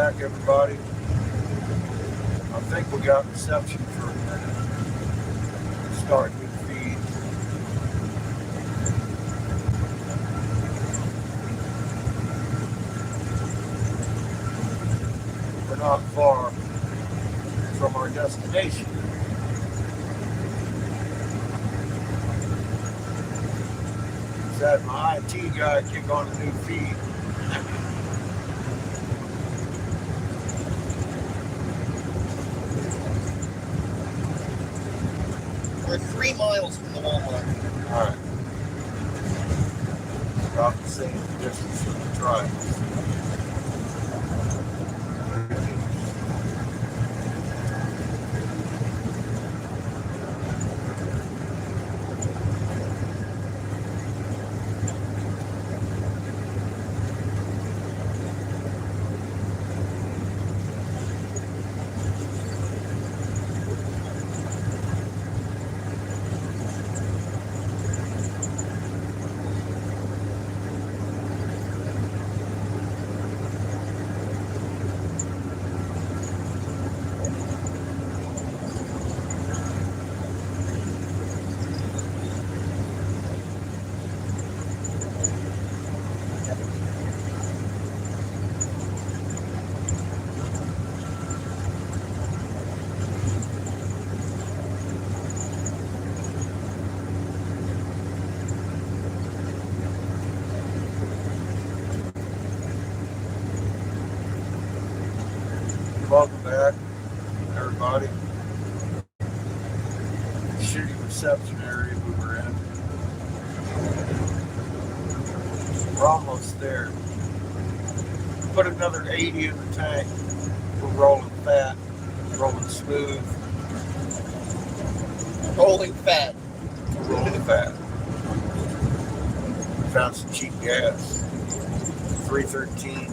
back, everybody. I think we got reception for a minute. Start with feed. We're not far from our destination. Just had my IT guy kick on a new feed. We're 3 miles from the Walmart. Alright. About the same distance from the tribe. Welcome back, everybody. Shitty reception area we were in. We're almost there. Put another 80 in the tank. We're rolling fat, rolling smooth. Rolling fat. Rolling fat. Found some cheap gas. 313.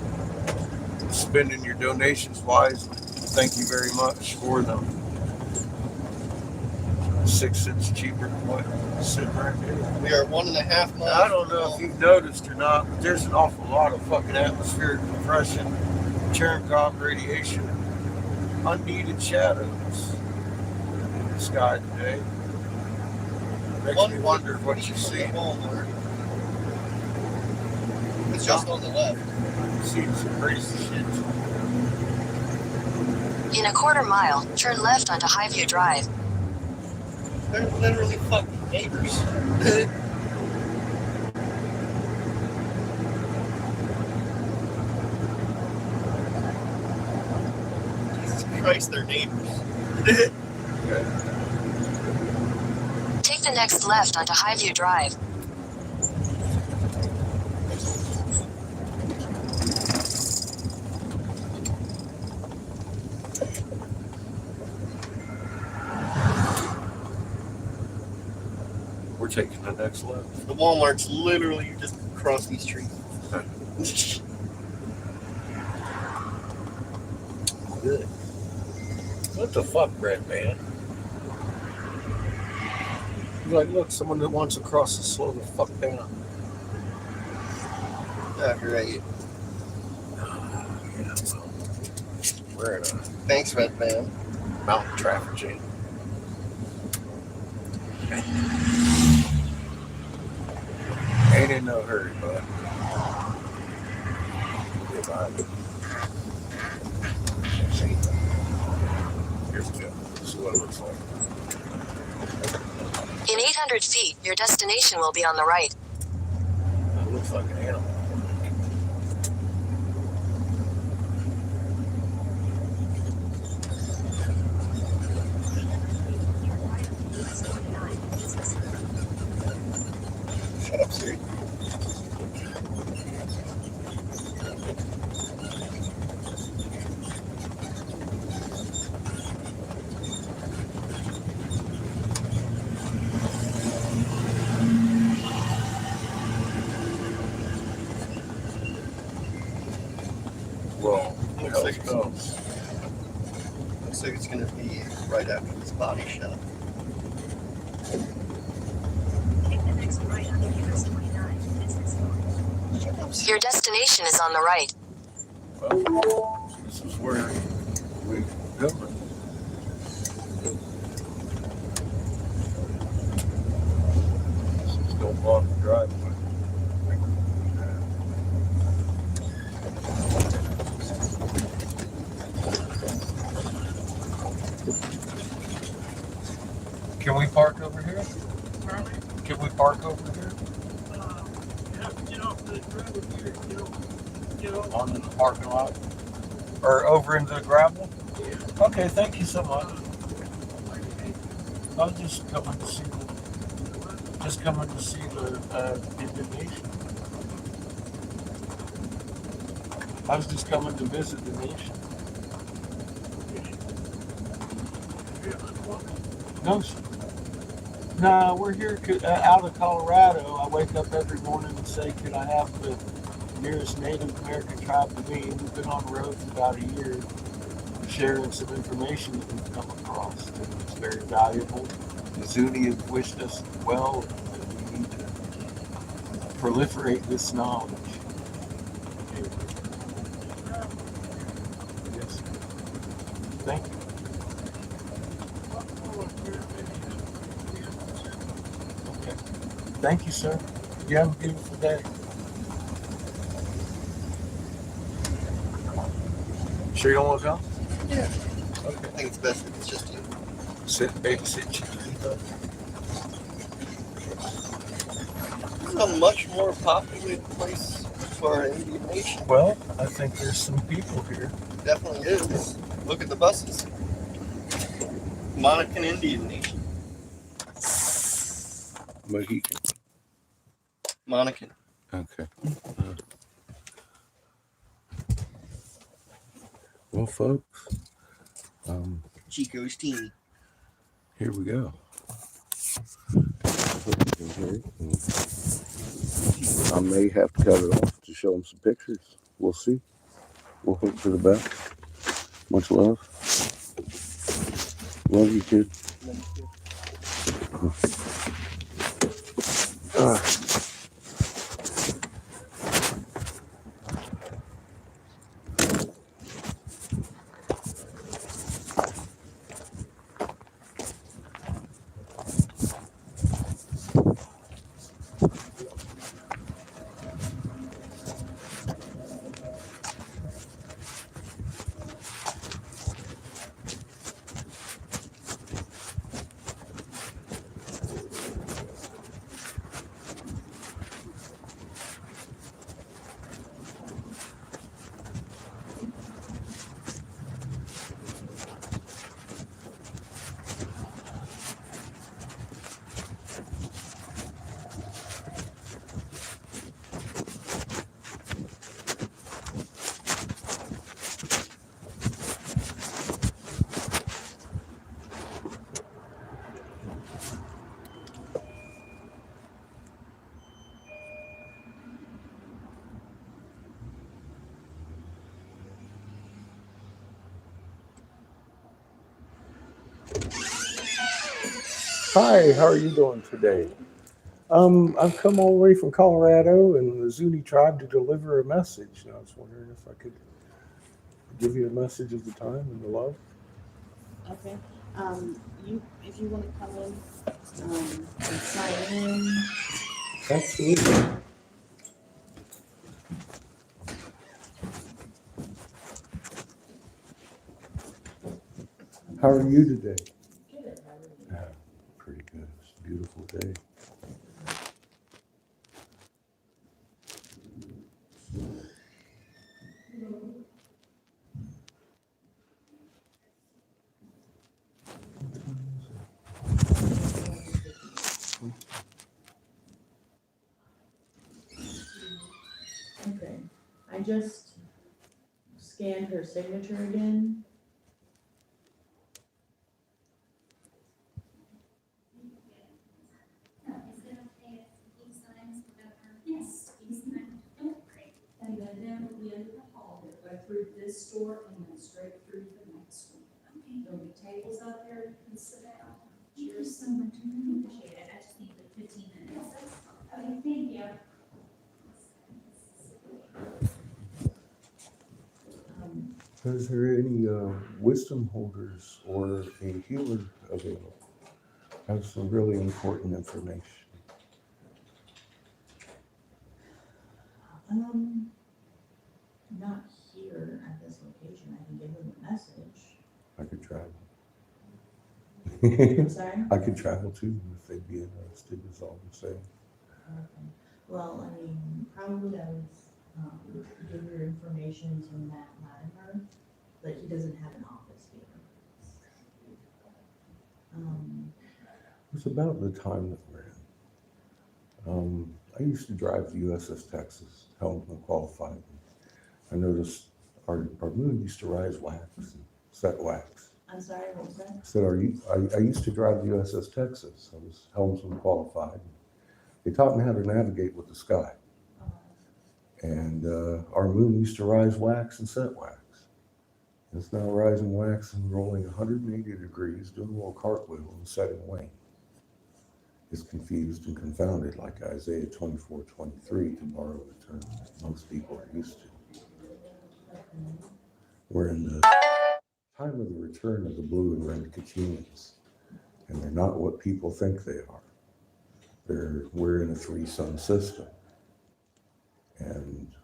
Spending your donations wisely. Thank you very much for them. 6 cents cheaper than what sitting right here. We are 1.5 miles. I don't know if you've noticed or not, but there's an awful lot of fucking atmospheric compression, Cherenkov radiation, unneeded shadows in the sky today. Makes me wonder what you see. It's just on the left. See some crazy shit. In a quarter mile, turn left onto Highview Drive. They're literally fucking neighbors. Jesus Christ, they're neighbors. Take the next left onto Highview Drive. We're taking the next left. The Walmart's literally just across the street. Good. What the fuck, Red Man? You're like, look, someone that wants to cross to slow the fuck down. Yeah, you're right. Yeah, well, we're in a Thanks, Red Man. mountain traffic jam. Ain't in no hurry, bud. Goodbye. Here we go. This is what it looks like. In 800 feet, your destination will be on the right. It looks like an animal. Shut up, Siri. Well, Looks like no. Looks like it's gonna be right after this body shot. Your destination is on the right. Well, this is where we going. Just don't block the driveway. Can we park over here? Can we park over here? On the parking lot? Or over into the gravel? Okay, thank you so much. I was just coming to see the nation. I was just coming to visit the nation. No, sir. No, we're here out of Colorado. I wake up every morning and say, could I have the nearest Native American tribe to me? We've been on the road for about a year sharing some information that we've come across. And it's very valuable. The Zuni have wished us well, that we need to proliferate this knowledge. Yes. Thank you. Okay. Thank you, sir. You have a beautiful day. Sure you don't want to go? Yeah. Okay. I think it's best if it's just you. Babysit you. This is a much more populated place for an Indian nation. Well, I think there's some people here. Definitely is. Look at the buses. Monacan Indian Nation. Mohican. Monacan. Okay. Well, folks, Chico's team. here we go. I may have to cut it off to show them some pictures. We'll see. We'll hope for the best. Much love. Love you, kid. Hi, how are you doing today? I've come all the way from Colorado and the Zuni tribe to deliver a message. And I was wondering if I could give you a message of the time and the love. Okay. If you want to come in and sign in. Absolutely. How are you today? Good. How are you? Yeah, pretty good. It's a beautiful day. Okay. I just scanned her signature again. Yes, and then we'll be under the hall, we'll go through this door and then straight through the next one. Okay. There'll be tables up there, you can sit down. Thank you so much, I really appreciate it. I just need like 15 minutes. Okay, thank you. Is there any wisdom holders or a healer available? That's some really important information. Not here at this location. I can give them a message. I could travel. I'm sorry? I could travel too if they'd be interested, is all I'm saying. Okay. Well, I mean, probably I would give your information to Matt Latimer, but he doesn't have an office here. It's about the time that we're in. I used to drive the USS Texas, Helmsman qualified. I noticed our moon used to rise wax and set wax. I'm sorry, what was that? I said, I used to drive the USS Texas. I was helmsman qualified. They taught me how to navigate with the sky. And our moon used to rise wax and set wax. It's now rising wax and rolling 180 degrees, doing a little cartwheel and setting away. It's confused and confounded like Isaiah 24:23, to borrow a term that most people are used to. We're in the time of the return of the blue and red Kachinians, and they're not what people think they are. We're in a three-sun system, and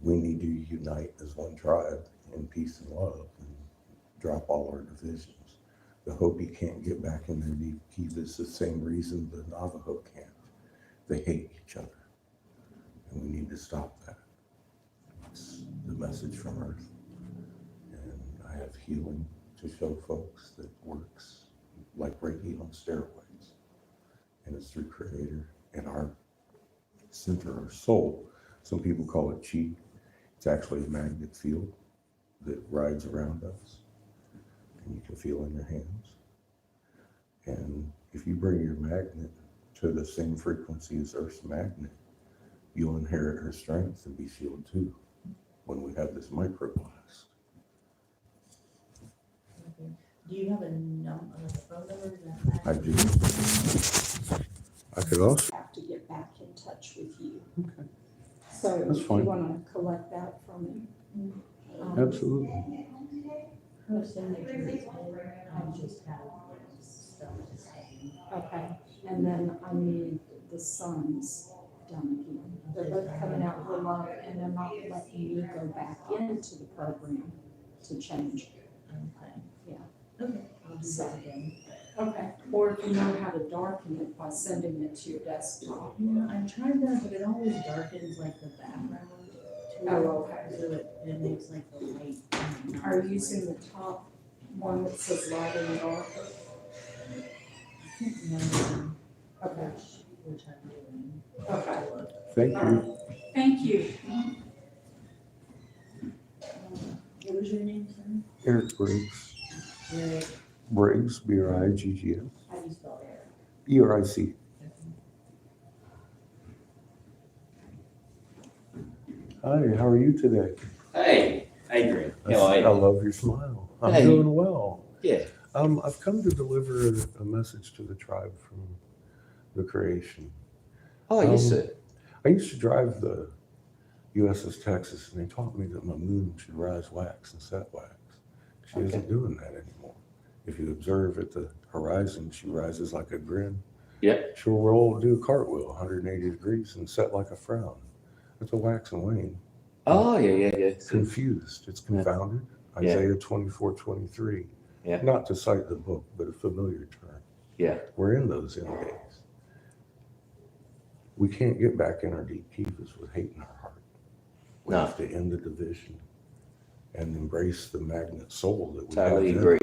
we need to unite as one tribe in peace and love and drop all our divisions. The Hopi can't get back in their deep kivas the same reason the Navajo can't. They hate each other, and we need to stop that. It's the message from Earth, and I have healing to show folks that works like Reiki on steroids, and it's through Creator and our center, our soul. Some people call it chi. It's actually a magnet field that rides around us, and you can feel in your hands. And if you bring your magnet to the same frequency as Earth's magnet, you'll inherit her strength and be shielded too when we have this microblast. Okay. Do you have a phone number that I do. I could also. Have to get back in touch with you. Okay. So That's if fine. you want to collect that from me. Absolutely. her signature is in, I just have stuff to say. Okay, and then I need the sons done again. They're both coming out with love and they're not letting me go back into the program to change. Okay. Yeah. Okay, I'll do that again. Okay, or if you know how to darken it by sending it to your desktop. Yeah, I tried that, but it always darkens like the background. too. Oh, okay. So it makes like the light. Are you using the top one that says light and dark? I can't remember Okay, which I'm doing. okay. Thank you. Thank you. What was your name, sir? Eric Briggs. Eric, Briggs, B-R-I-G-G-S. how do you spell Eric? E-R-I-C. Hi, how are you today? Hey, Adrian. How are I you? love your smile. I'm Hey. doing well. Yeah. I've come to deliver a message to the tribe from the creation. Oh, yes, sir. I used to drive the USS Texas, and they taught me that my moon should rise wax and set wax. She isn't doing that anymore. If you observe at the horizon, she rises like a grin. Yep. She'll do a cartwheel 180 degrees and set like a frown. It's a wax and wane. Oh, yeah. It's confused. It's confounded. Yeah. Isaiah 24:23. Yeah. Not to cite the book, but a familiar term. Yeah. We're in those end days. We can't get back in our deep kivas with hate in our heart. We No. have to end the division and embrace the magnet soul that we Totally have. agree.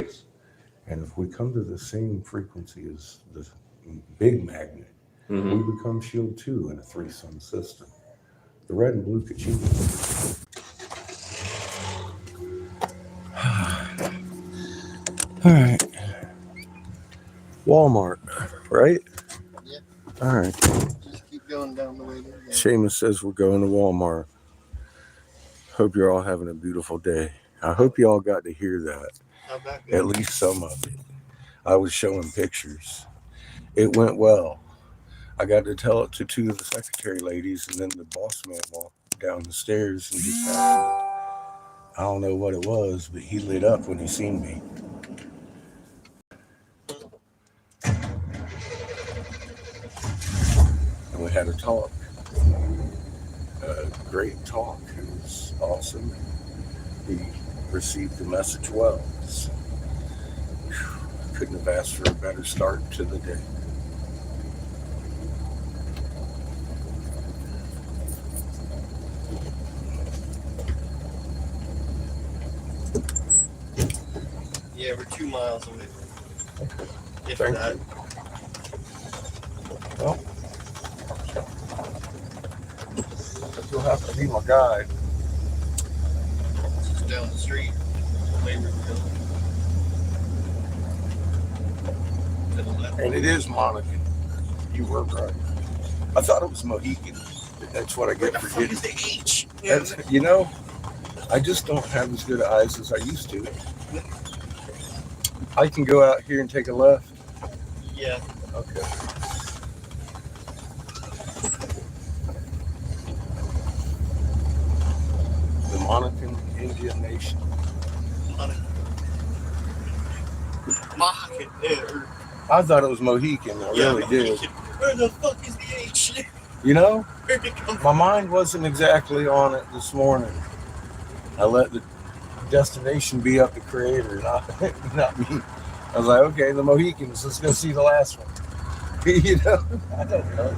And if we come to the same frequency as the big magnet, Mm-hmm. we become shield 2 in a 3-sun system. The red and blue Kachina. All right. Walmart, right? Yeah. All right. Just keep going down the way there. Yeah. Seamus says we're going to Walmart. Hope you're all having a beautiful day. I hope you all got to hear that. How about At that? least some of it. I was showing pictures. It went well. I got to tell it to 2 of the secretary ladies, and then the boss man walked down the stairs and just happened to I don't know what it was, but he lit up when he seen me. And we had a talk. A great talk. It was awesome. He received the message well. So, couldn't have asked for a better start to the day. Yeah, we're 2 miles away. If Thank that. you. Well, you'll have to be my guide. Just down the street. Mayberville. To the left. And it is Monacan. You were right. I thought it was Mohican. That's what I get for getting. The H. That's, you know, I just don't have as good eyes as I used to. I can go out here and take a left. Yeah. Okay. The Monacan Indian Nation. Mohican. Yeah, I thought it was Mohican. I really did. Where the fuck is the H? You know, Where'd it come my from? mind wasn't exactly on it this morning. I let the destination be up the creator, not me. I was like, okay, the Mohicans, let's go see the last one. You know, I don't know.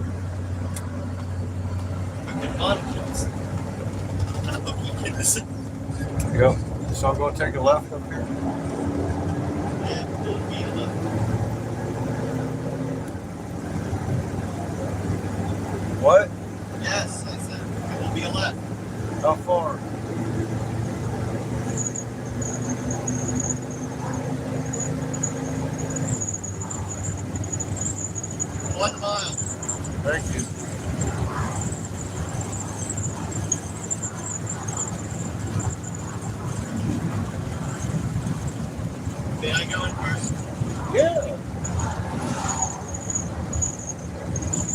Fucking Mohicans. Not Mohicans. Yep. So I'm going to take a left up here. Yeah, it'll be a left. What? Yes, I said it will be a left. How far? One mile. Thank you. May I go in first? Yeah.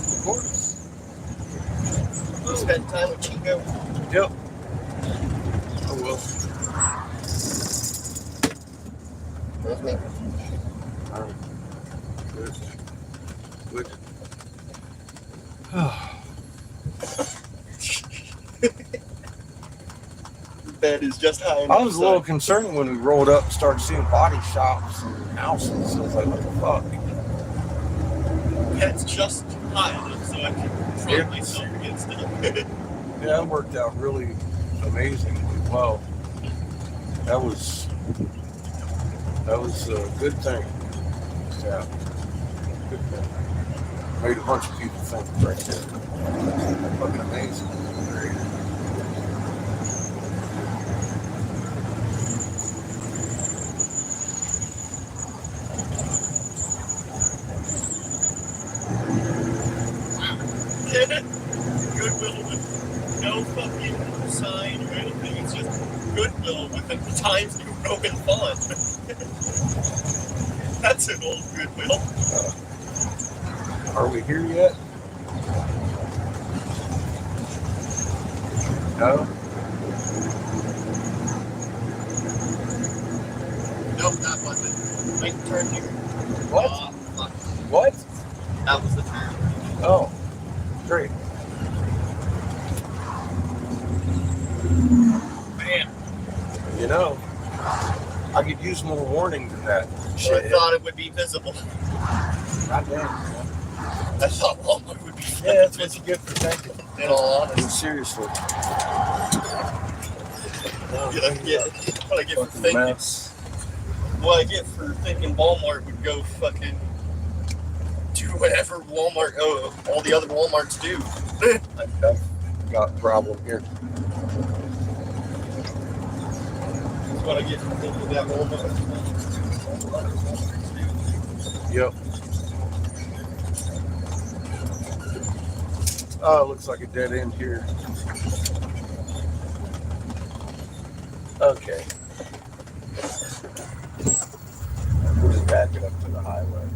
Of course. You spend time with Chico? Yep. I will. With me. All right. Good. Good. Bed is just high enough. I was a little concerned when we rolled up and started seeing body shops and houses. I was like, what the fuck? That's just high enough so I can control myself against it. Yeah, that worked out really amazingly well. That was a good thing. Yeah, good thing. Made a bunch of people think right there. Fucking amazing. Goodwill with no fucking sign or anything. It's just Goodwill with the Times New Roman font. That's an old Goodwill. Are we here yet? No? Nope, that wasn't. Right turn here. What? Fuck. What? That was the turn. Oh, great. Man, You know, I could use more warning than that. I Shit. thought it would be visible. God damn. I thought Walmart would be Yeah, that's what you get for thinking. in all honesty. Seriously. What I get for Fucking thinking. mess. What I get for thinking Walmart would go fucking do whatever Walmart, all the other Walmarts do. I've got a problem here. That's what I get for thinking that Walmart. Yep. Oh, it looks like a dead end here. Okay. We'll just back it up to the highway.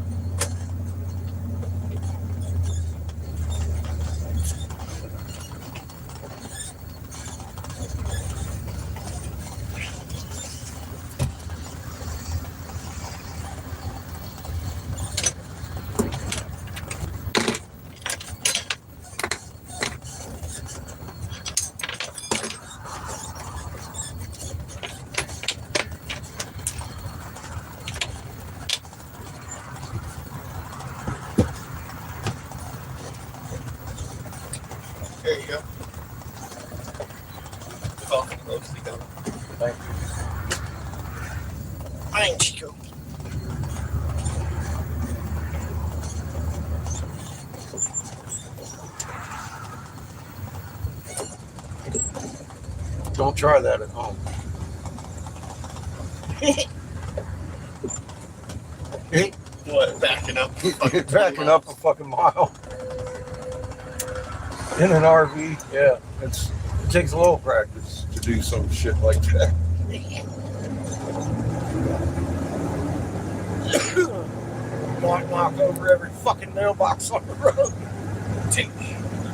There you go. Coffee mostly done. Thank you. Fine, Chico. Don't try that at home. What, backing up? Backing up a fucking mile in an RV. Yeah, it takes a little practice to do some shit like that. Knock over every fucking mailbox on the road. Tink,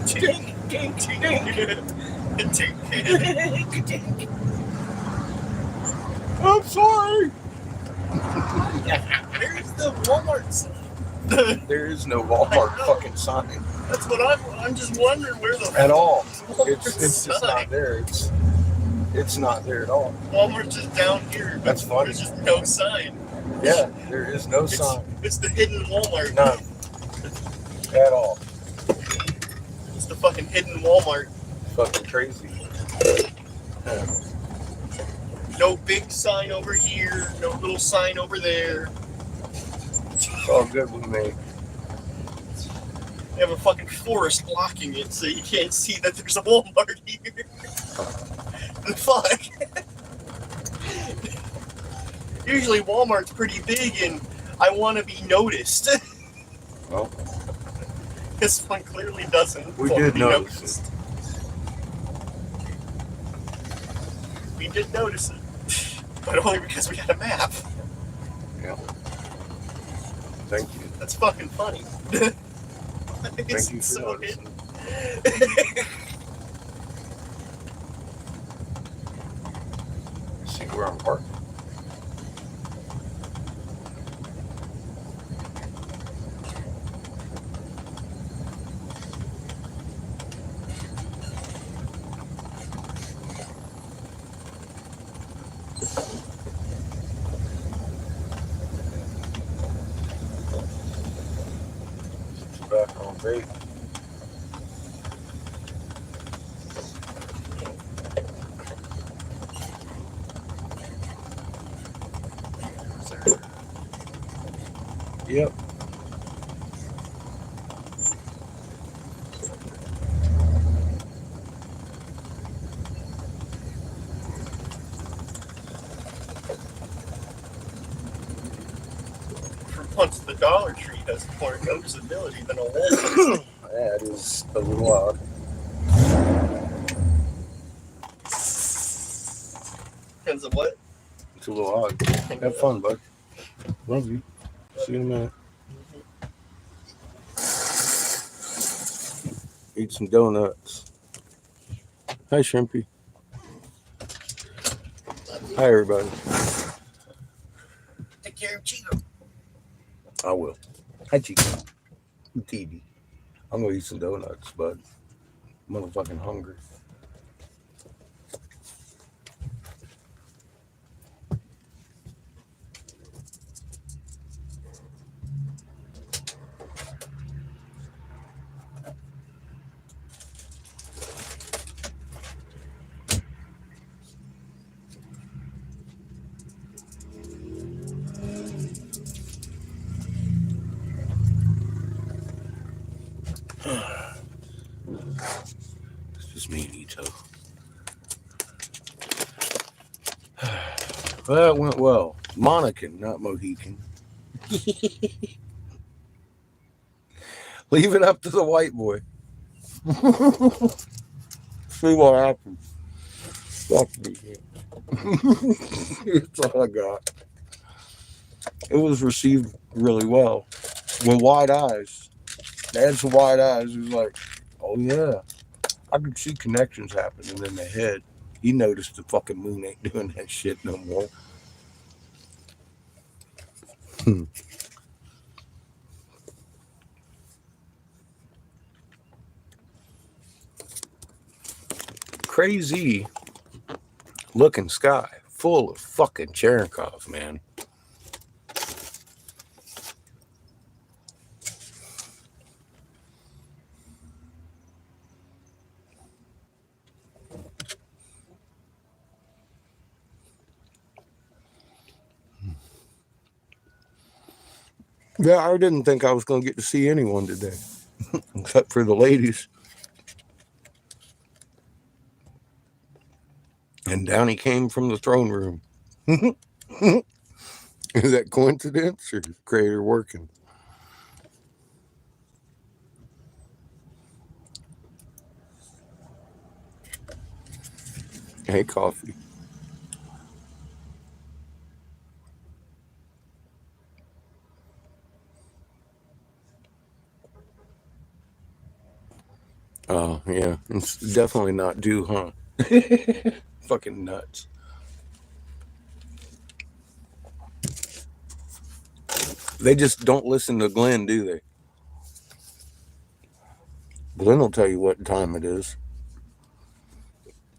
tink, tink, tink, tink. I'm sorry. There's the Walmart sign. There is no Walmart fucking sign That's what I'm just wondering where the at all. Walmart It's just sign. not there. It's not there at all. Walmart's just down here. But That's funny. There's just no sign. Yeah, there is no sign. It's the hidden Walmart. None. At all. It's the fucking hidden Walmart. Fucking crazy. No big sign over here. No little sign over there. It's all good with me. You have a fucking forest blocking it so you can't see that there's a Walmart here. The fuck? Usually Walmart's pretty big and I want to be noticed. Well, This one clearly doesn't. we wanna did be notice noticed. We did notice it. But only because we had a map. Yeah. Thank you. That's fucking funny. Thank you for so noticing. See where I'm parked. Back on bait. Yep. For once, the Dollar Tree has more noticeability than a Walmart. That is a little odd. Depends on what. It's a little odd. Have fun, bud. Love you. See you in a minute. Eat some donuts. Hi, Shrimpy. Hi, everybody. Take care of Chico. I will. Hi, Chico. TV. I'm gonna eat some donuts, bud. I'm motherfucking hungry. It's just me and Ito. That went well. Monacan, not Mohican. Leave it up to the white boy. See what happens. Fuck me. That's all I got. It was received really well. With wide eyes. Dad's some wide eyes. He was like, oh yeah. I could see connections happening in the head. He noticed the fucking moon ain't doing that shit no more. Crazy looking sky. Full of fucking Cherenkov, man. Yeah, I didn't think I was going to get to see anyone today, except for the ladies. And down he came from the throne room. Is that coincidence or is Creator working? Hey, coffee. Oh, yeah. It's definitely not due, huh? Fucking nuts. They just don't listen to Glenn, do they? Glenn will tell you what time it is.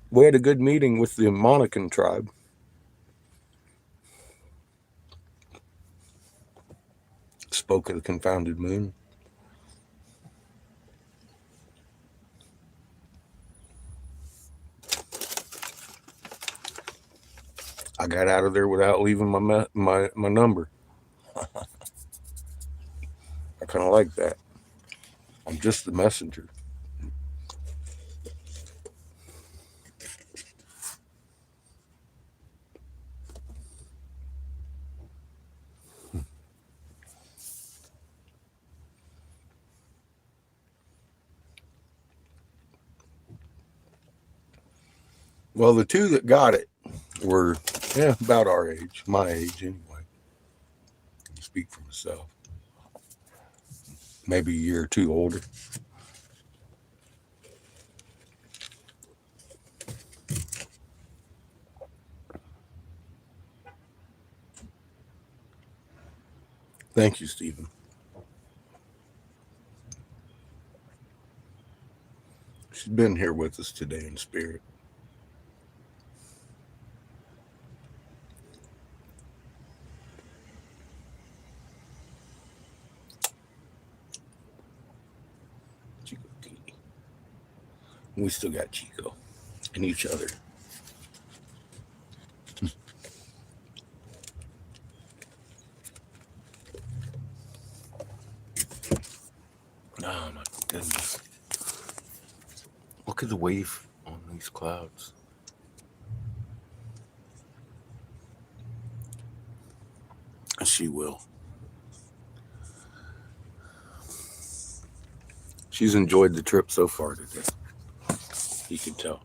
We had a good meeting with the Monacan tribe. Spoke of the confounded moon. I got out of there without leaving my number. I kind of like that. I'm just the messenger. Well, the two that got it were about our age, my age anyway. I speak for myself. Maybe a year or two older. Thank you, Stephen. She's been here with us today in spirit. Chico T. We still got Chico and each other. Oh my goodness. Look at the wave on these clouds. She will. She's enjoyed the trip so far today. You can tell.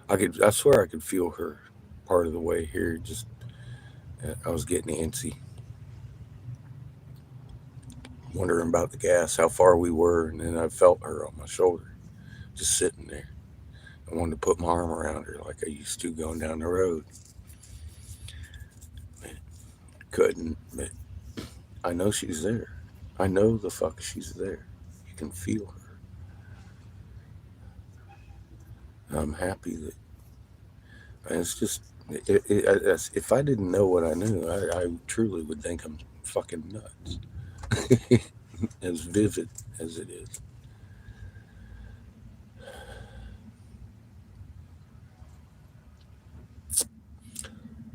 I swear I could feel her part of the way here. Just, I was getting antsy. Wondering about the gas, how far we were, and then I felt her on my shoulder, just sitting there. I wanted to put my arm around her like I used to going down the road. But couldn't, but I know she's there. I know the fuck she's there. You can feel her. And I'm happy that, and it's just, if I didn't know what I knew, I truly would think I'm fucking nuts. As vivid as it is.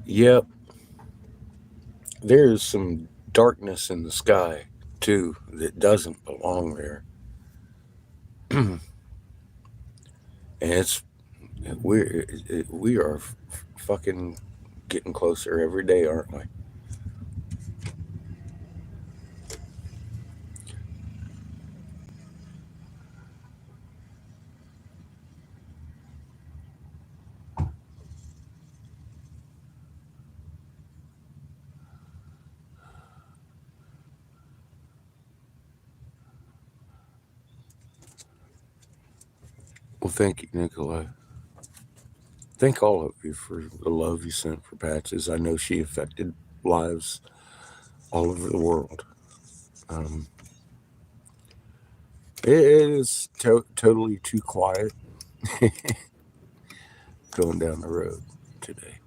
Yep. There's some darkness in the sky, too, that doesn't belong there. And we are fucking getting closer every day, aren't we? Well, thank you, Nikolai. Thank all of you for the love you sent for Patches. I know she affected lives all over the world. It is totally too quiet going down the road today.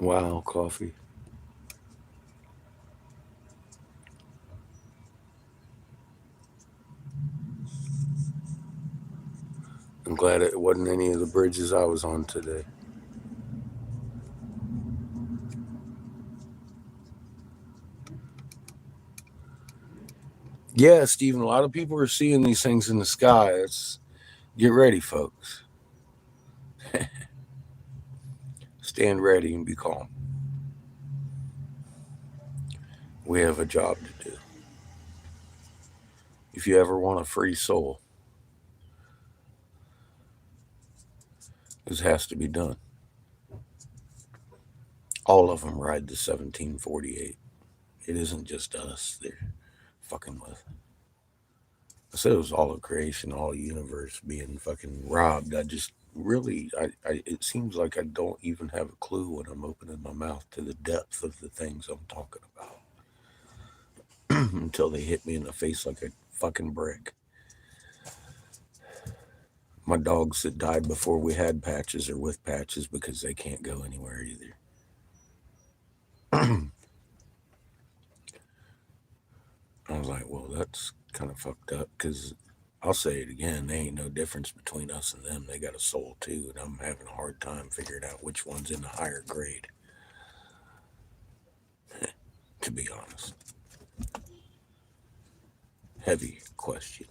Wow, coffee. glad it wasn't any of the bridges I was on today. Yeah, Stephen, a lot of people are seeing these things in the sky. Get ready, folks. Stand ready and be calm. We have a job to do. If you ever want a free soul, this has to be done. All of them ride the 1748. It isn't just us they're fucking with. I said it was all of creation, all of universe being fucking robbed. I just really, it seems like I don't even have a clue when I'm opening my mouth to the depth of the things I'm talking about until they hit me in the face like a fucking brick. My dogs that died before we had patches are with patches because they can't go anywhere either. I was like, well, that's kind of fucked up because I'll say it again. There ain't no difference between us and them. They got a soul too, and I'm having a hard time figuring out which one's in the higher grade, to be honest. Heavy question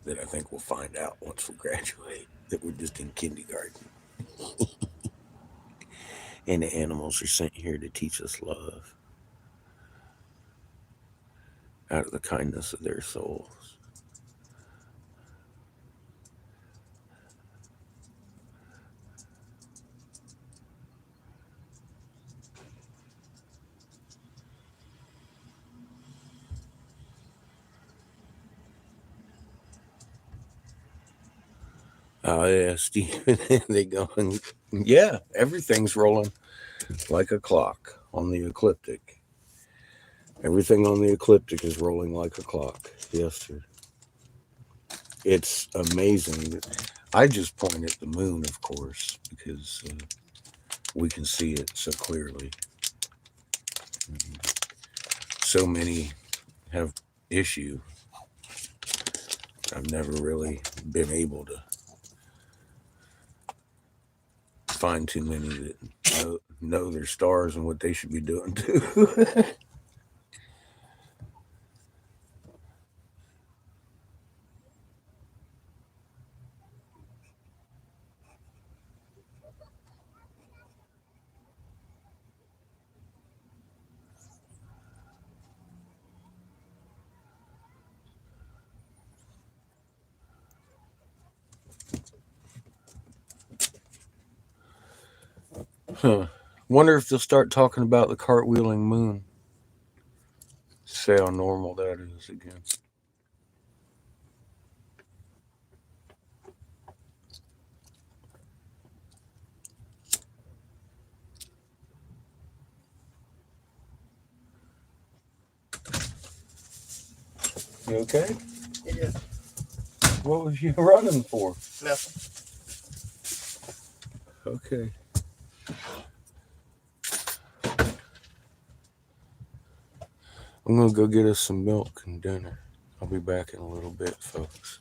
that I think we'll find out once we graduate, that we're just in kindergarten. And the animals are sent here to teach us love out of the kindness of their souls. Oh, yeah, Stephen, they going, yeah, everything's rolling like a clock on the ecliptic. Everything on the ecliptic is rolling like a clock. Yes, sir. It's amazing. I just point at the moon, of course, because we can see it so clearly. So many have issue. I've never really been able to find too many that know their stars and what they should be doing too. Huh. Wonder if they'll start talking about the cartwheeling moon. Say how normal that is again. You okay? Yeah. What was you running for? Nothing. Okay. I'm gonna go get us some milk and dinner. I'll be back in a little bit, folks.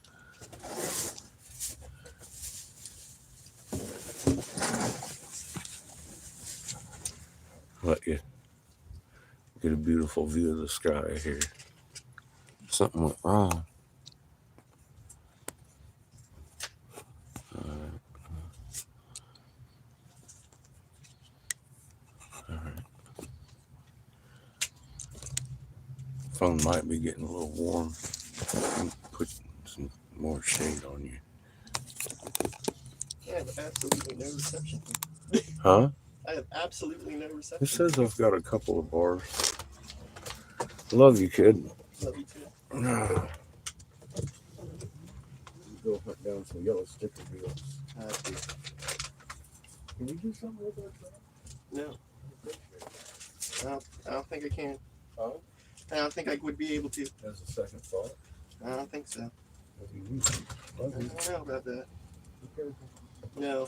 Let you get a beautiful view of the sky here. Something went wrong. All right. Phone might be getting a little warm. Put some more shade on you. I have absolutely no reception. Huh? I have absolutely no reception. It says I've got a couple of bars. Love you, kid. Love you too. Go hunt down some yellow sticker beetles. Dude. Can you do something with that? No. I don't think I can. Huh? I don't think I would be able to. As a second thought. I don't think so. Love you. I don't know about that. Okay. No.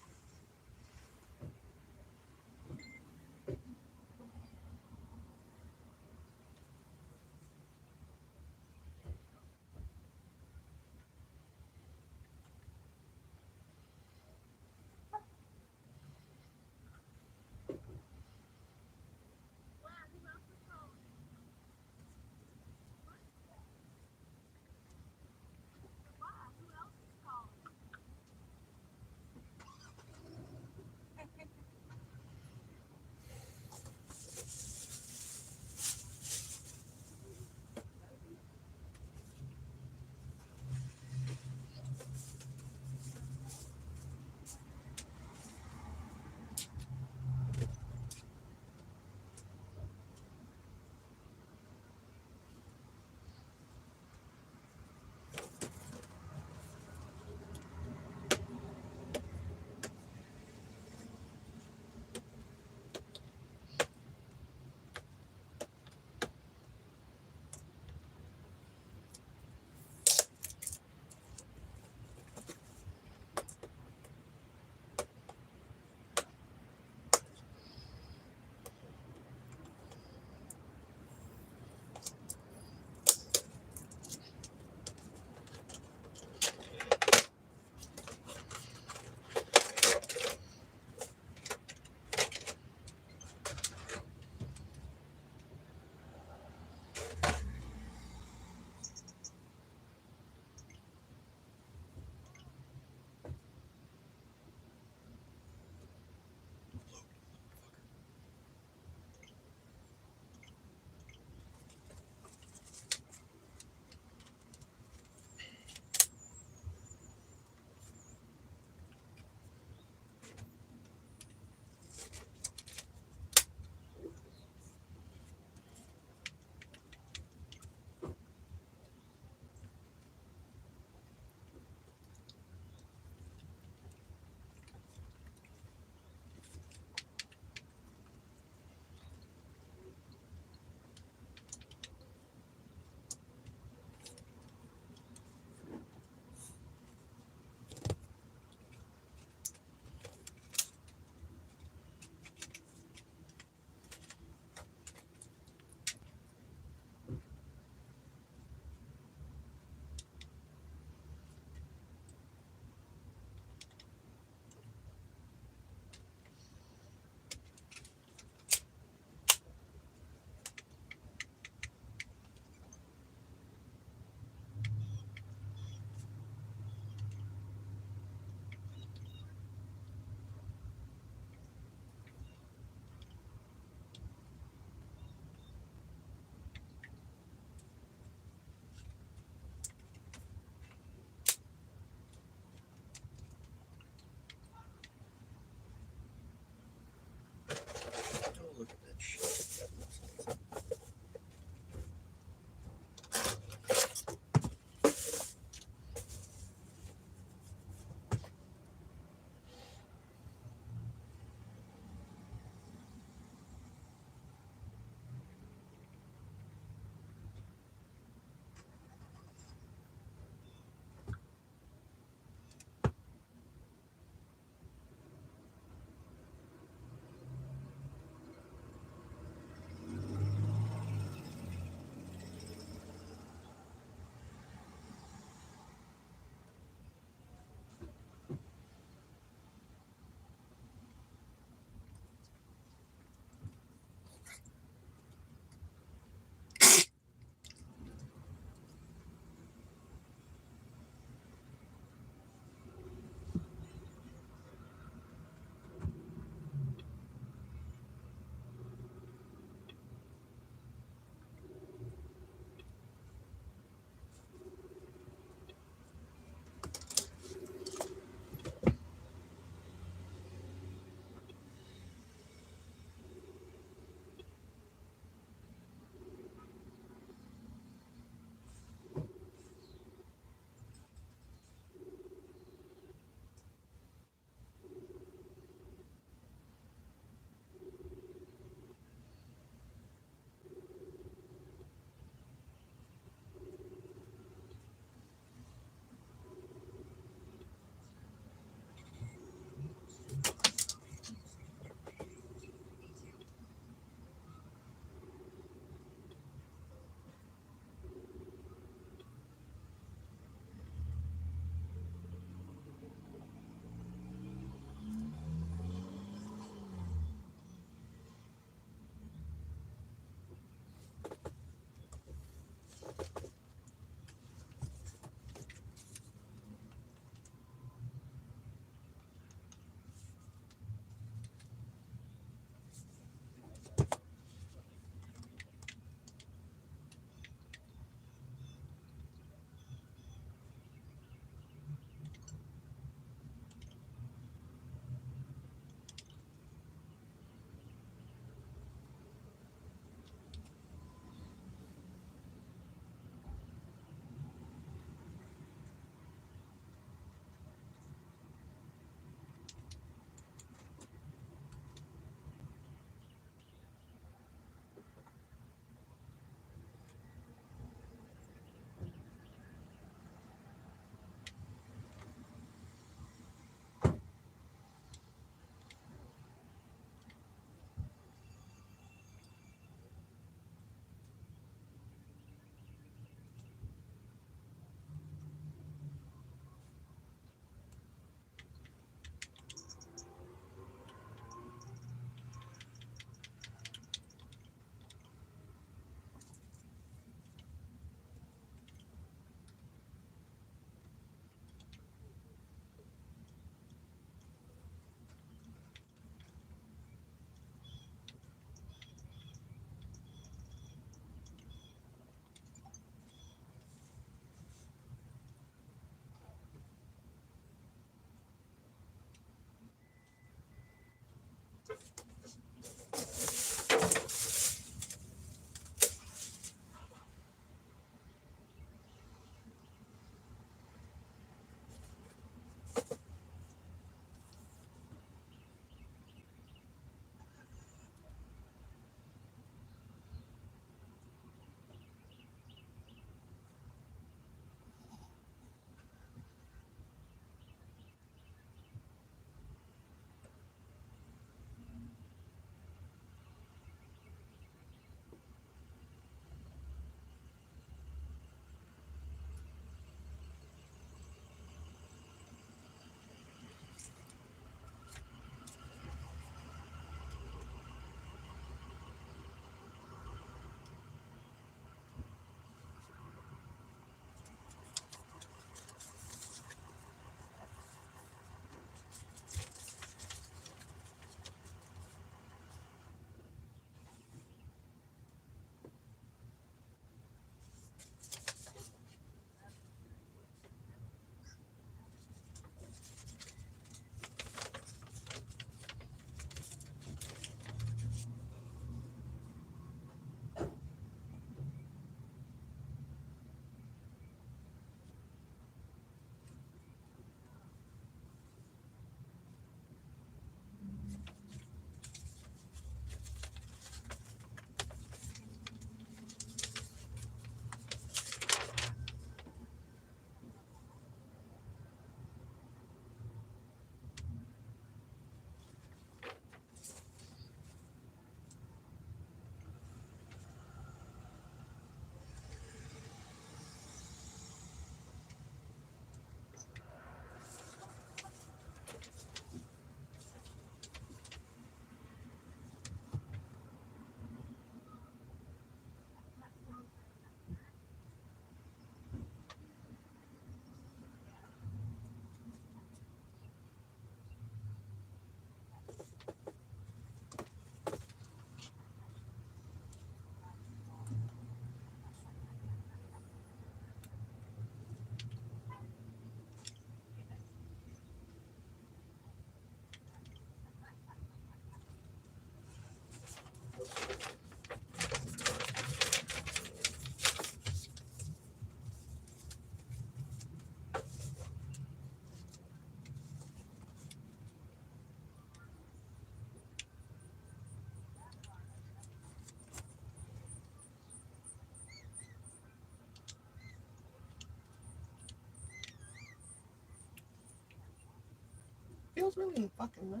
feels really fucking nice.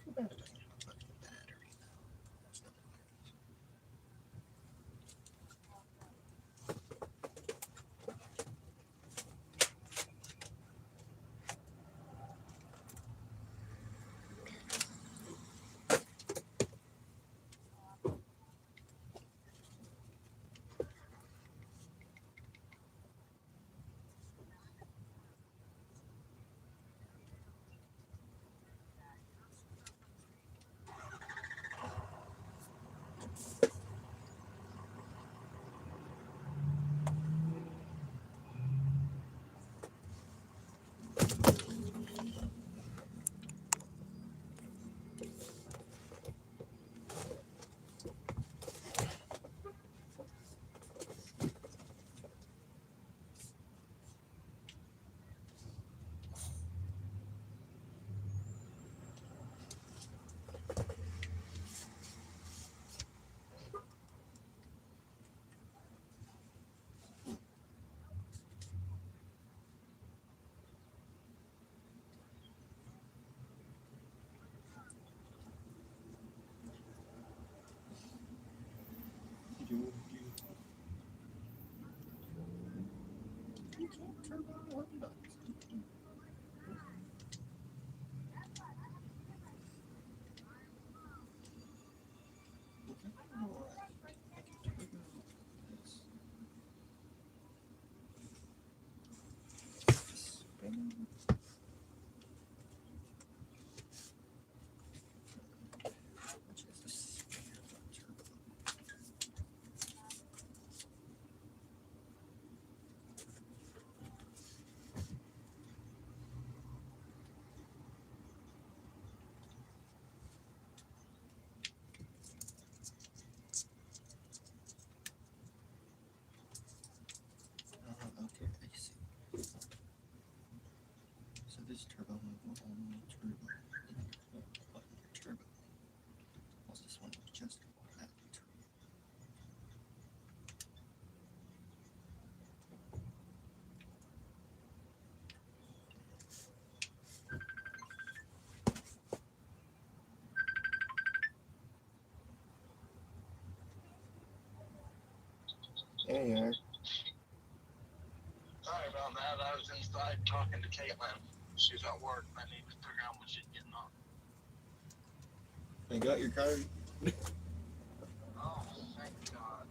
Too bad it doesn't have a fucking battery though. That's not nice. You can't turn on one button. Okay, I see. So this turbo will only turbo. Turbo. What's this one? Just that turbo. There you are. Sorry about that. I was inside talking to Caitlin. She's at work. I need to figure out what she's getting on. I got your card. Oh, thank God.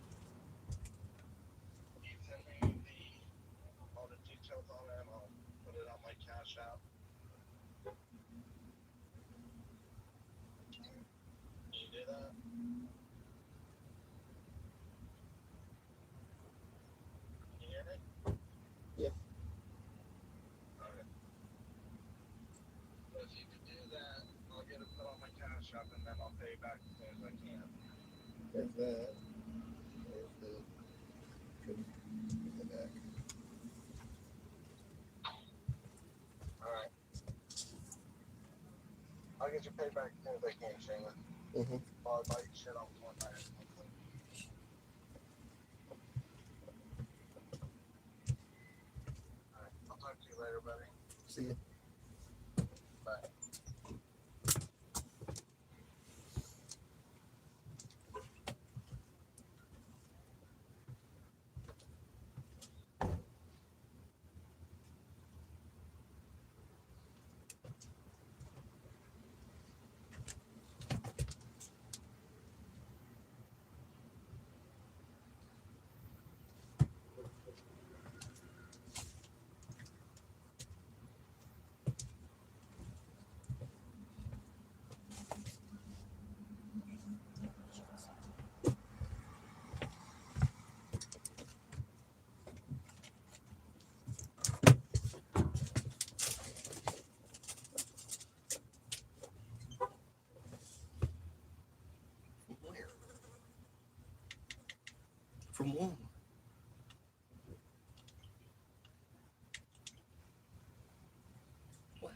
You send me all the details on it and I'll put it on my cash app. Can you do that? Can you hear me? Yeah. Okay. So if you could do that, I'll get it put on my cash app and then I'll pay you back as soon as I can. There's that. There's the. Couldn't get it back. Alright. I'll get you paid back as soon as I can, Shayla. Mm-hmm. I'll buy you shit on Fortnite. Alright, I'll talk to you later, buddy. See ya. Bye. Where? From Walmart. What?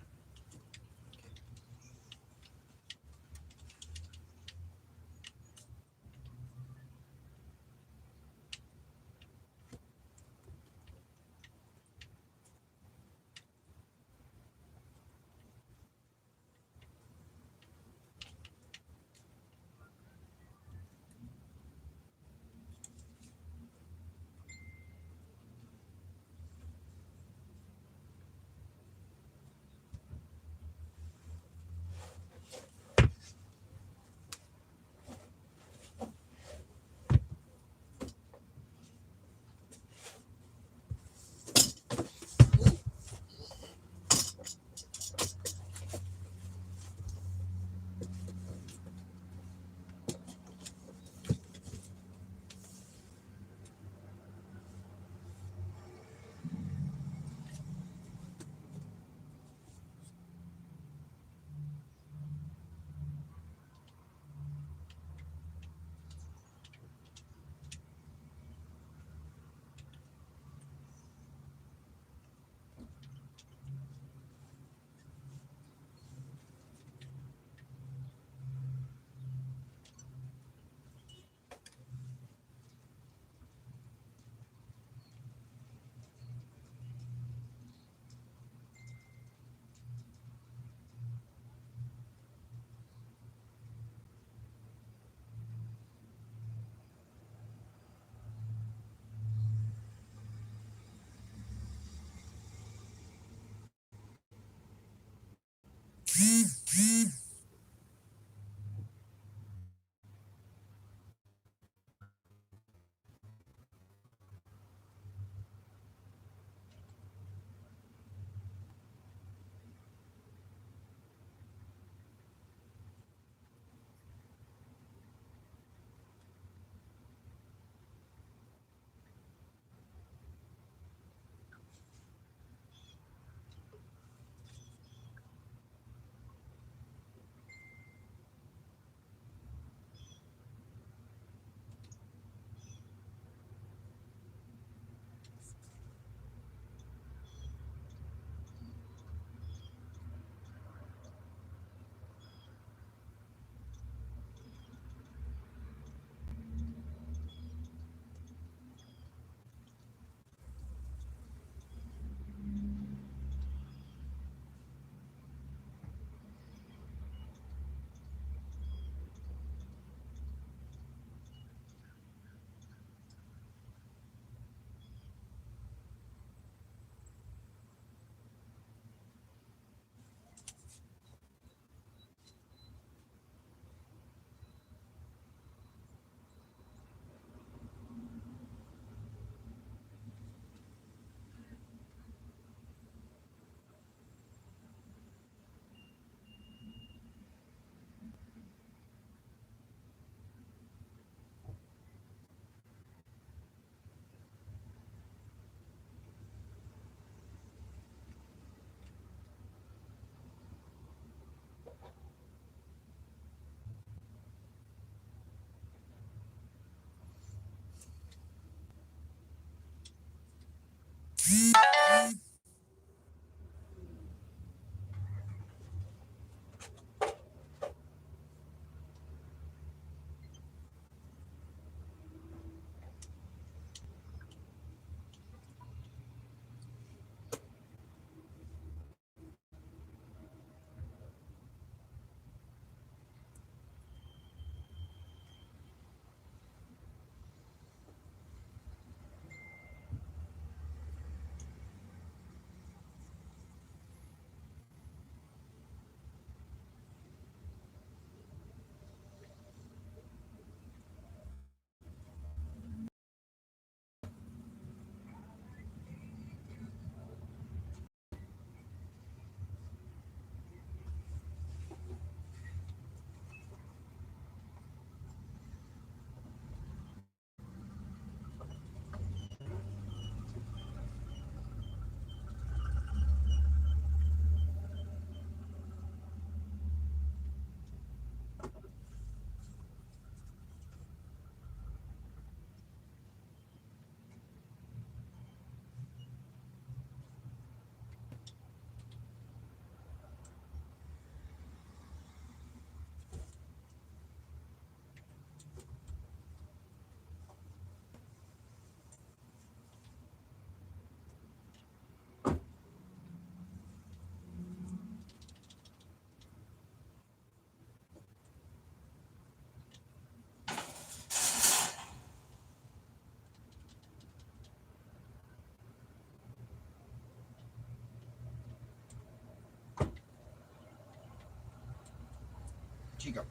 Chico.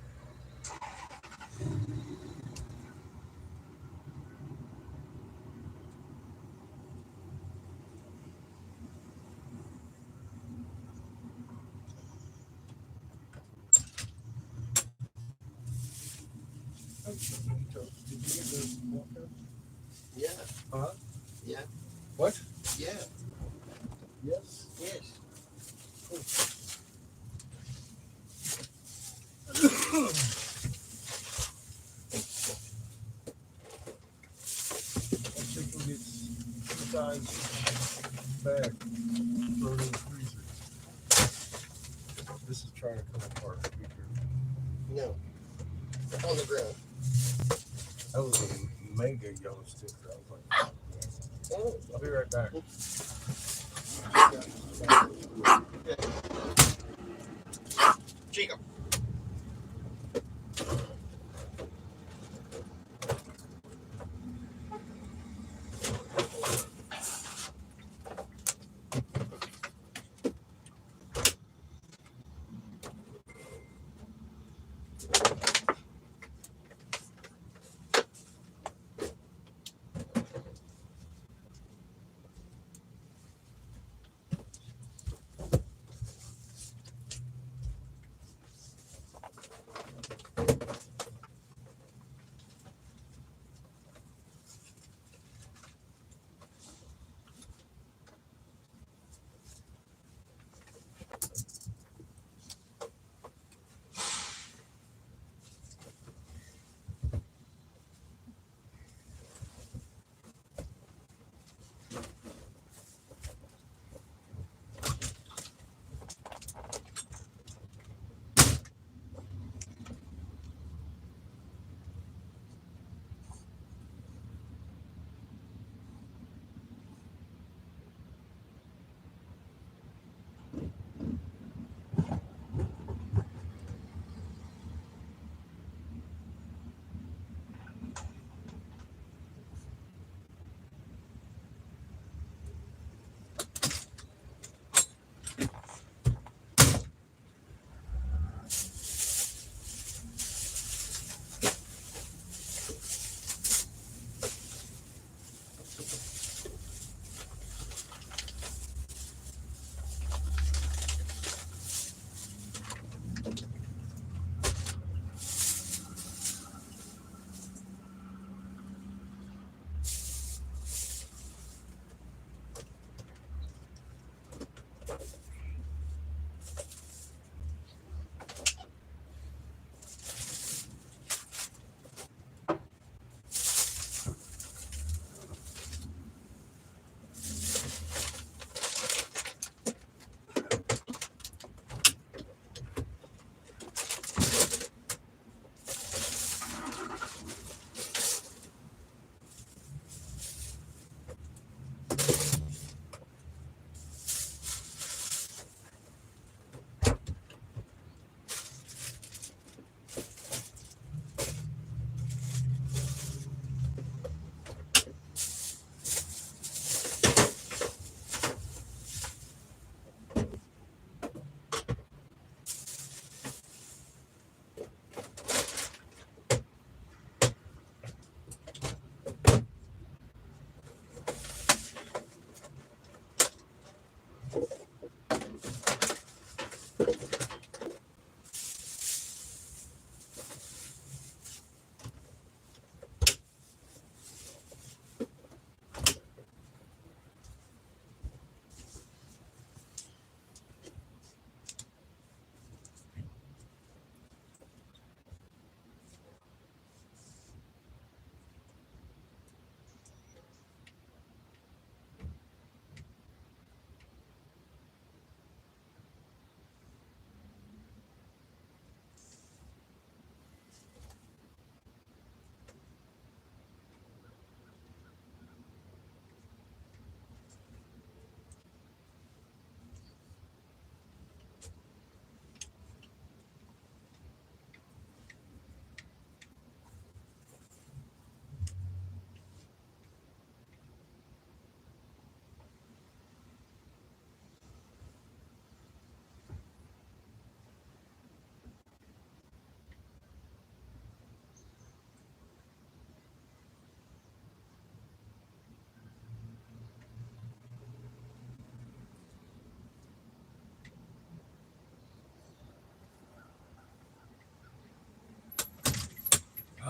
Did you get the walker? Yeah. Huh? Yeah. What? Yeah. Yes. Yes. I think we'll get 2 times each bag thrown in the freezer. This is trying to come apart. No. On the ground. That was a mega yellow sticker. I was like, Oh. I'll be right back. Chico.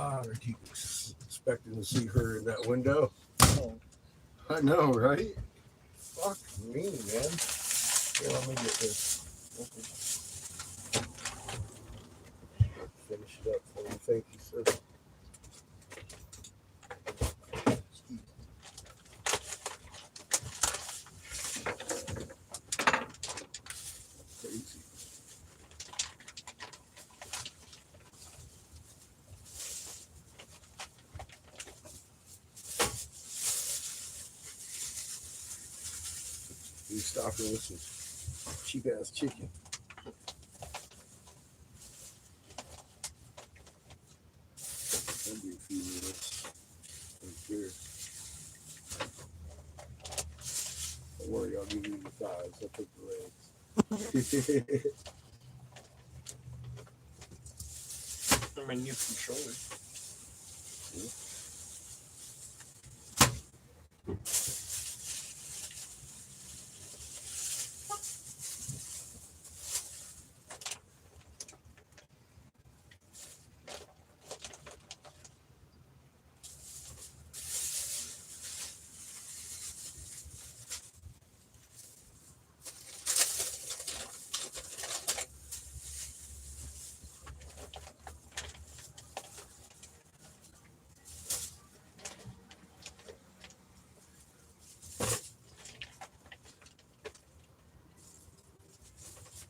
God, I keep expecting to see her in that window. Oh. I know, right? Fuck me, man. Here, let me get this. Finish it up for you. Thank you, sir. Crazy. You stop and listen. Cheap ass chicken. That'll be a few minutes. Right there. Don't worry, I'll give you the thighs. I'll take the legs. They're my new controller.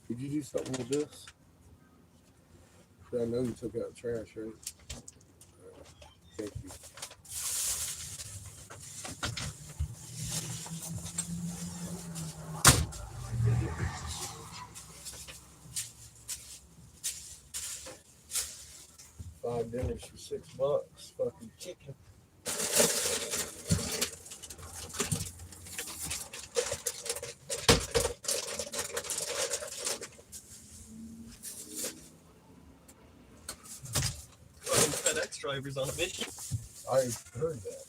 Did you do something with this? I know you took out trash, right? Thank you. $5 dinners for $6. Fucking chicken. FedEx drivers on a mission. I heard that.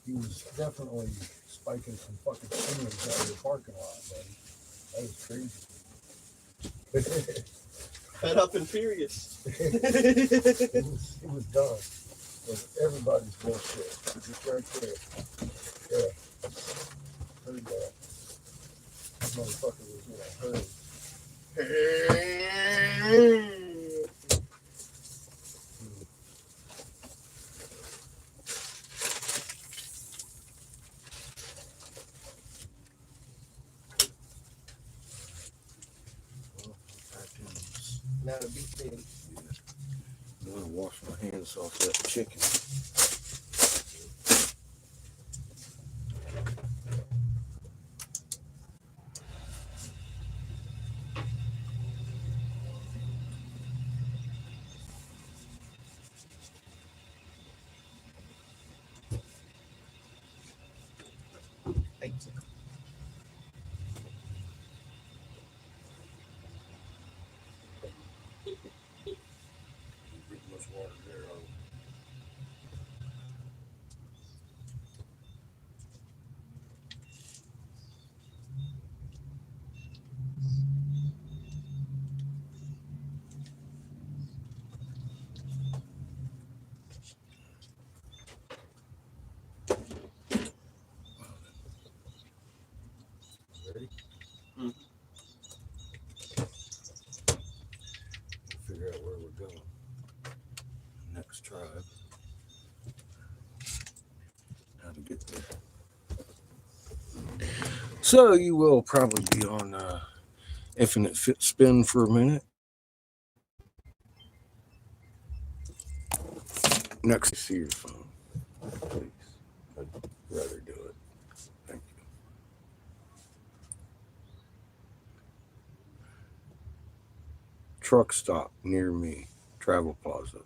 He was definitely spiking some fucking cinnamons out of the parking lot, buddy. That was crazy. Fed up and furious. He was done with everybody's bullshit. Just right there. Yeah. Heard that. This motherfucker was in a hurry. Not a big thing. I'm gonna wash my hands off that chicken. Thank you. Pretty much water there. Ready? Mm. Figure out where we're going. Next tribe. How to get there. So you will probably be on Infinite Fit Spin for a minute. Next, see your phone, please. I'd rather do it. Thank you. Truck stop near me, Travel Plaza.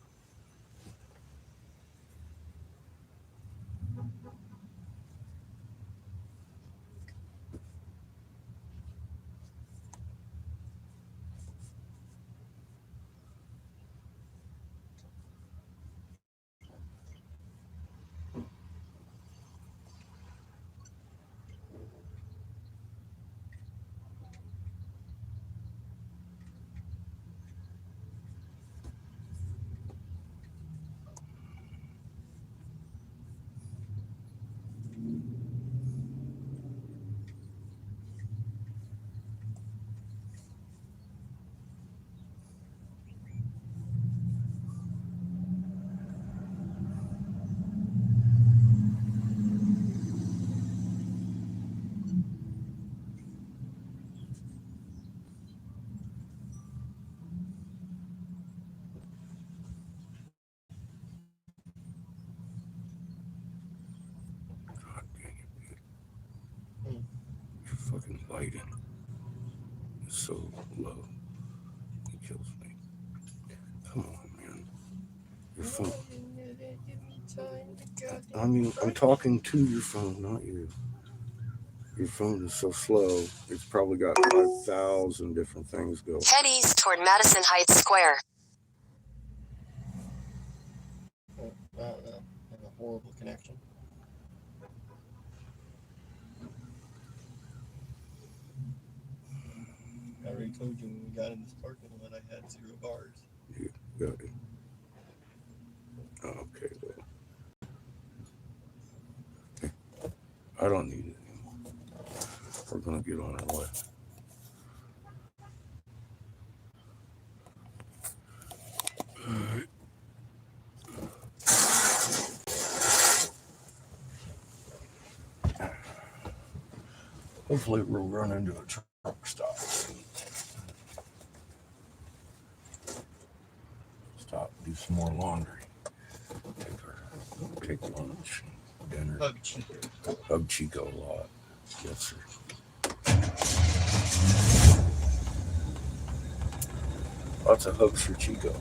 lighting is so low. It kills me. Come on, man. Your phone. I mean, I'm talking to your phone, not you. Your phone is so slow, it's probably got 5,000 different things going. Head east toward Madison Heights Square. Oh, I don't know. I have a horrible connection. I already told you when we got in this parking lot, I had 0 bars. You got it. Oh, okay, well. Okay. I don't need it anymore. We're going to get on our way. All right. Hopefully we'll run into a truck stop. Stop, do some more laundry. Take lunch, dinner. Hug Chico. Hug Chico a lot. Yes, sir. Lots of hugs for Chico.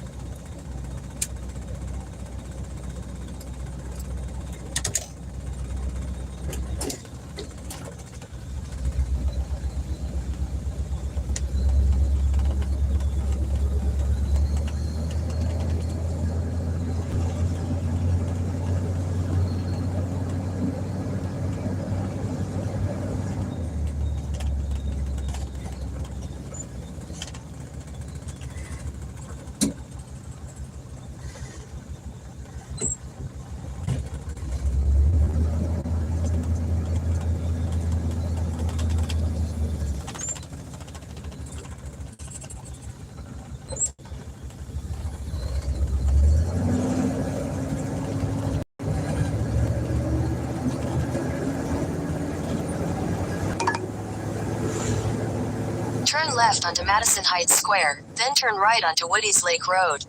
Turn left onto Madison Heights Square, then turn right onto Woody's Lake Road.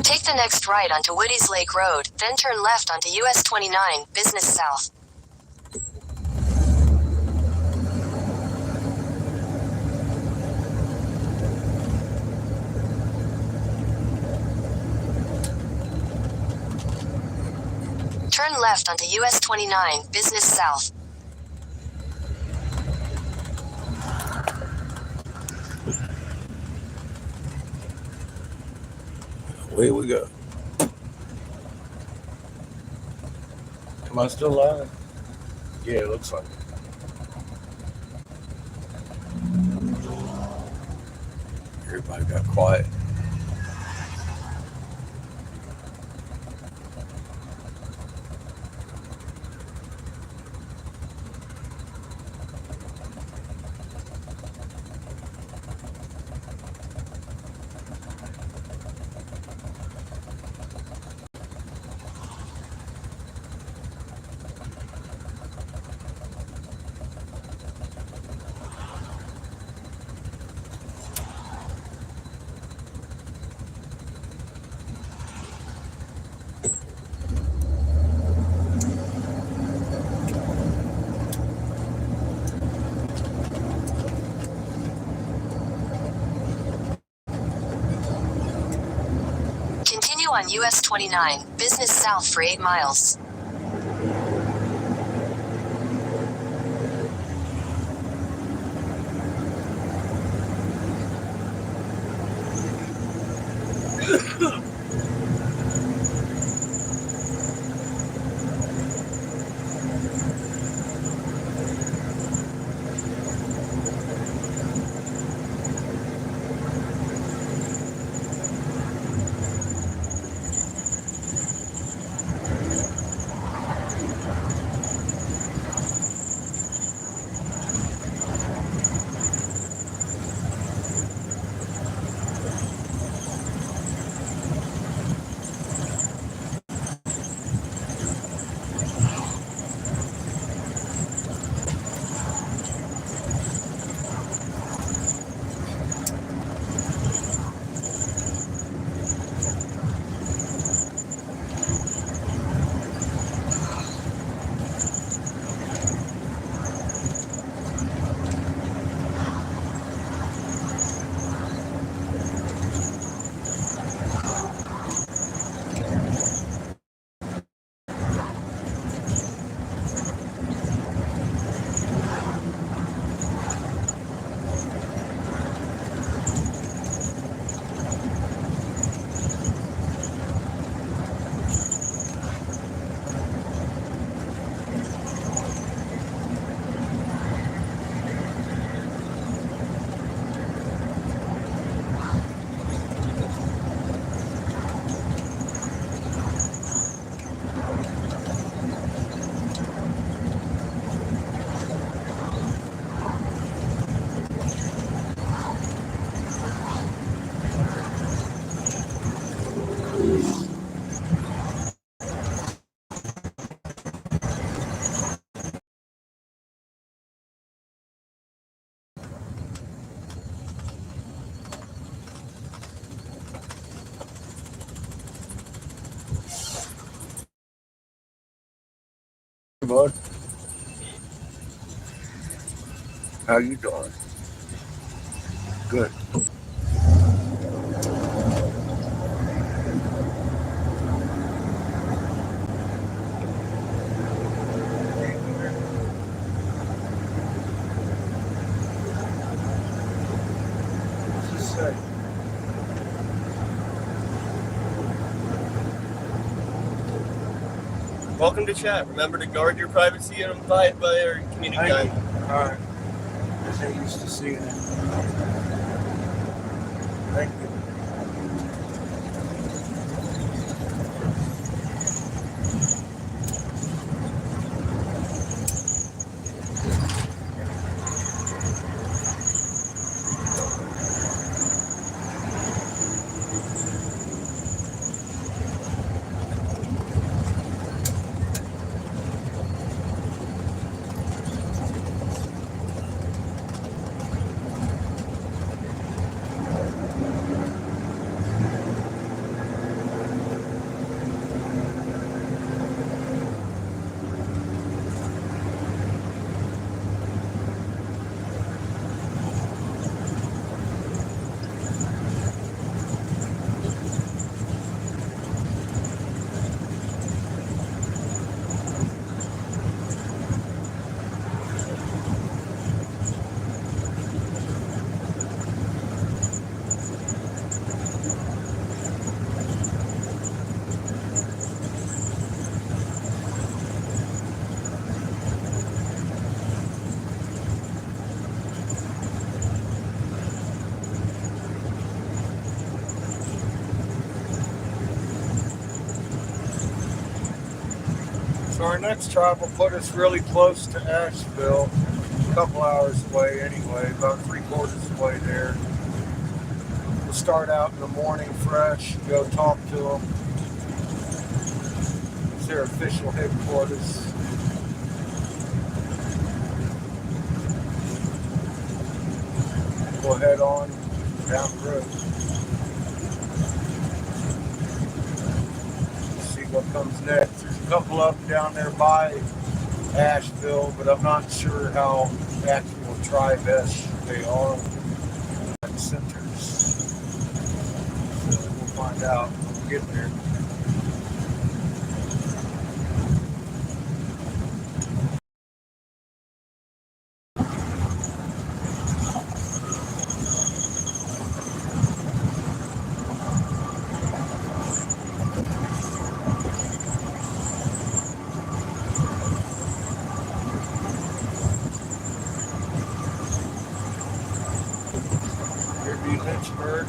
Take the next right onto Woody's Lake Road, then turn left onto US 29, Business South. Turn left onto US 29, Business South. Away we go. Am I still live? Yeah, it looks like it. Everybody got quiet. Continue on US 29, Business South for 8 miles. Bud, how you doing? Good. What's this say? Welcome to chat. Remember to guard your privacy and abide by our community Thank guidelines. you. All right. Guess I used to seeing it. Thank you. So our next drive will put us really close to Asheville, a couple hours away anyway, about 3/4 away there. We'll start out in the morning fresh, go talk to them. It's their official headquarters. We'll head on down the road. See what comes next. There's a couple of them down there by Asheville, but I'm not sure how actual tribe-esque they are. Centers. So we'll find out when we get there. Here be Lynchburg.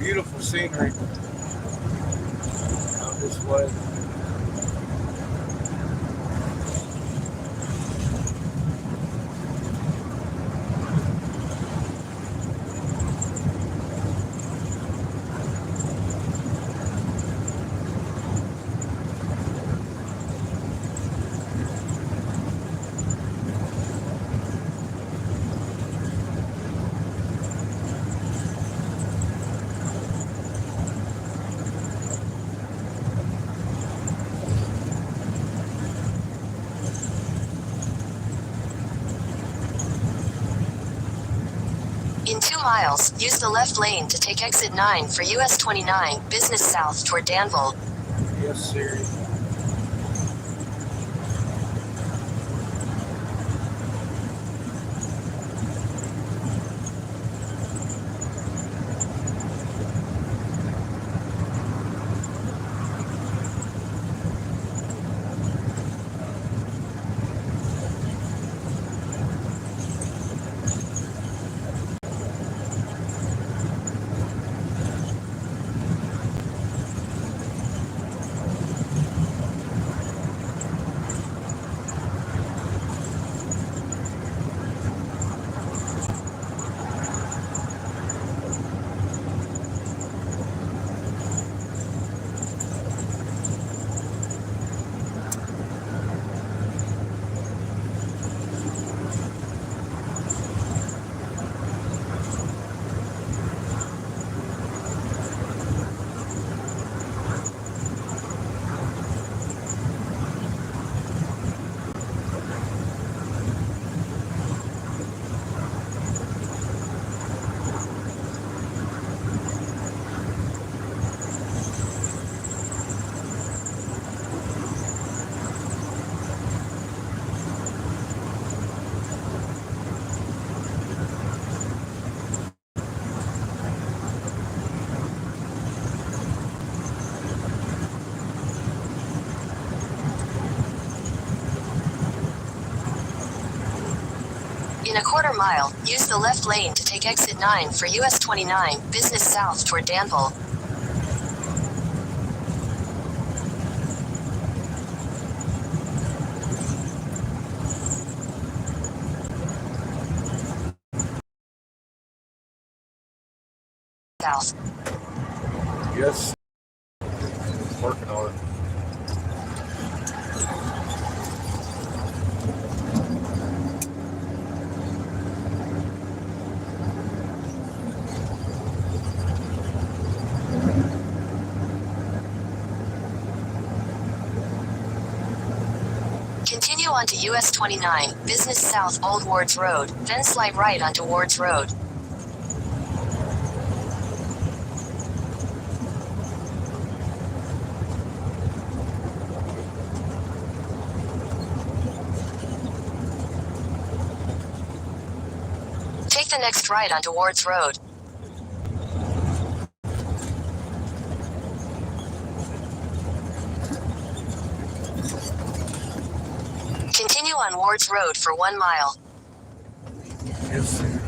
beautiful scenery out this way. In 2 miles, use the left lane to take exit 9 for US 29, business south toward Danville. Yes, sir. In a quarter mile, use the left lane to take exit 9 for US 29, business south toward Danville. South. Yes. Working on it. Continue onto US 29, business south Old Wards Road, then slide right onto Wards Road. Take the next right onto Wards Road. Continue on Wards Road for 1 mile. Yes, sir.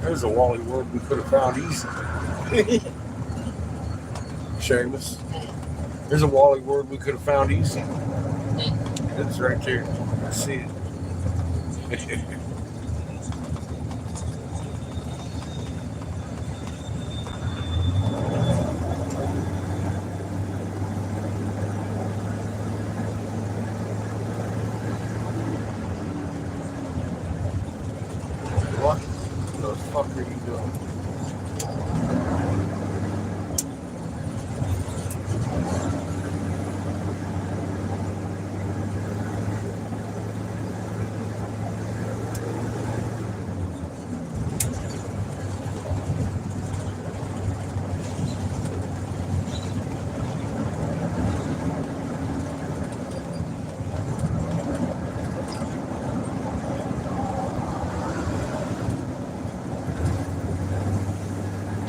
There's a Wally word we could have found easy. Seamus. There's a Wally word we could have found easy. It's right there. I see it. What the fuck are you doing?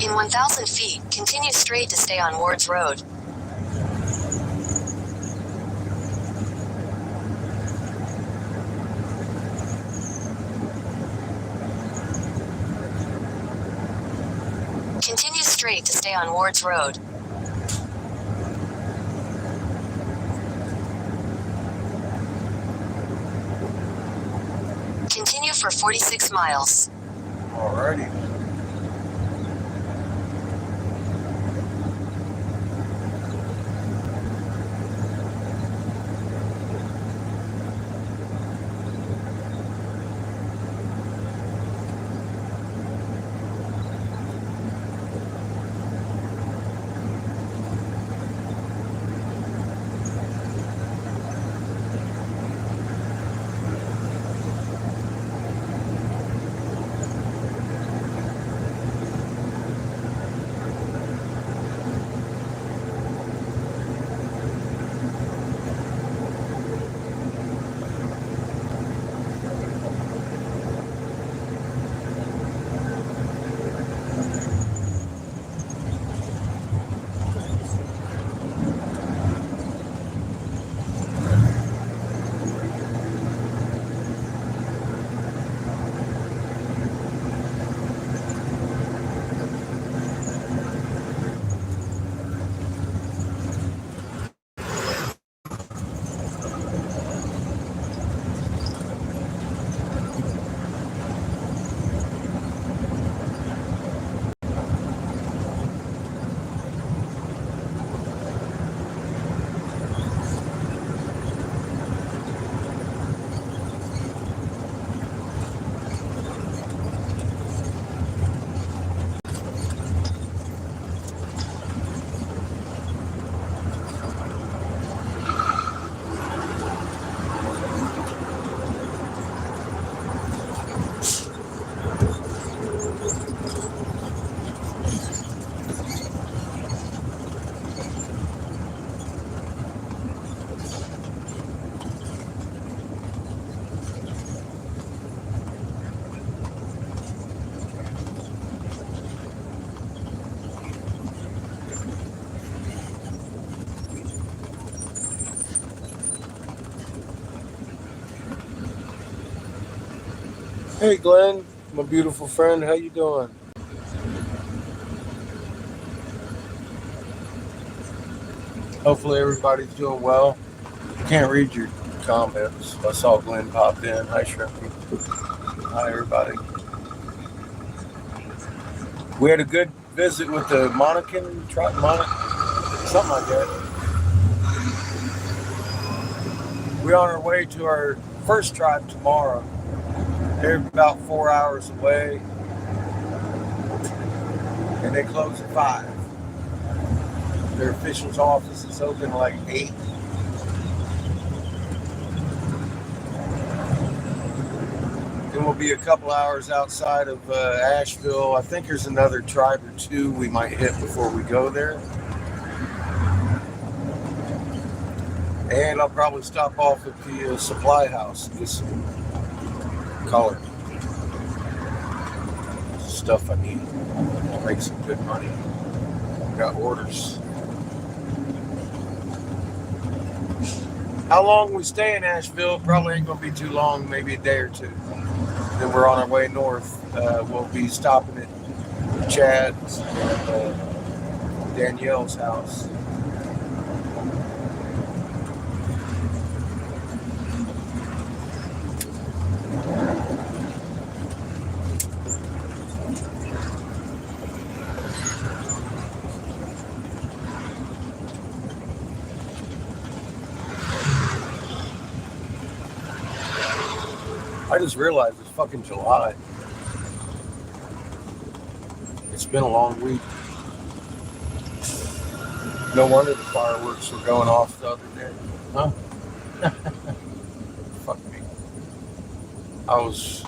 In 1,000 feet, continue straight to stay on Wards Road. Continue straight to stay on Wards Road. Continue for 46 miles. Alrighty. Hey Glenn, my beautiful friend, how you doing? Hopefully everybody's doing well. I can't read your comments. I saw Glenn popped in. Hi Shrimpy. Hi everybody. We had a good visit with the Monacan tribe, something like that. We're on our way to our first tribe tomorrow. They're about 4 hours away, and they close at 5. Their official's office is open like 8. Then we'll be a couple hours outside of Asheville. I think there's another tribe or two we might hit before we go there. And I'll probably stop off at the supply house and get some color. Stuff I need to make some good money. Got orders. How long we stay in Asheville? Probably ain't gonna be too long, maybe a day or two. then we're on our way north. We'll be stopping at Chad's and Danielle's house. I just realized it's fucking July. It's been a long week. No wonder the fireworks were going off the other day. Huh? Fuck me. I was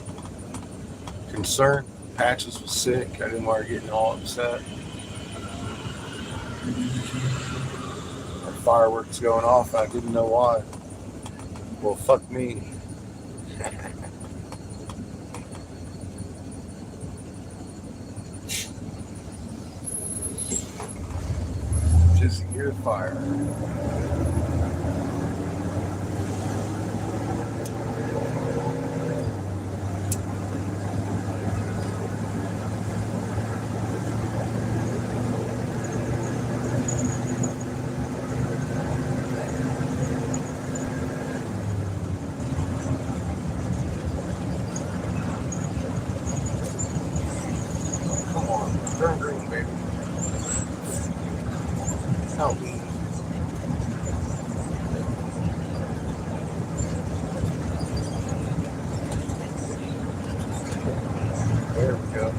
concerned. Patches was sick. I didn't want her getting all upset. Our fireworks going off. I didn't know why. Well, fuck me. Just ear fire. Come on, turn green, baby. Help me. There we go.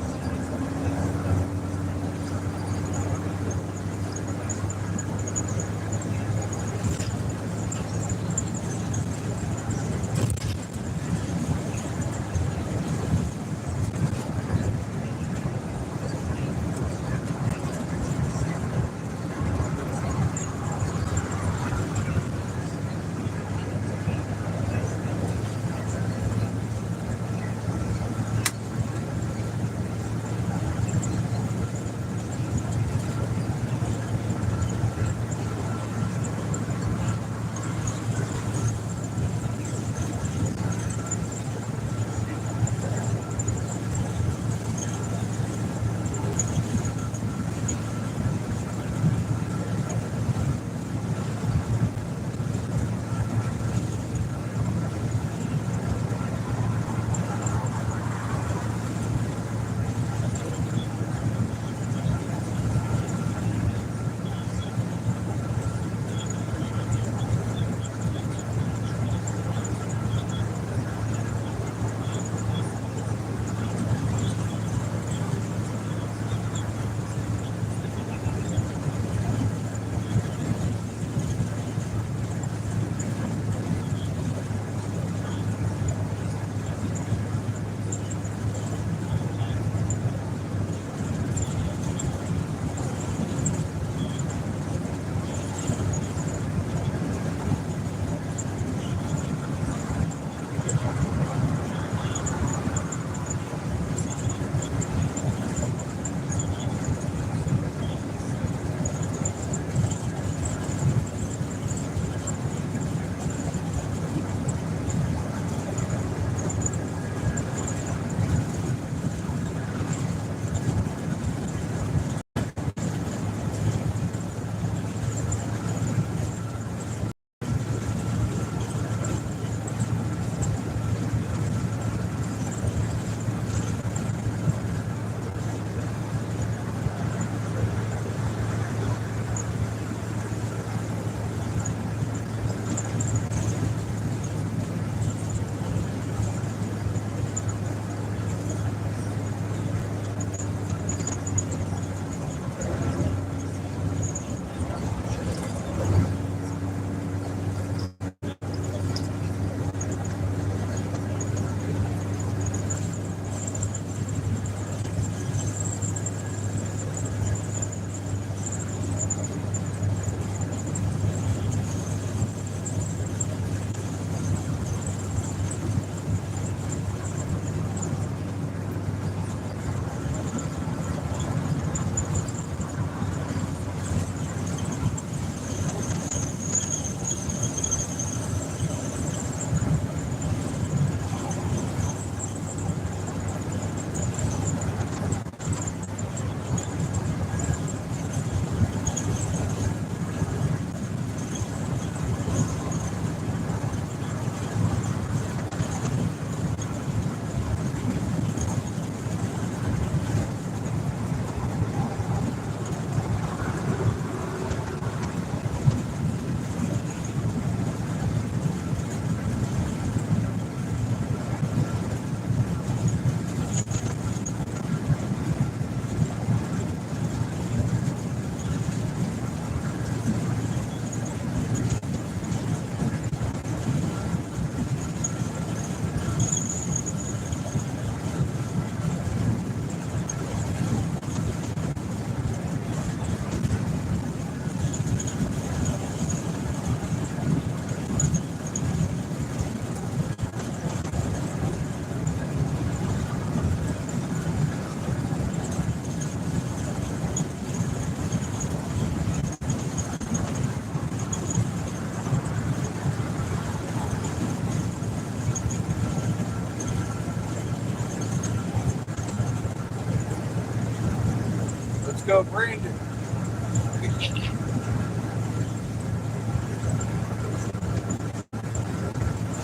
go, Brandon.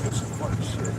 That's some funny shit.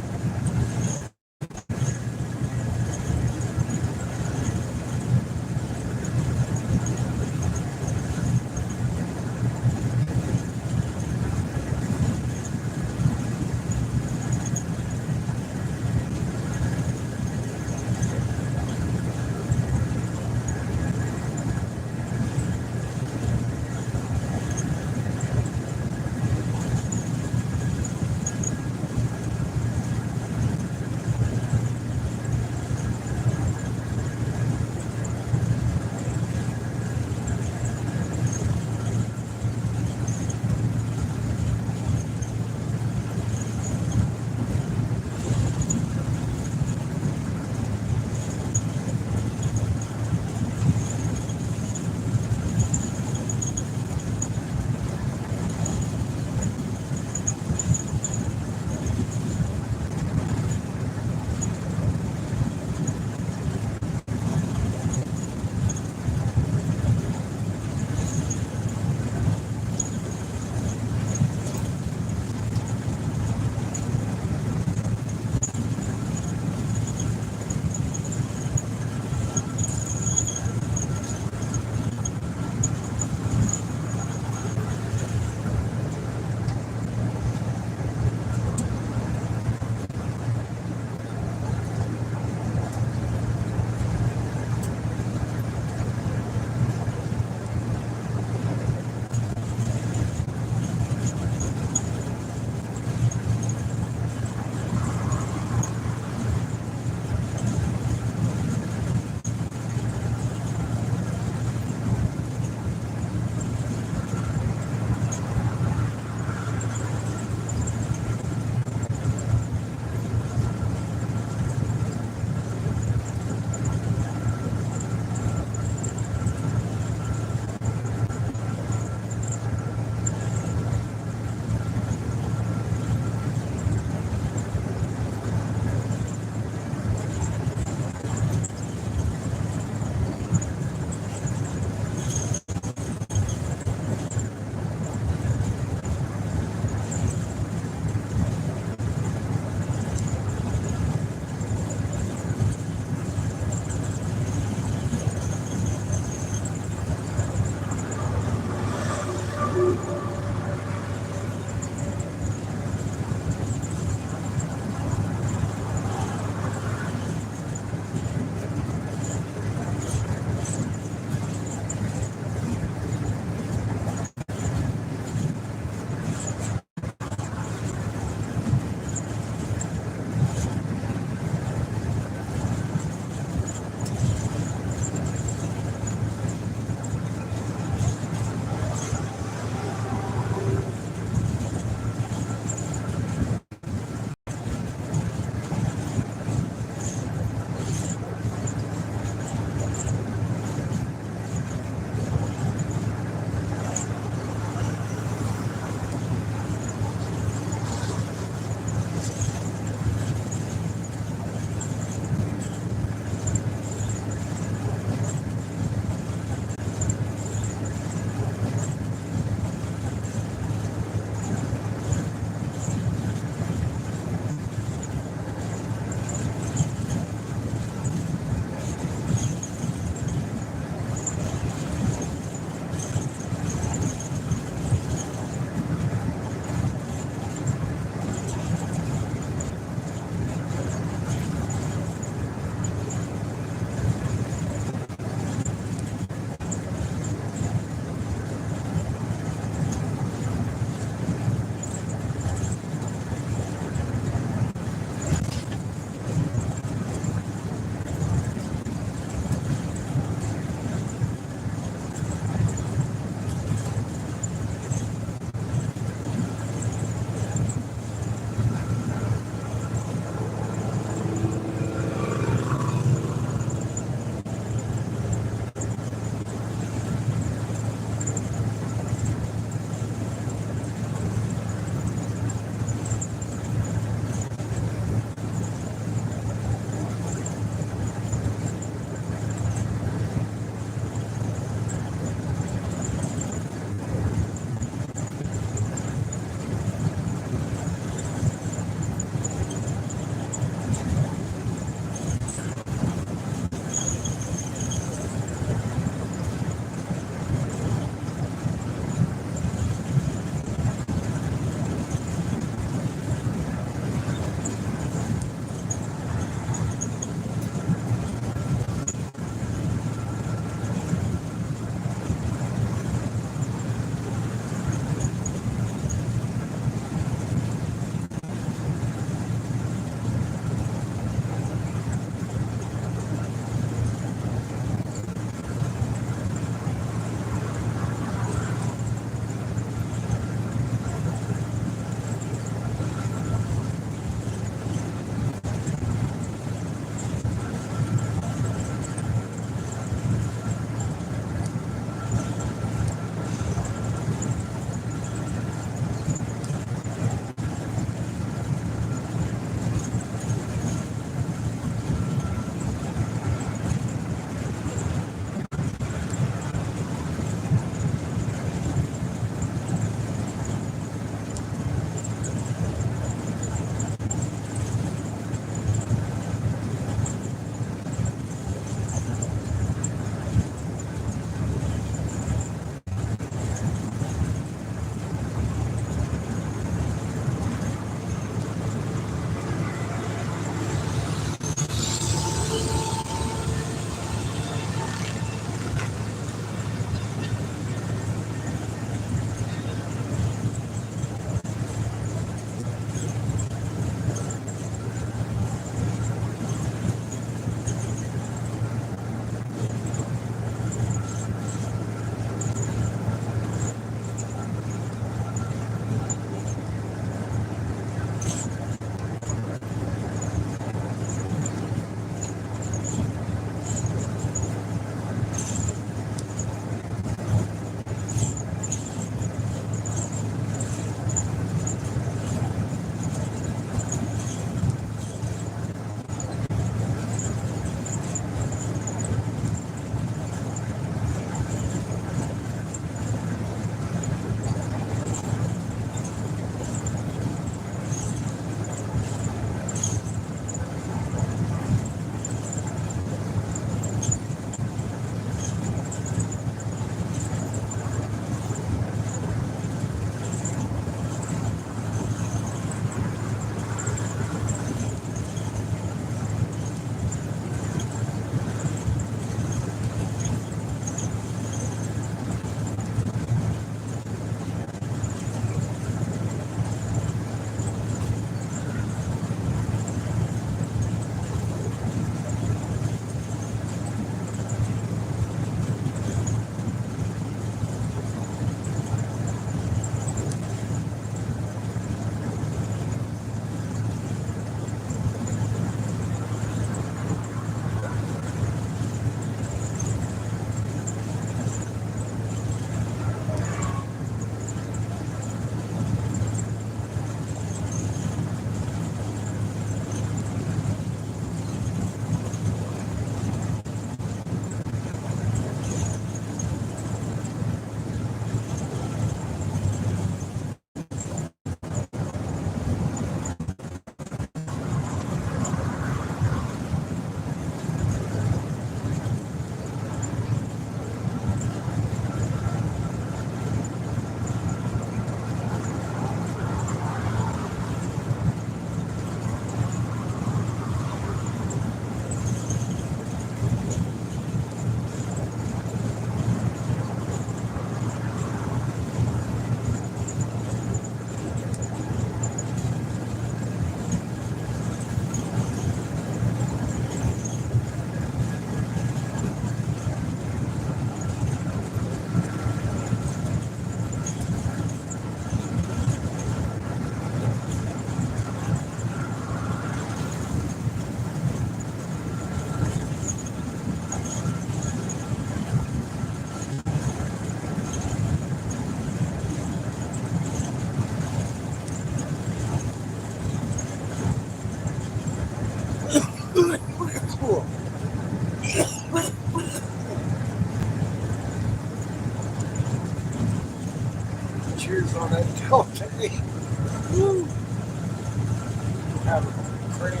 having cramp.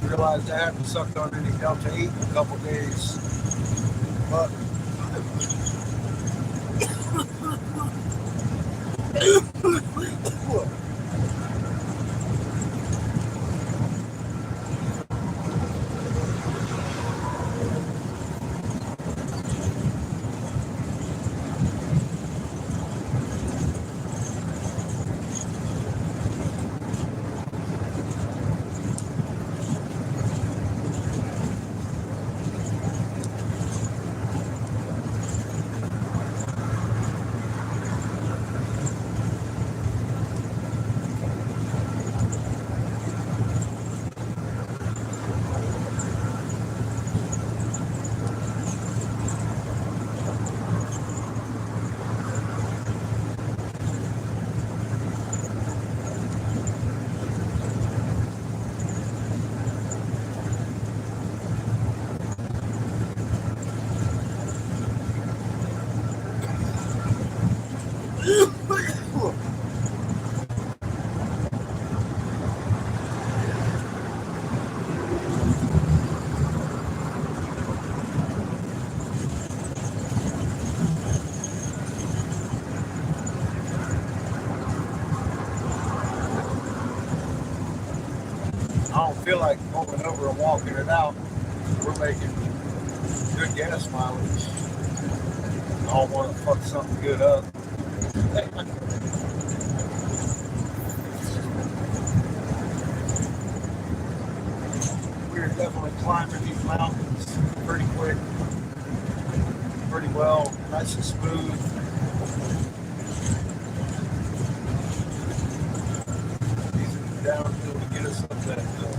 Realized I hadn't sucked on any Delta 8 in a couple days. But I don't feel like going over and walking it out. We're making good gas mileage. I don't want to fuck something good up. We're definitely climbing these mountains pretty quick, pretty well, nice and smooth. Easy downhill to get us up that hill.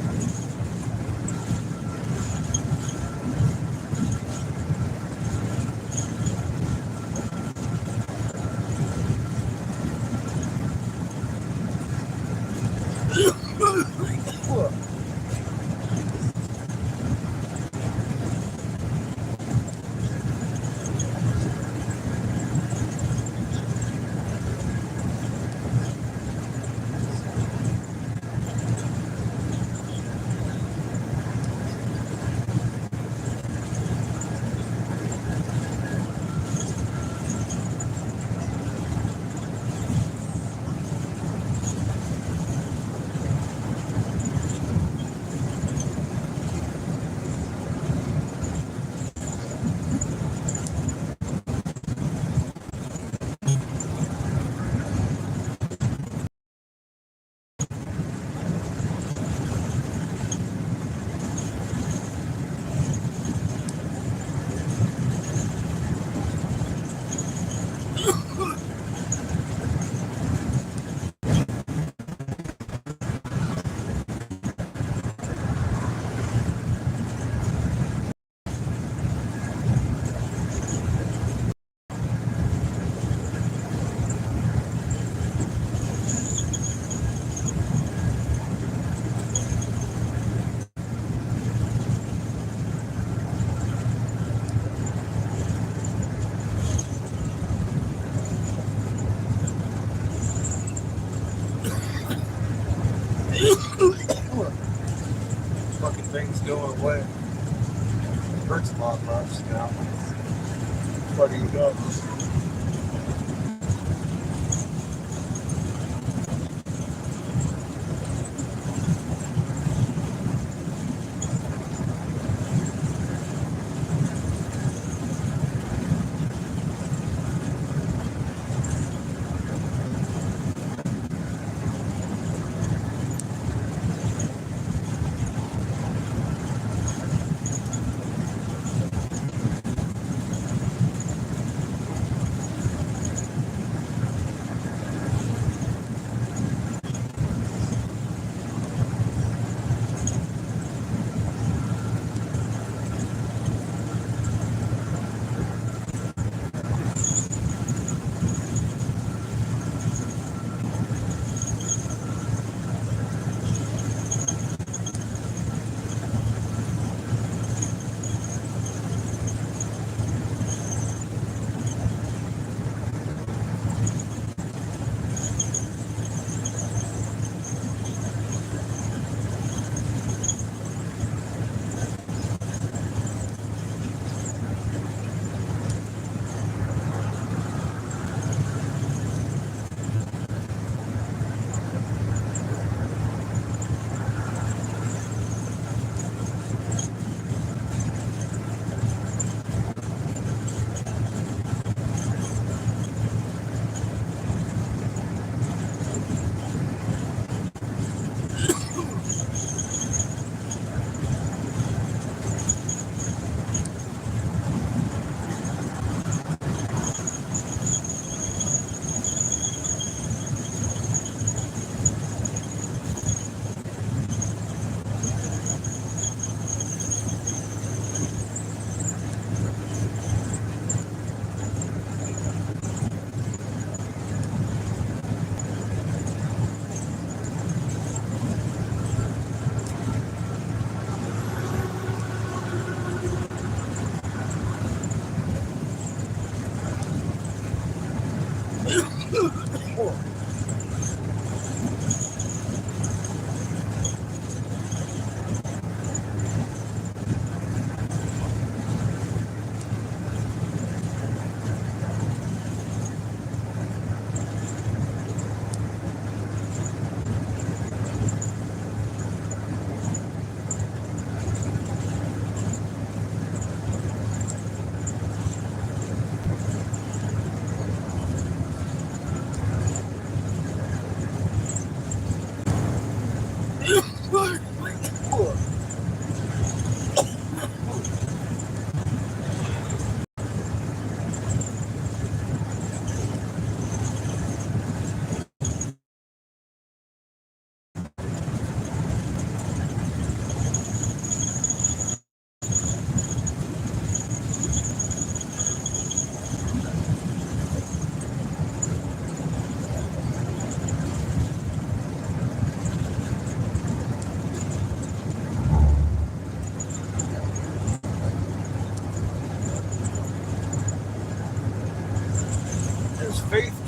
Fucking thing's going away. Hurts a lot less now. Fucking up.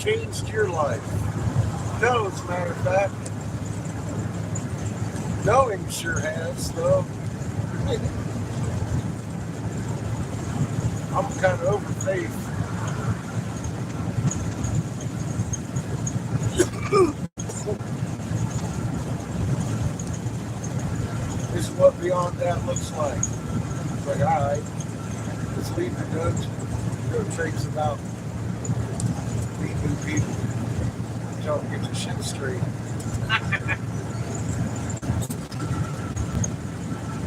changed your life? No, as a matter of fact. Knowing sure has, though. I'm kind of over faith. This is what beyond that looks like. It's like, alright, let's leave the dungeon. Go traits about meet new people. Tell them get your shit straight.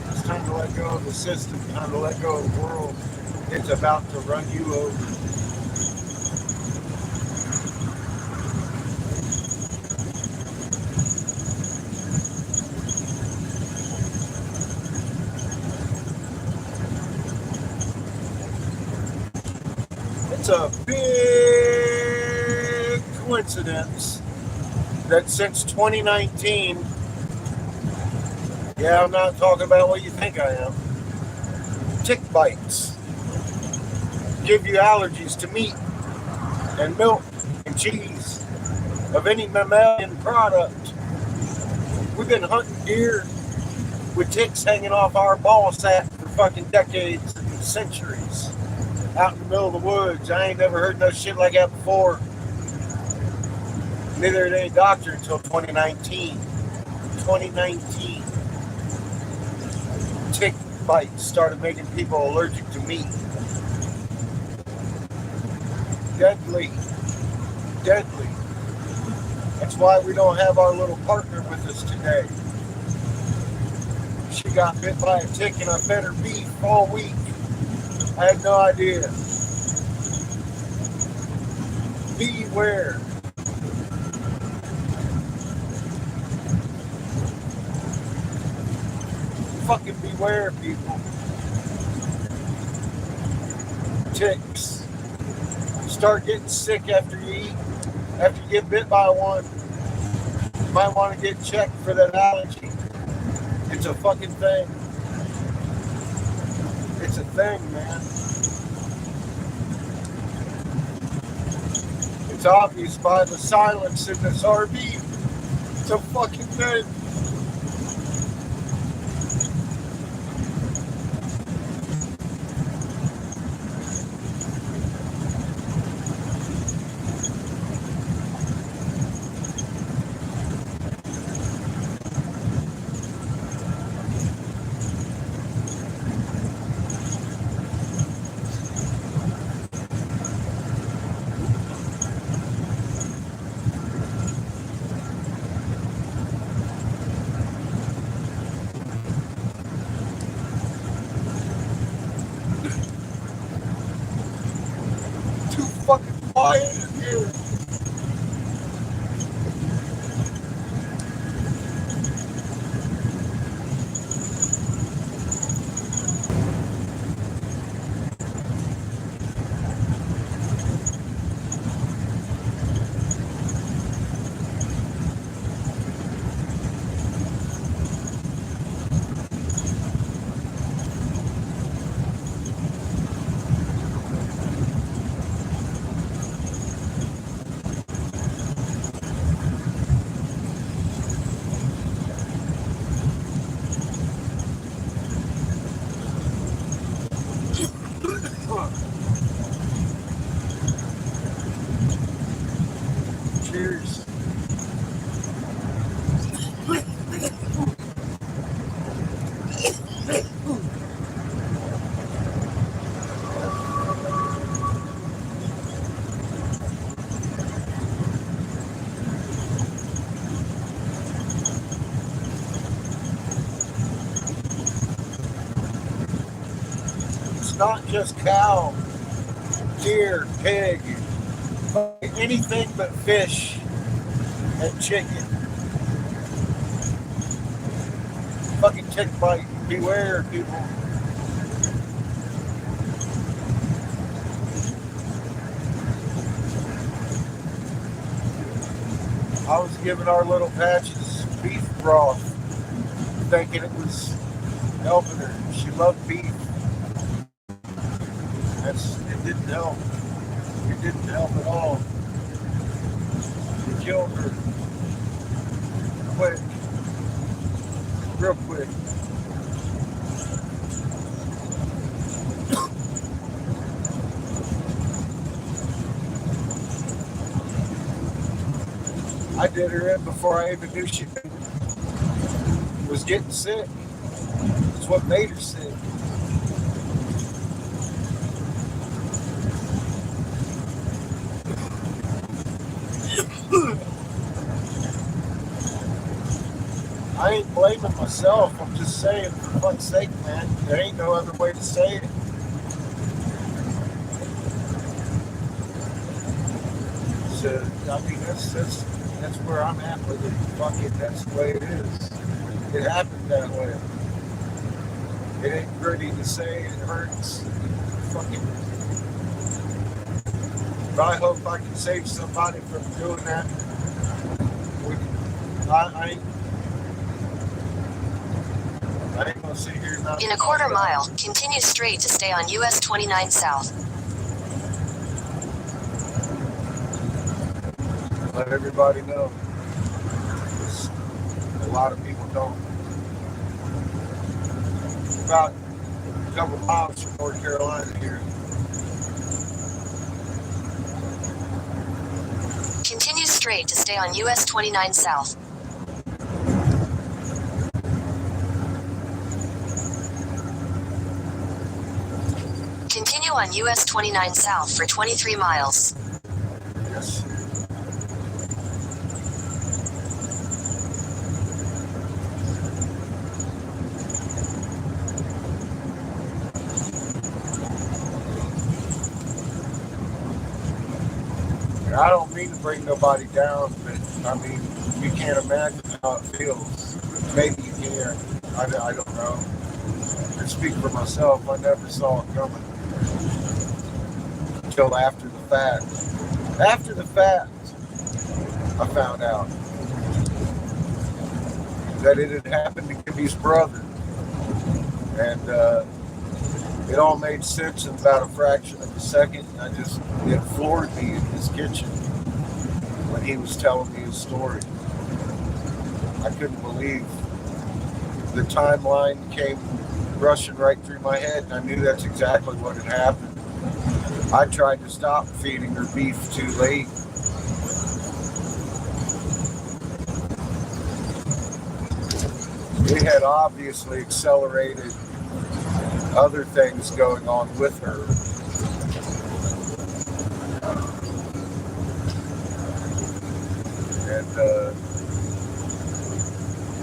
It's time to let go of the system, time to let go of the world. It's about to run you over. It's a big coincidence that since 2019, yeah, I'm not talking about what you think I am, tick bites give you allergies to meat and milk and cheese of any mammalian product. We've been hunting deer with ticks hanging off our ball sack for fucking decades and centuries. Out in the middle of the woods. I ain't never heard no shit like that before. Neither did any doctor until 2019. 2019. Tick bites started making people allergic to meat. Deadly. Deadly. That's why we don't have our little partner with us today. She got bit by a tick and I fed her beef all week. I had no idea. Beware. Fucking beware, people. Ticks. You start getting sick after you eat. After you get bit by one, you might want to get checked for that allergy. It's a fucking thing. It's a thing, man. It's obvious by the silence in this RV. It's a fucking thing. Fucking quiet in here. Cheers. It's not just cow, deer, pig, anything but fish and chicken. Fucking tick bite. Beware, people. I was giving our little patches beef broth, thinking it was helping her. She loved beef. It didn't help. It didn't help at all. killed her. Quick. Real quick. I did her in before I even knew she was getting sick. It's what made her sick. I ain't blaming myself. I'm just saying, for fuck's sake, man, there ain't no other way to say it. So, I mean, that's where I'm at with it. Fuck it, that's the way it is. It happened that way. It ain't pretty to say, it hurts. Fucking. But I hope I can save somebody from doing that. I ain't gonna sit here and In a quarter mile, continue straight to stay on US 29 South. let everybody know. A lot of people don't. About a couple miles from North Carolina here. Continue straight to stay on US 29 South. Continue on US 29 South for 23 miles. Yes. I don't mean to bring nobody down, but I mean, you can't imagine how it feels. Maybe you can. I don't know. I speak for myself. I never saw it coming until after the fact. After the fact, I found out that it had happened to Gibby's brother. And it all made sense in about a fraction of a second. It floored me in his kitchen when he was telling me his story. I couldn't believe the timeline came rushing right through my head, and I knew that's exactly what had happened. I tried to stop feeding her beef too late. We had obviously accelerated other things going on with her. And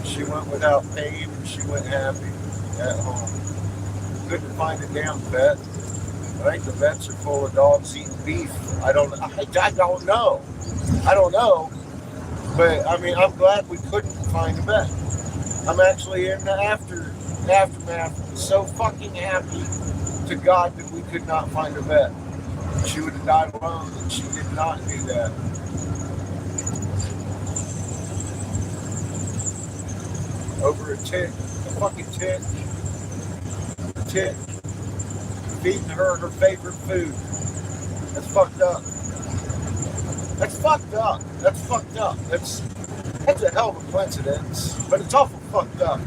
she went without pain, and she went happy at home. Couldn't find a damn vet. I think the vets are full of dogs eating beef. I don't know. I don't know. But I mean, I'm glad we couldn't find a vet. I'm actually in the aftermath. So fucking happy to God that we could not find a vet. She would have died alone, and she did not do that. Over a fucking tick, feeding her favorite food. That's fucked up. That's fucked up. That's fucked up. That's a hell of a coincidence, but it's awful fucked up.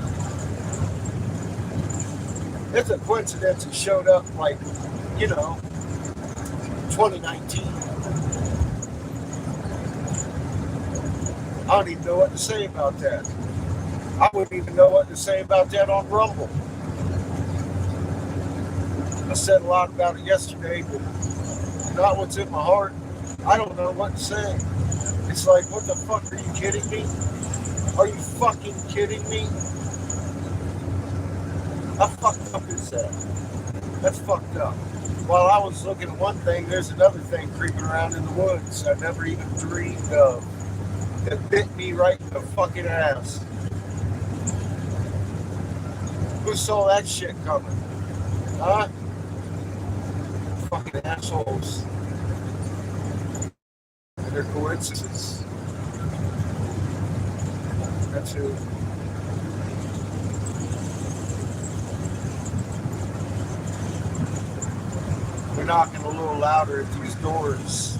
It's a coincidence it showed up 2019. I don't even know what to say about that. I wouldn't even know what to say about that on Rumble. I said a lot about it yesterday, but not what's in my heart. I don't know what to say. It's like, what the fuck, are you kidding me? Are you fucking kidding me? How fucked up is that? That's fucked up. While I was looking at one thing, there's another thing creeping around in the woods I never even dreamed of. That bit me right in the fucking ass. Who saw that shit coming? Huh? Fucking assholes. And their coincidences. That's who. We're knocking a little louder at these doors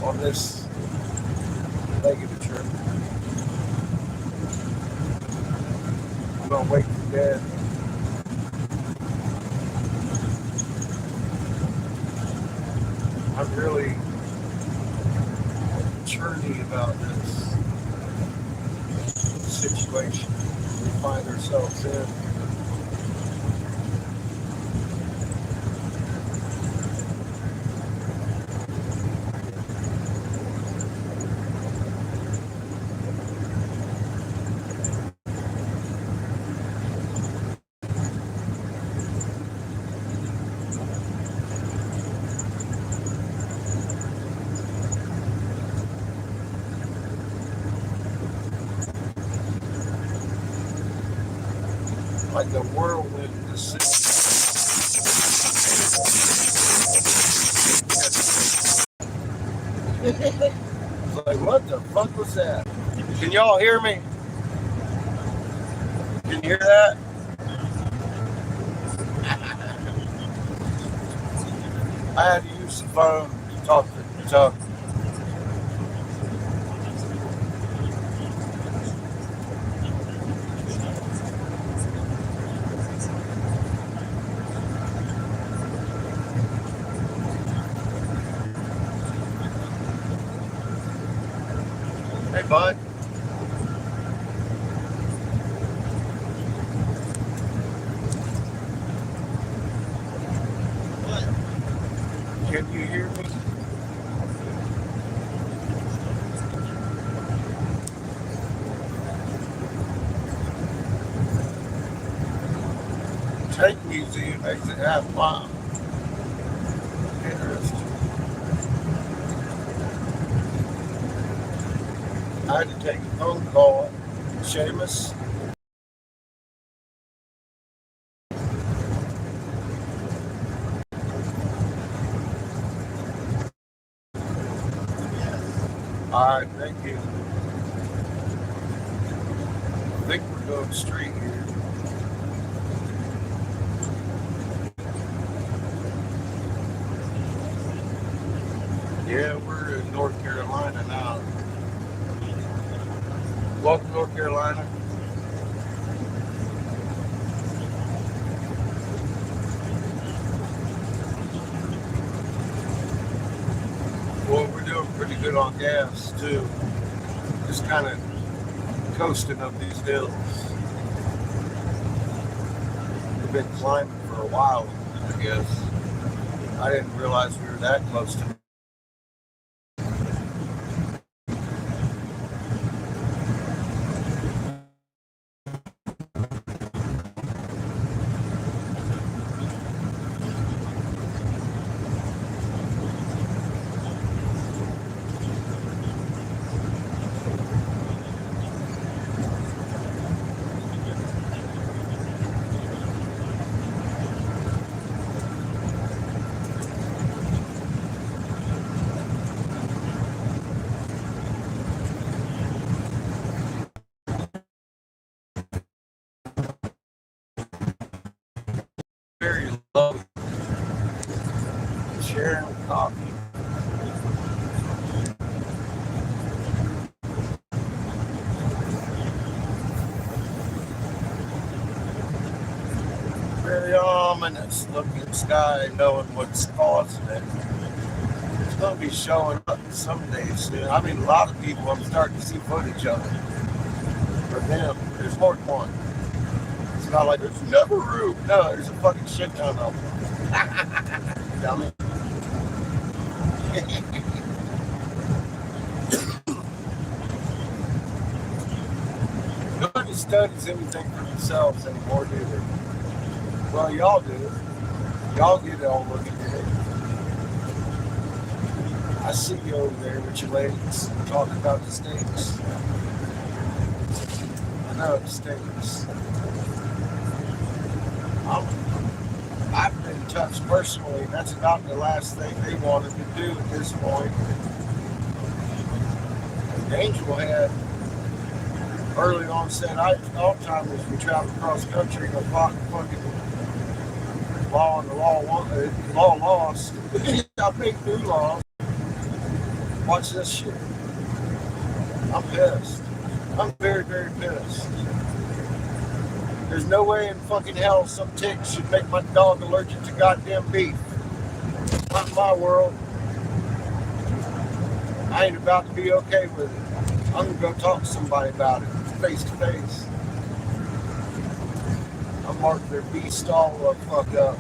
on this making a trip. I'm gonna wait for Dad. I'm really churny about this situation we find ourselves in. Like a whirlwind in the city. It's like, what the fuck was that? Can y'all hear me? Can you hear that? I had to use the phone to talk to Tuck. Hey, bud. Can you hear me? Tank Museum exit half mile. Interesting. I had to take a phone call. Seamus. All right, thank you. I think we're going straight here. Yeah, we're in North Carolina now. Welcome, North Carolina. Well, we're doing pretty good on gas, too. Just kind of coasting up these hills. We've been climbing for a while, I guess. I didn't realize we were that close to very low. Sharing coffee. Very ominous looking sky, knowing what's causing it. It's going to be showing up some days soon. I mean, a lot of people, I'm starting to see footage of it. For them, there's more than one. It's not like there's never room. No, there's a fucking shit ton of them. Dummy. Nobody studies anything for themselves anymore, do they? Well, y'all do. Y'all get it all looking good. I see you over there with your ladies talking about the stakes. I know the stakes. I've been touched personally. That's about the last thing they wanted to do at this point. Angel had early onset Alzheimer's. We traveled across country and fucking law and the law lost. I make new laws. Watch this shit. I'm pissed. I'm very, very pissed. There's no way in fucking hell some tick should make my dog allergic to goddamn beef. Not in my world. I ain't about to be okay with it. I'm gonna go talk to somebody about it, face to face. I'm marking their beef stall the fuck up.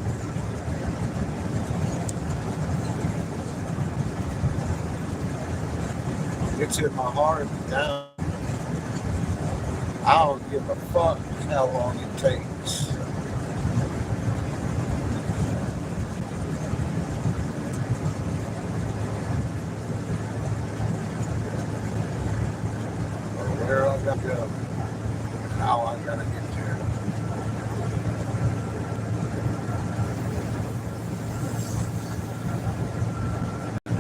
It's in my heart now. I don't give a fuck how long it takes. Or where I gotta go. How I gotta get there.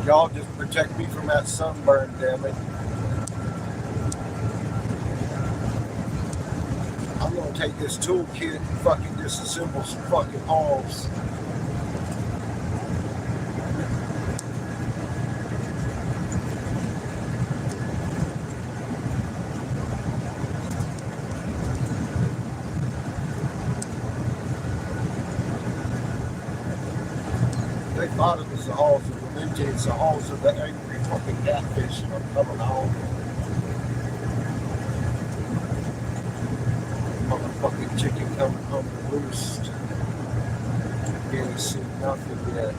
Y'all just protect me from that sunburn, damn it. I'm gonna take this toolkit and fucking disassemble some fucking halls. They thought it was the halls of the ninja, it's the halls of the angry fucking catfish, and I'm coming home. Motherfucking chicken coming home to roost. You ain't seen nothing yet.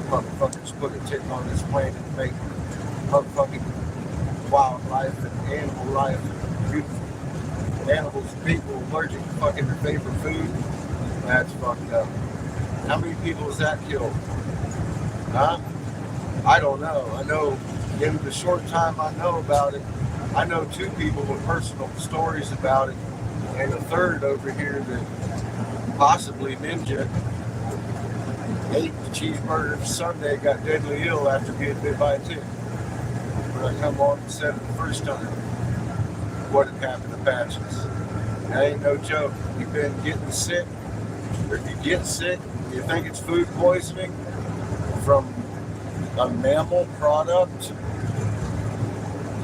Motherfuckers put a tick on this planet and make motherfucking wildlife and animal life beautiful. Animals and people allergic to fucking their favorite food. That's fucked up. How many people has that killed? Huh? I don't know. I know in the short time I know about it, I know 2 people with personal stories about it, and a third over here that possibly Ninja ate the cheeseburger Sunday, got deadly ill after being bit by a tick. When I come on and said it the first time, what had happened to Patches. That ain't no joke. You've been getting sick, or if you get sick, you think it's food poisoning from a mammal product,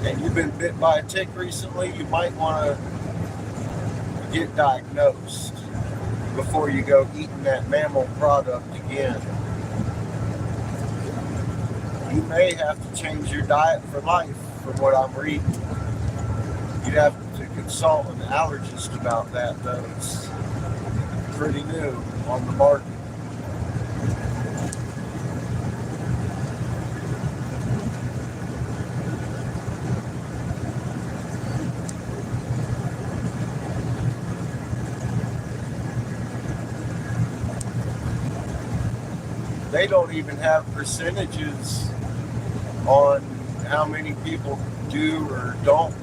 and you've been bit by a tick recently, you might want to get diagnosed before you go eating that mammal product again. You may have to change your diet for life, from what I'm reading. You'd have to consult an allergist about that, though. It's pretty new on the market. They don't even have percentages on how many people do or don't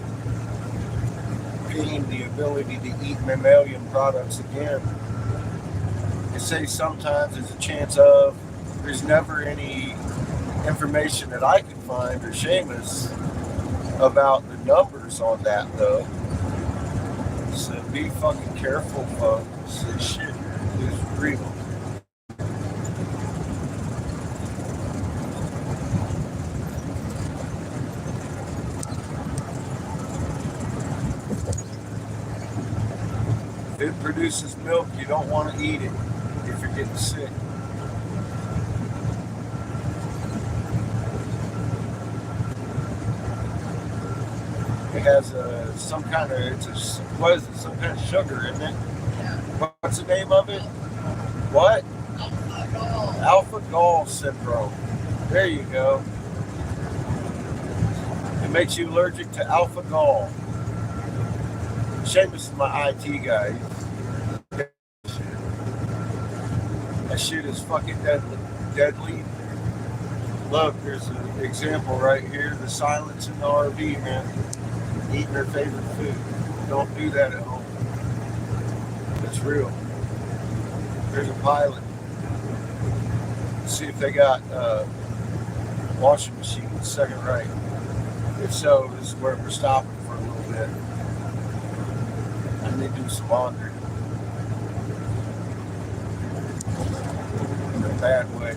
gain the ability to eat mammalian products again. They say sometimes there's a chance of, there's never any information that I can find, or Seamus, about the numbers on that though. So be fucking careful, folks. This shit is real. If it produces milk, you don't want to eat it if you're getting sick. It has some kind of sugar in it. What's the name of it? What? Alpha Gall syndrome. There you go. It makes you allergic to alpha gall. Seamus is my IT guy. That shit is fucking deadly. Look, there's an example right here. The silence in the RV, man. Eating their favorite food. Don't do that at home. It's real. There's a pilot. Let's see if they got washing machines, second right. If so, this is where we're stopping for a little bit. And they do some laundry. bad way.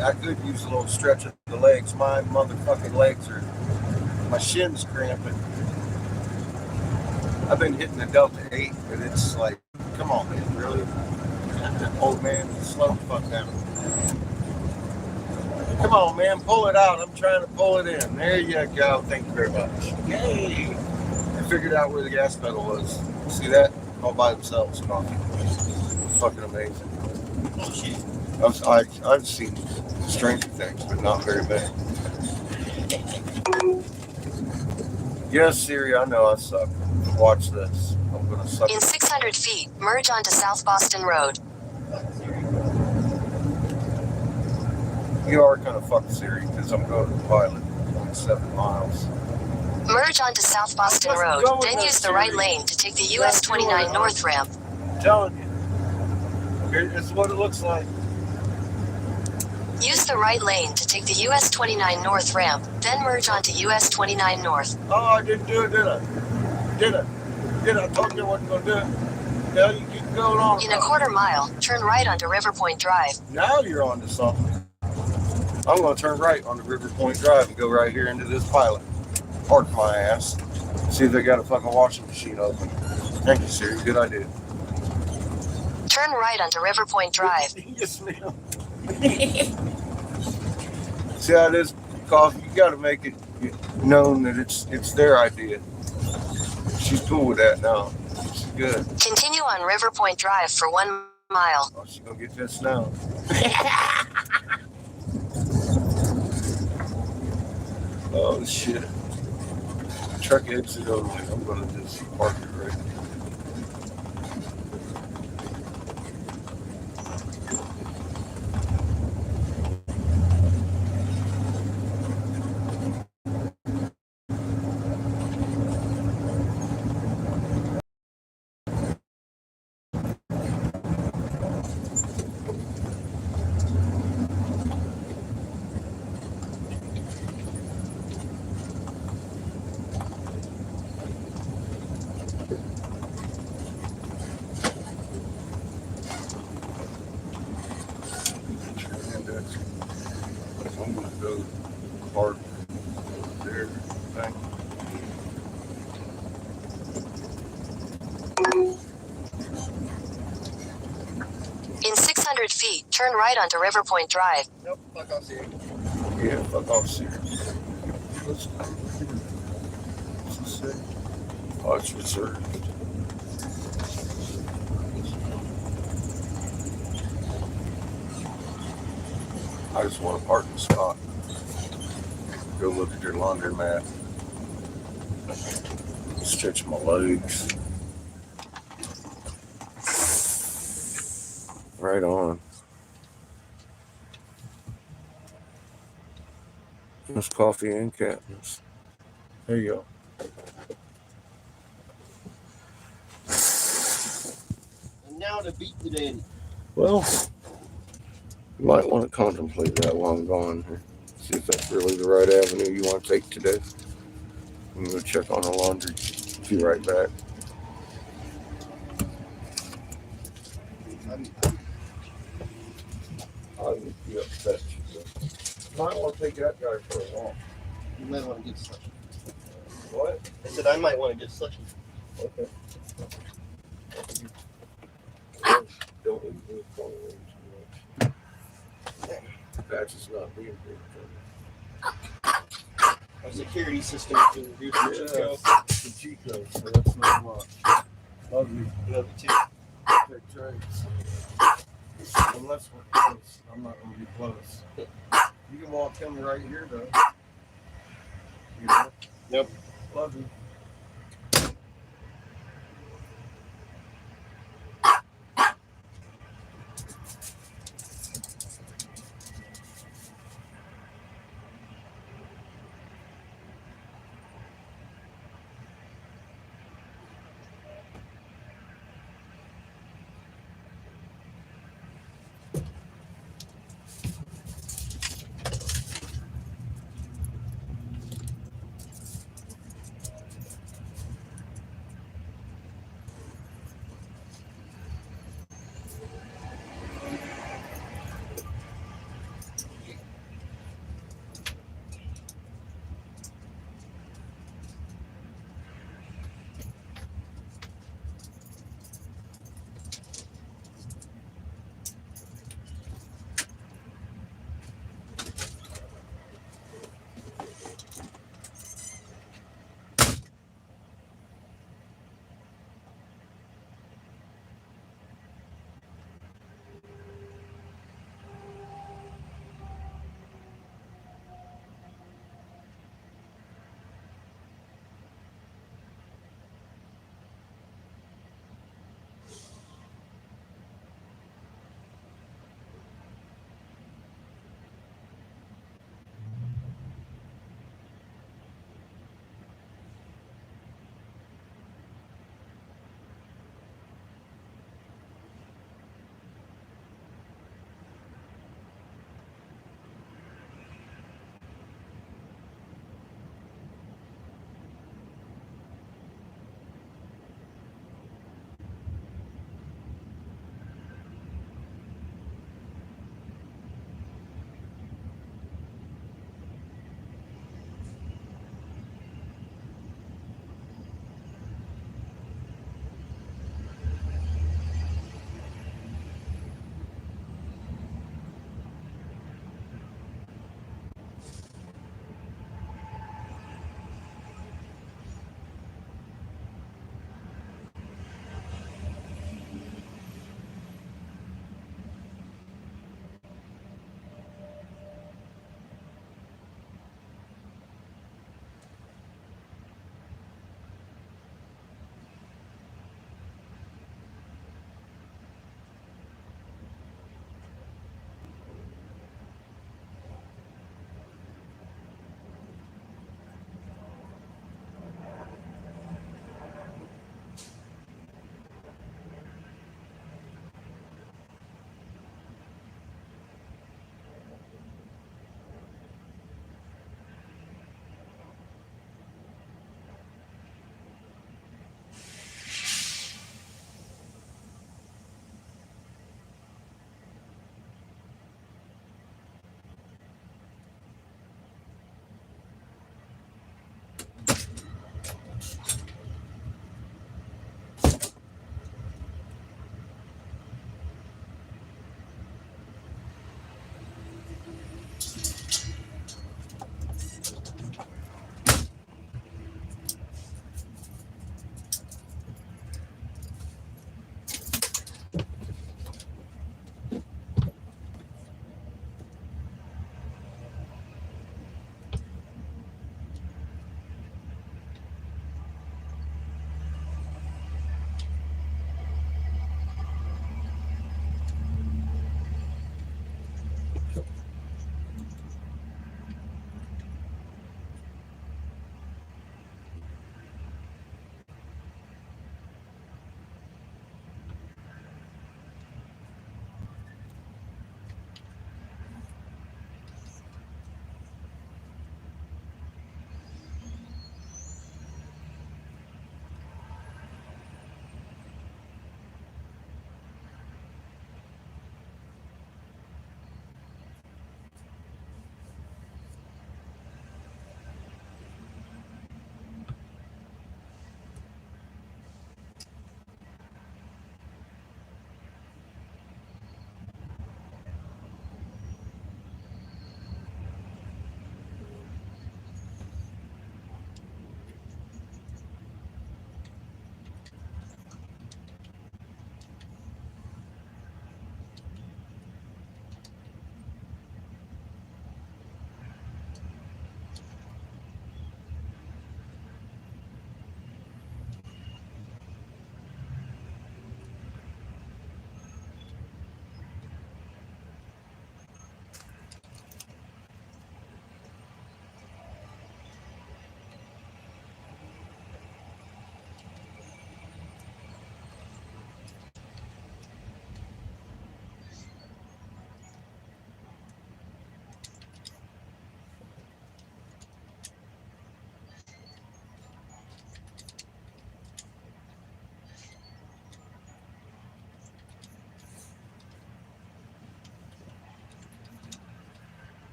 I could use a little stretch of the legs. My motherfucking legs are, my shins cramping. I've been hitting the Delta 8, but it's like, come on, man, really? Old man, slow the fuck down. Come on, man, pull it out. I'm trying to pull it in. There you go. Thank you very much. Yay! I figured out where the gas pedal was. See that? All by themselves. Coffee. Fucking amazing. I've seen stranger things, but not very many. Yes, Siri, I know I suck. Watch this. I'm gonna suck. In 600 feet, merge onto South Boston Road. You are kind of fucked, Siri, because I'm going to the pilot. Only 7 miles. Merge onto South Boston Road, then use the right lane to take the US 29 North ramp. I'm telling you. Here, this is what it looks like. Use the right lane to take the US 29 North ramp, then merge onto US 29 North. Oh, I didn't do it, did I? Did I? I told you I wasn't going to do it. Now you keep going on. In a quarter mile, turn right onto River Point Drive. Now you're on to something. I'm going to turn right onto River Point Drive and go right here into this pilot. Park my ass. See if they got a fucking washing machine open. Thank you, Siri. Good idea. Turn right onto River Point Drive. Yes, ma'am. See how it is, Coffee? You got to make it known that it's their idea. She's cool with that now. She's good. Continue on River Point Drive for 1 mile. Oh, she's going to get this now. Oh, shit. Truck exit only. I'm going to just park it right here. I'm going to go park there. Thank you. In 600 feet, turn right onto River Point Drive. Nope, fuck off, Siri. Yeah, fuck off, Siri. What's this say? Oh, it's reserved. I just want a parking spot. Go look at your laundromat. Stretch my legs. Right on. There's coffee and Katniss. There you go. And now to beat the daddy. Well, you might want to contemplate that while I'm gone here. See if that's really the right avenue you want to take today. I'm going to check on the laundry. Be right back. I would be upset. Might want to take that guy for a walk. You might want to get such. What? I said I might want to get such. Okay. Don't leave me too much. Patch is not being big. Our security system to reduce the Chico. The Chico, so that's not much. Love you. Love you too. Take trades. Unless we're close. I'm not going to be close. You can walk him right here, though. You know? Yep. Love you.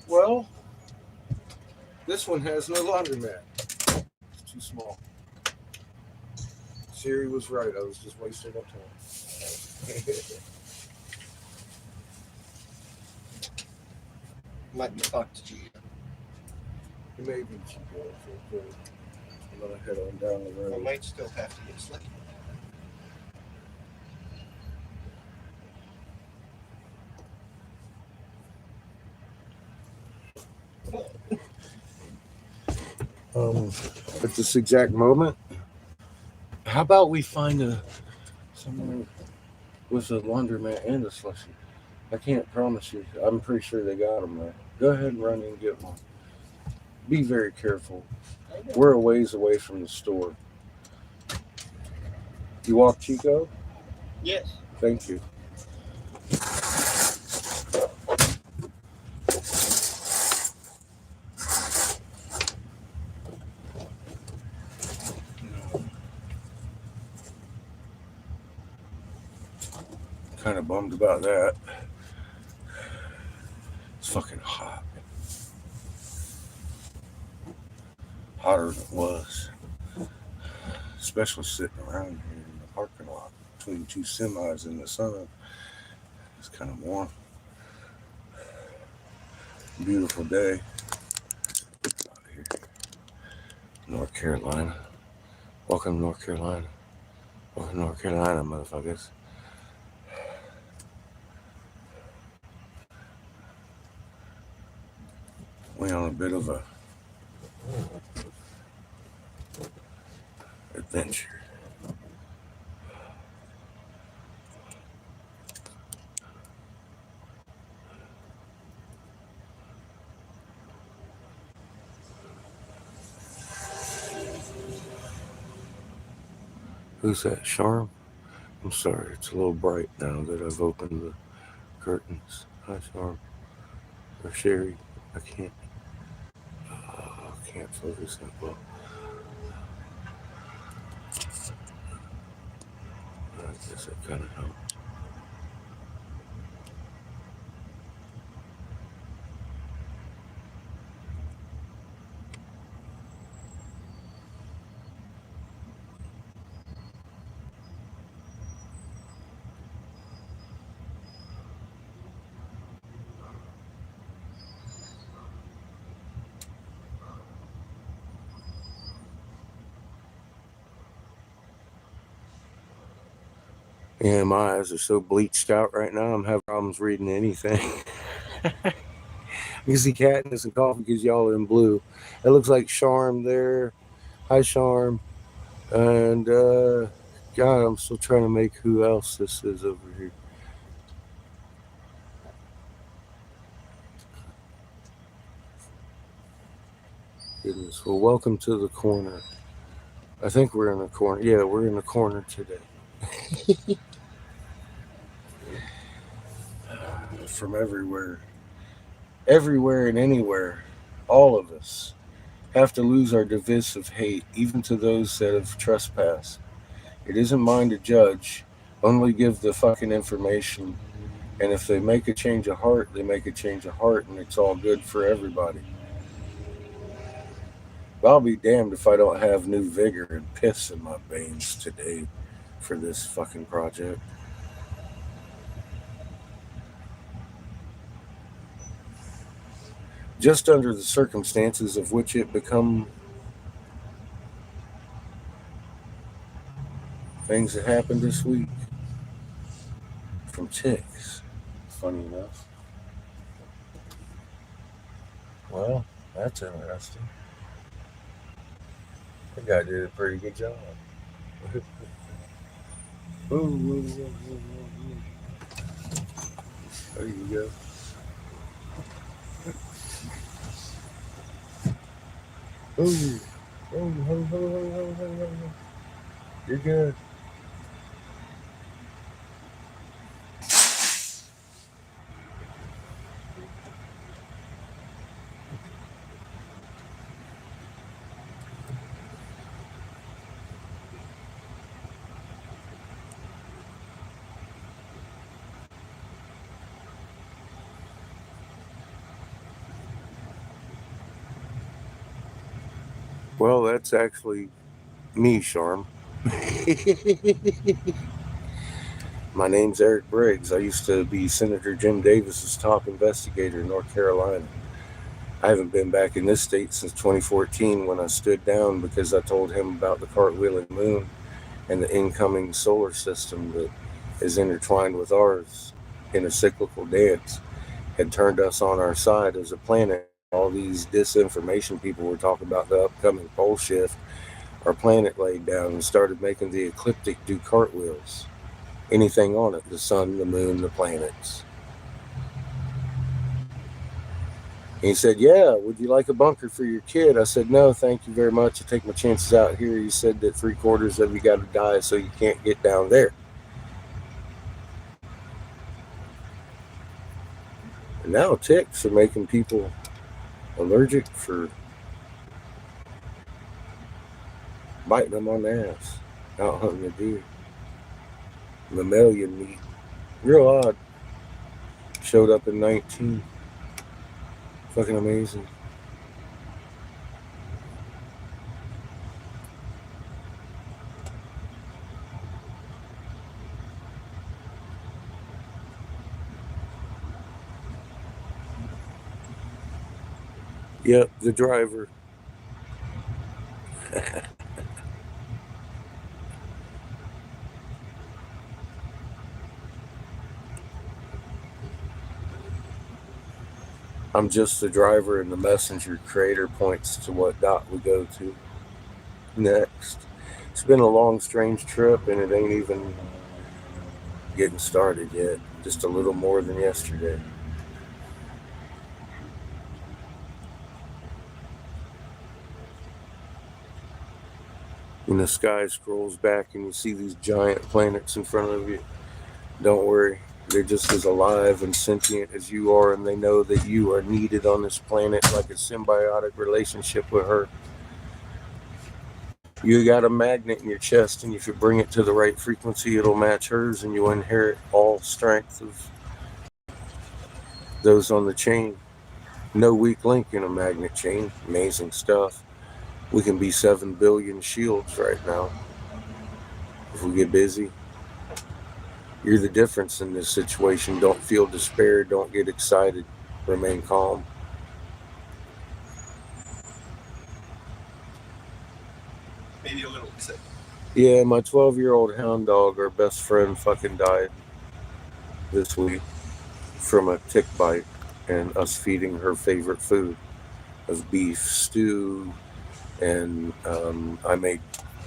Well, this one has no laundromat. It's too small. Siri was right. I was just wasting my time. Might be fucked. It may be cheaper. I'm gonna head on down the I road. might still have to get slick. At this exact moment, how about we find someone with a laundromat and a slushy? I can't promise you. I'm pretty sure they got them there. Go ahead and run in and get one. Be very careful. We're a ways away from the store. You walk, Chico? Yes. Thank you. Kind of bummed about that. It's fucking hot. Hotter than it was. Especially sitting around here in the parking lot between two semis in the sun. It's kind of warm. Beautiful day. Out here. North Carolina. Welcome to North Carolina. Welcome to North Carolina, motherfuckers. We on a bit of a adventure. Who's that, Charm? I'm sorry, it's a little bright now that I've opened the curtains. Hi, Charm. Or Sherry. I can't focus that well. I guess that kind of helped. Yeah, my eyes are so bleached out right now, I'm having problems reading anything. You can see Katniss and Coffee because y'all are in blue. It looks like Charm there. Hi, Charm. And, God, I'm still trying to make who else this is over here. Goodness. Well, welcome to the corner. I think we're in the corner. Yeah, we're in the corner today. From everywhere and anywhere, all of us have to lose our divisive hate, even to those that have trespassed. It isn't mine to judge, only give the fucking information. And if they make a change of heart, they make a change of heart, and it's all good for everybody. But I'll be damned if I don't have new vigor and piss in my veins today for this fucking project. Just under the circumstances of which it become things that happened this week from ticks, funny enough. Well, that's interesting. That guy did a pretty good job. Ooh, ooh, ooh, ooh, ooh. There you go. Ooh. Oh, ho. You're good. Well, that's actually me, Sharm. My name's Eric Briggs. I used to be Senator Jim Davis's top investigator in North Carolina. I haven't been back in this state since 2014 when I stood down because I told him about the cartwheeling moon and the incoming solar system that is intertwined with ours in a cyclical dance had turned us on our side as a planet. All these disinformation people were talking about the upcoming pole shift. Our planet laid down and started making the ecliptic do cartwheels. Anything on it, the sun, the moon, the planets. And he said, yeah, would you like a bunker for your kid? I said, no, thank you very much. I take my chances out here. You said that 3/4 of you got to die so you can't get down there. And now ticks are making people allergic for biting them on the ass, out hunting a deer. Mammalian meat. Real odd. Showed up in 19. Fucking amazing. Yep, the driver. I'm just the driver and the messenger. Creator points to what dot we go to next. It's been a long, strange trip, and it ain't even getting started yet. Just a little more than yesterday. When the sky scrolls back and you see these giant planets in front of you, don't worry. They're just as alive and sentient as you are, and they know that you are needed on this planet like a symbiotic relationship with her. You got a magnet in your chest, and if you bring it to the right frequency, it'll match hers, and you'll inherit all strength of those on the chain. No weak link in a magnet chain. Amazing stuff. We can be 7 billion shields right now if we get busy. You're the difference in this situation. Don't feel despair. Don't get excited. Remain calm. Maybe a little sick. Yeah, my 12-year-old hound dog, our best friend, fucking died this week from a tick bite and us feeding her favorite food of beef stew. And I made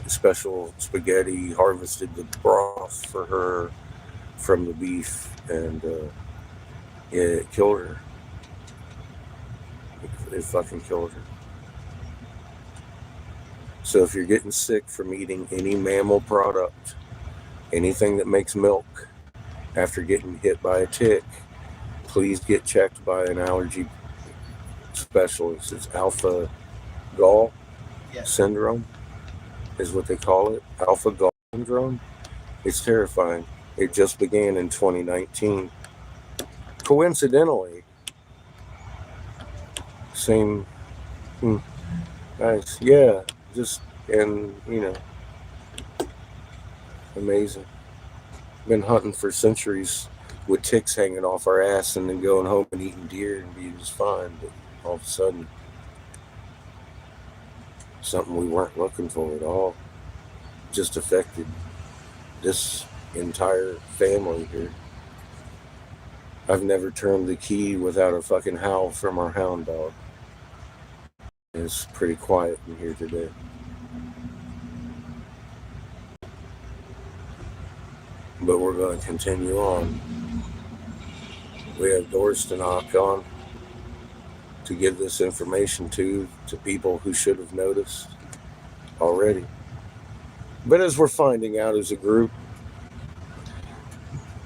special spaghetti, harvested the broth for her from the beef, and yeah, it killed her. It fucking killed her. So if you're getting sick from eating any mammal product, anything that makes milk, after getting hit by a tick, please get checked by an allergy specialist. It's alpha gall syndrome is what they call it. Alpha gall syndrome. It's terrifying. It just began in 2019. Coincidentally, same nice, yeah, just, and you know, amazing. Been hunting for centuries with ticks hanging off our ass and then going home and eating deer and being just fine, but all of a sudden something we weren't looking for at all just affected this entire family here. I've never turned the key without a fucking howl from our hound dog. It's pretty quiet in here today. But we're going to continue on. We have doors to knock on to give this information to people who should have noticed already. But as we're finding out as a group,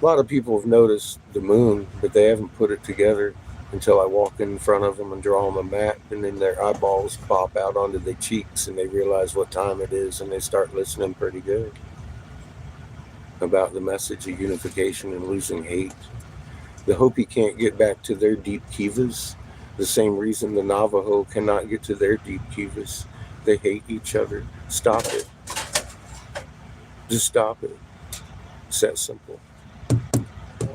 a lot of people have noticed the moon, but they haven't put it together until I walk in front of them and draw them a map, and then their eyeballs pop out onto their cheeks and they realize what time it is, and they start listening pretty good about the message of unification and losing hate. The Hopi can't get back to their deep kivas, the same reason the Navajo cannot get to their deep kivas. They hate each other. Stop it. Just stop it. It's that simple.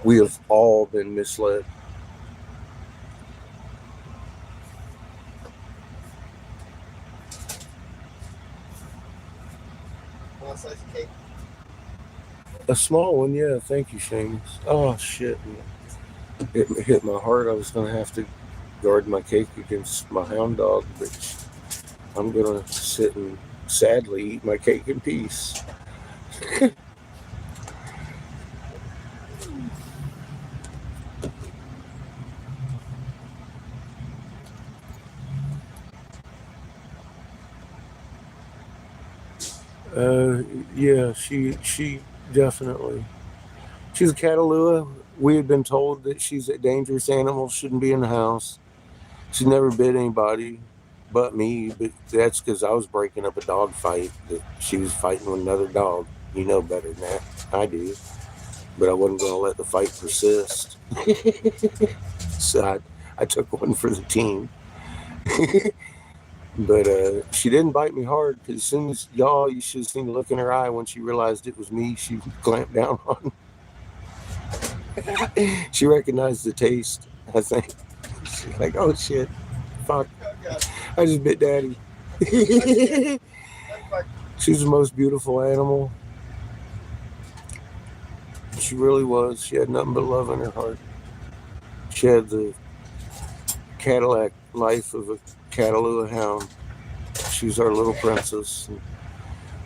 We have all been misled. Want a slice of cake? A small one, yeah. Thank you, Seamus. Oh, shit. It hit my heart. I was going to have to guard my cake against my hound dog, but I'm going to sit and sadly eat my cake in peace. Yeah, she definitely. She's a Catalua. We had been told that she's a dangerous animal, shouldn't be in the house. She never bit anybody but me, but that's because I was breaking up a dog fight that she was fighting with another dog. You know better than that. I do. But I wasn't going to let the fight persist. So I took one for the team. But she didn't bite me hard, because as soon as you should have seen the look in her eye when she realized it was me, she clamped down on. She recognized the taste, I think. She's like, oh shit, fuck, I just bit daddy. She's the most beautiful animal. She really was. She had nothing but love in her heart. She had the Cadillac life of a Catalua hound. She was our little princess. And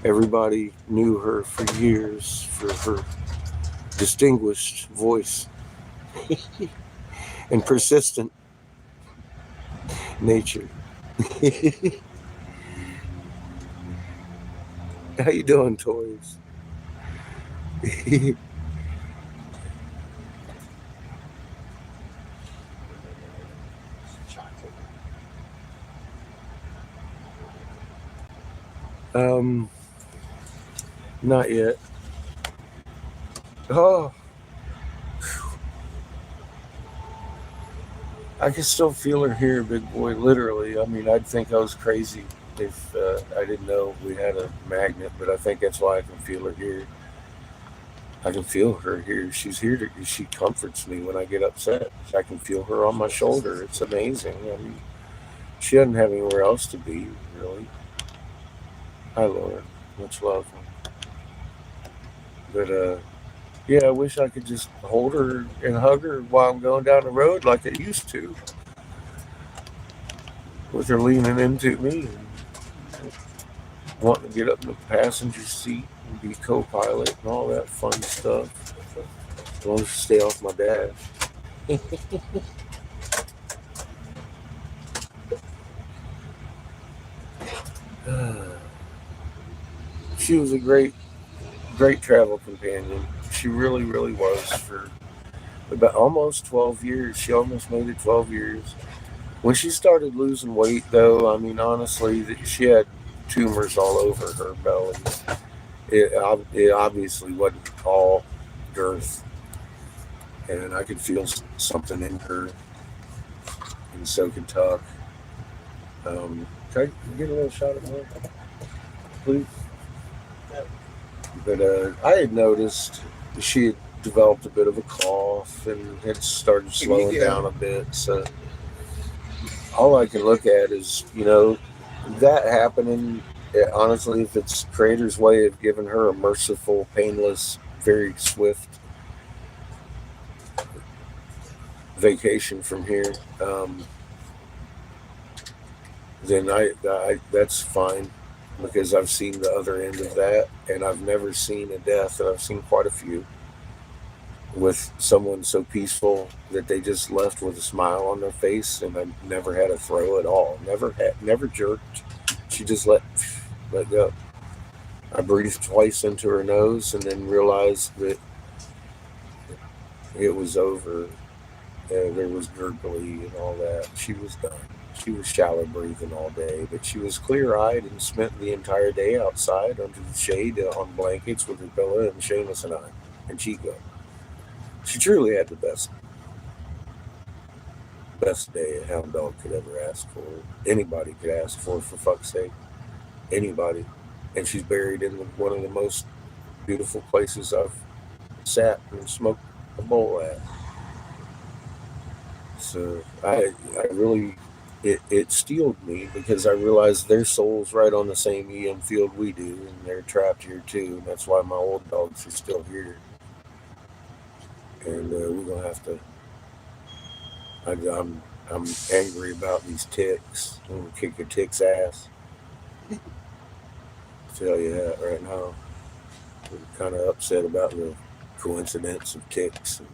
everybody knew her for years for her distinguished voice and persistent nature. How you doing, Toys? Not yet. Oh, I can still feel her here, big boy, literally. I mean, I'd think I was crazy if I didn't know we had a magnet, but I think that's why I can feel her here. I can feel her here. She's here she comforts me when I get upset. I can feel her on my shoulder. It's amazing. I mean, she doesn't have anywhere else to be, really. Hi, Laura. Much love. But, yeah, I wish I could just hold her and hug her while I'm going down the road like I used to. With her leaning into me and wanting to get up in the passenger seat and be co-pilot and all that fun stuff. As long as she stay off my dash. She was a great travel companion. She really, really was for about almost 12 years. She almost made it 12 years. When she started losing weight, though, I mean, honestly, she had tumors all over her belly. It obviously wasn't all girth. And I could feel something in her. And so could Tuck. Can I get a little shot of milk, please? But I had noticed she had developed a bit of a cough and had started slowing down a bit. So all I can look at is, that happening. Honestly, if it's Creator's way of giving her a merciful, painless, very swift vacation from here, then I that's fine. Because I've seen the other end of that, and I've never seen a death, and I've seen quite a few, with someone so peaceful that they just left with a smile on their face, and I never had a throw at all. Never jerked. She just let go. I breathed twice into her nose, and then realized that it was over. There was gurgly and all that. She was done. She was shallow breathing all day, but she was clear-eyed and spent the entire day outside under the shade on blankets with her pillow and Seamus and I and Chico. She truly had the best day a hound dog could ever ask for. Anybody could ask for fuck's sake. anybody. And she's buried in one of the most beautiful places I've sat and smoked a bowl at. So I really, it steeled me because I realized their soul's right on the same EM field we do, and they're trapped here too. And that's why my old dogs are still here. And we're gonna have to. I'm angry about these ticks. I'm gonna kick a tick's ass. Tell you that right now. I'm kind of upset about the coincidence of ticks and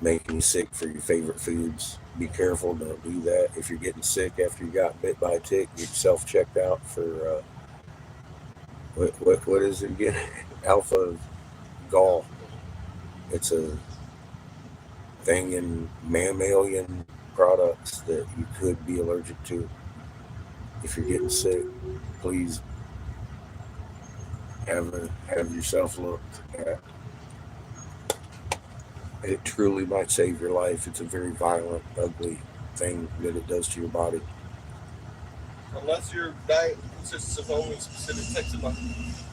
making you sick for your favorite foods. Be careful, don't do that. If you're getting sick after you got bit by a tick, get yourself checked out for what is it again? Alpha gall. It's a thing in mammalian products that you could be allergic to. If you're getting sick, please have yourself looked at. It truly might save your life. It's a very violent, ugly thing that it does to your body. Unless your diet consists of only specific types of monkeys.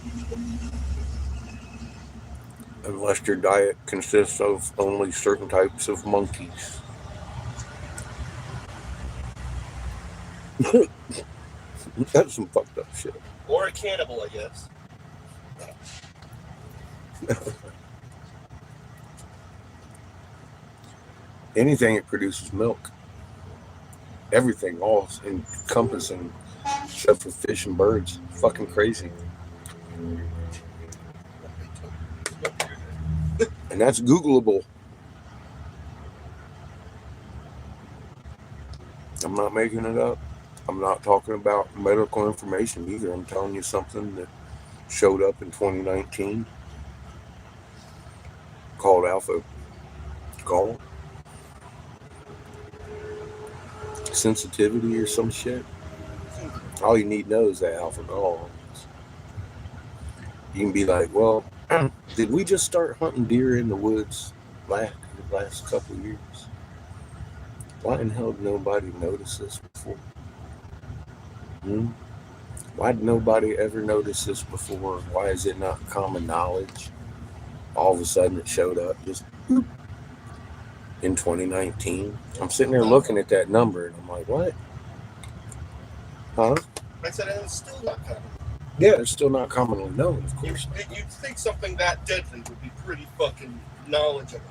Unless your diet consists of only certain types of monkeys. That's some fucked up shit. Or a cannibal, I guess. Anything that produces milk. Everything, all encompassing, except for fish and birds. Fucking crazy. And that's Googleable. I'm not making it up. I'm not talking about medical information either. I'm telling you something that showed up in 2019 called alpha gall sensitivity or some shit. All you need to know is that alpha gall. You can be like, well, did we just start hunting deer in the woods last couple of years? Why in hell did nobody notice this before? Why did nobody ever notice this before? Why is it not common knowledge? All of a sudden it showed up just in 2019. I'm sitting there looking at that number and I'm like, what? Huh? I said it's still not common. Yeah, it's still not commonly known, of course. You'd think something that deadly would be pretty fucking knowledgeable.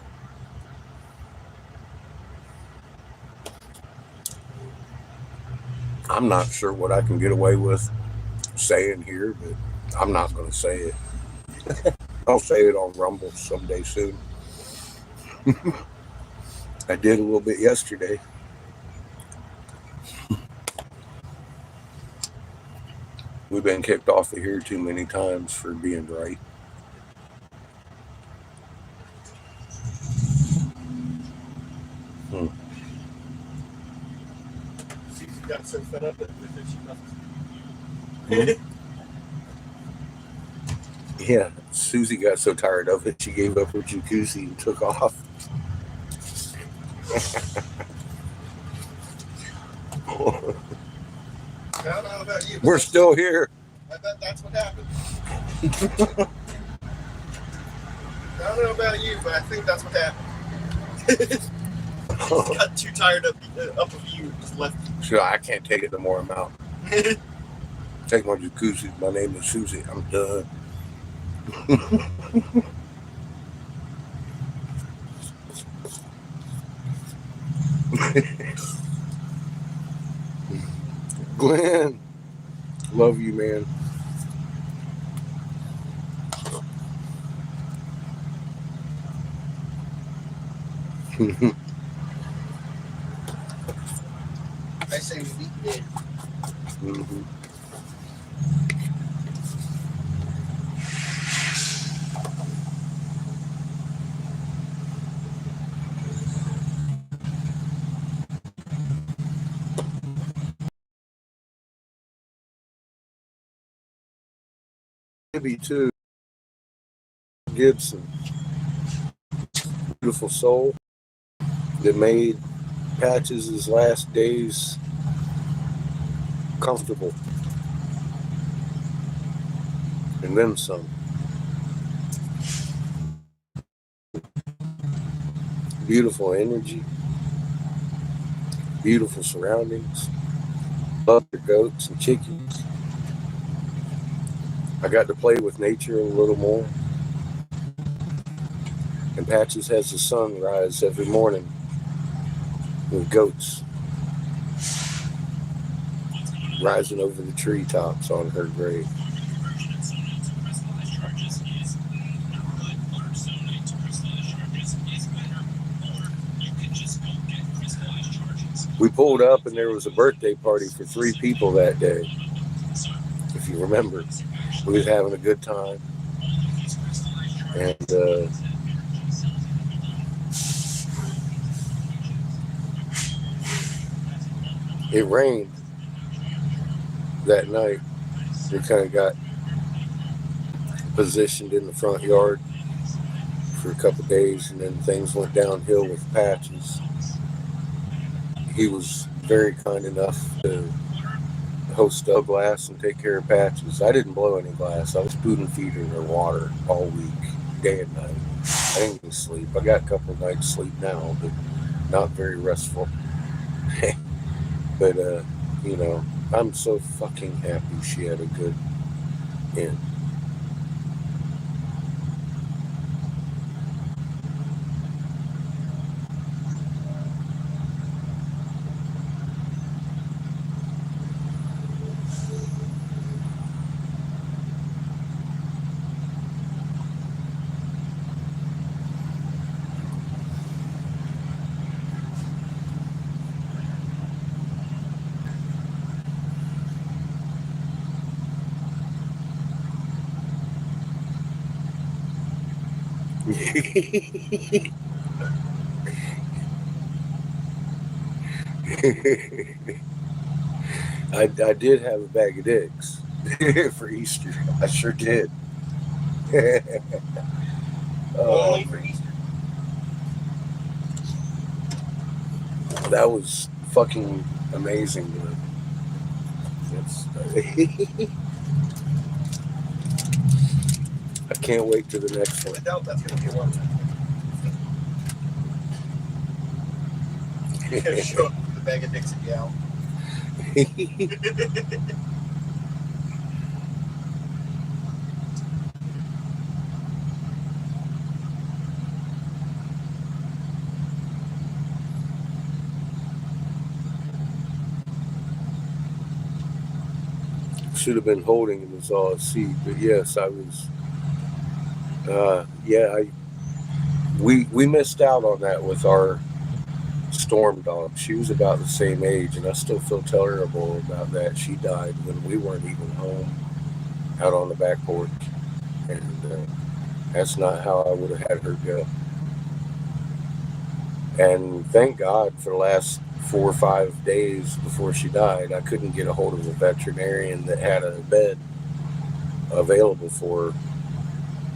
I'm not sure what I can get away with saying here, but I'm not going to say it. I'll say it on Rumble someday soon. I did a little bit yesterday. We've been kicked off of here too many times for being right. She got so fed up with it, she left. Yeah, Susie got so tired of it, she gave up her jacuzzi and took off. I don't know about you. We're still here. I bet that's what happened. I don't know about you, but I think that's what happened. Got too tired of you and just left. So I can't take it no more. I'm out. Take my jacuzzi. My name is Susie. I'm done. Glenn, love you, man. I say we beat it. Mm-hmm. Maybe too. Gibson, beautiful soul that made Patches' last days comfortable. and then some. Beautiful energy, beautiful surroundings. Love your goats and chickens. I got to play with nature a little more. And Patches has the sunrise every morning with goats rising over the treetops on her grave. We pulled up and there was a birthday party for 3 people that day. If you remember, we was having a good time. And it rained that night. We kind of got positioned in the front yard for a couple of days, and then things went downhill with Patches. He was very kind enough to host a glass and take care of Patches. I didn't blow any glass. I was spoon feeding her water all week, day and night. I didn't even sleep. I got a couple of nights sleep now, but not very restful. But, you know, I'm so fucking happy she had a good end. I did have a bag of dicks for Easter. I sure did. Only for Easter. That was fucking amazing, dude. I can't wait to the next I one. doubt that's going to be one. You're going to show up with a bag of dicks and gal. Should have been holding him is all I see, but yes, I was. We missed out on that with our Storm dog. She was about the same age, and I still feel terrible about that. She died when we weren't even home, out on the back porch, and that's not how I would have had her go. And thank God for the last 4 or 5 days before she died, I couldn't get a hold of a veterinarian that had a bed available for her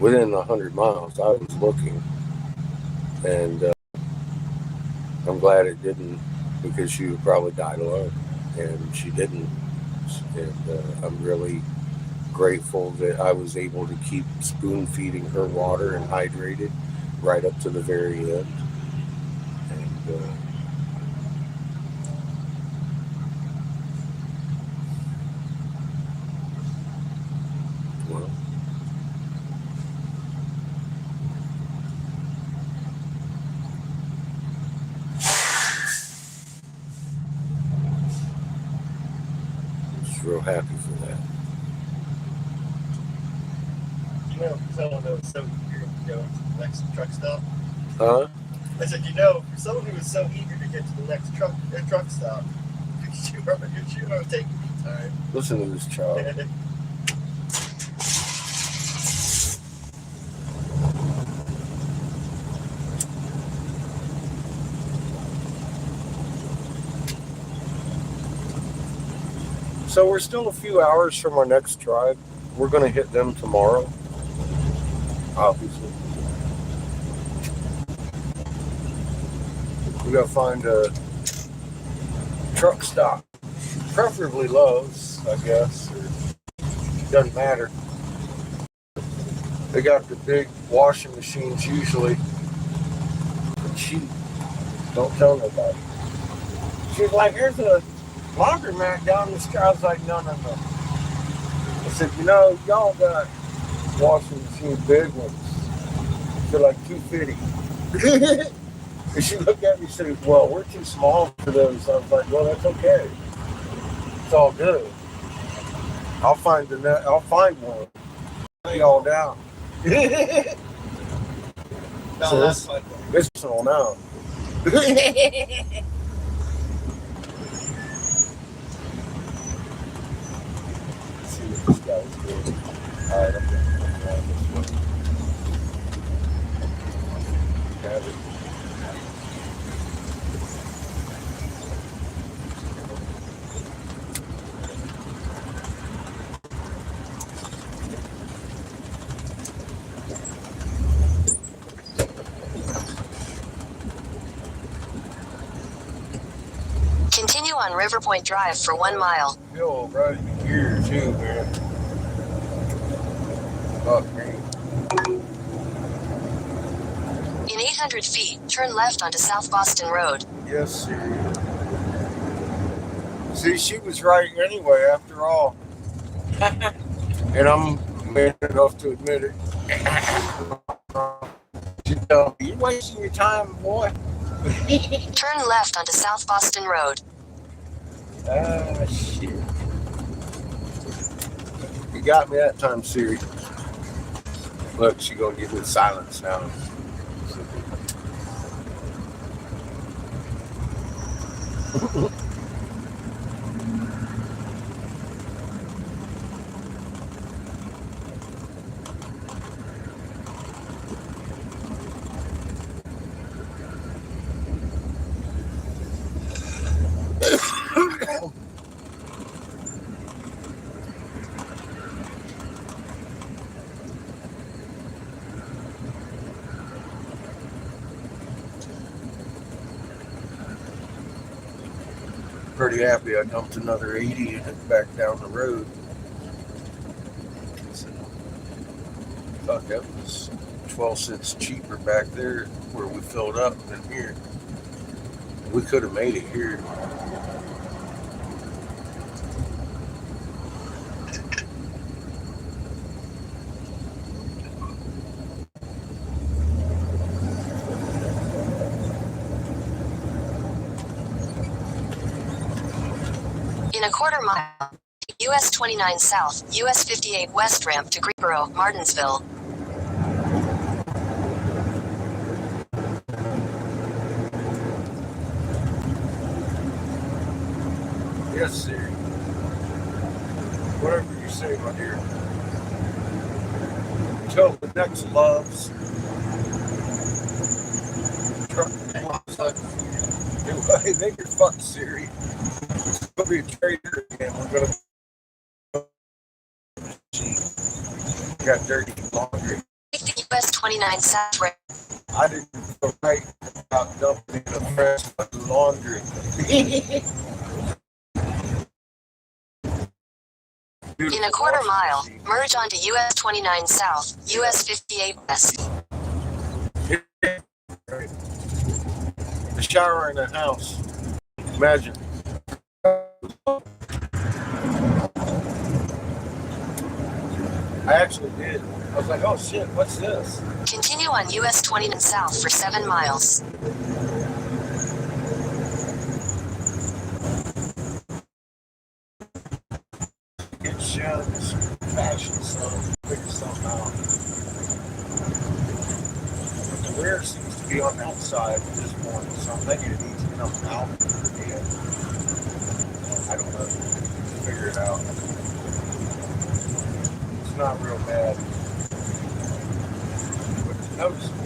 within 100 miles. I was looking, and I'm glad it didn't, because she would probably died alone, and she didn't. And I'm really grateful that I was able to keep spoon feeding her water and hydrated right up to the very end. And well, real happy for that. You know, for someone that was so eager to go to the next truck stop. Huh? I said, you know, for someone who was so eager to get to the next truck stop, you are taking me time. Listen to this child. So we're still a few hours from our next tribe. We're going to hit them tomorrow, obviously. We got to find a truck stop, preferably Lowe's, I guess. Or, doesn't matter. They got the big washing machines usually. But she don't tell nobody. She's like, here's a laundromat down the street. I was like, no. I said, y'all got washing machine big ones. They're like $250. And she looked at me and said, well, we're too small for those. I was like, well, that's okay. It's all good. I'll find one. Lay all down. No, So that's fine. This is all now. Let's see what this guy's doing. All right, I'm going this way. Have it. Continue on River Point Drive for 1 mile. Hill right here too, man. Fuck me. In 800 feet, turn left onto South Boston Road. Yes, sir. See, she was right anyway, after all. And I'm man enough to admit it. She told me, you're wasting your time, boy. Turn left onto South Boston Road. Ah, shit. You got me that time, Siri. Look, she gonna give me silence now. Pretty happy I dumped another 80 and it back down the road. Thought that was 12 cents cheaper back there where we filled up than here. We could have made it here. In a quarter mile, US 29 South, US 58 West ramp to Greensboro, Martinsville. Yes, sir. Whatever you say, my dear. Until the next loves. Hey, make your fuck, Siri. It's gonna be a trader again. We're gonna. Got dirty laundry. Take the US 29 South ramp. I didn't feel right about dumping in the fresh laundry. In a quarter mile, merge onto US 29 South, US 58 West. The shower in the house. Imagine. I actually did. I was like, oh shit, what's this? Continue on US 29 South for 7 miles. Get shit, this fashion stuff, figure something out. But the wear seems to be on the outside this morning, so I'm thinking it needs to come out again. I don't know. Figure it out. It's not real bad. But it's noticeable.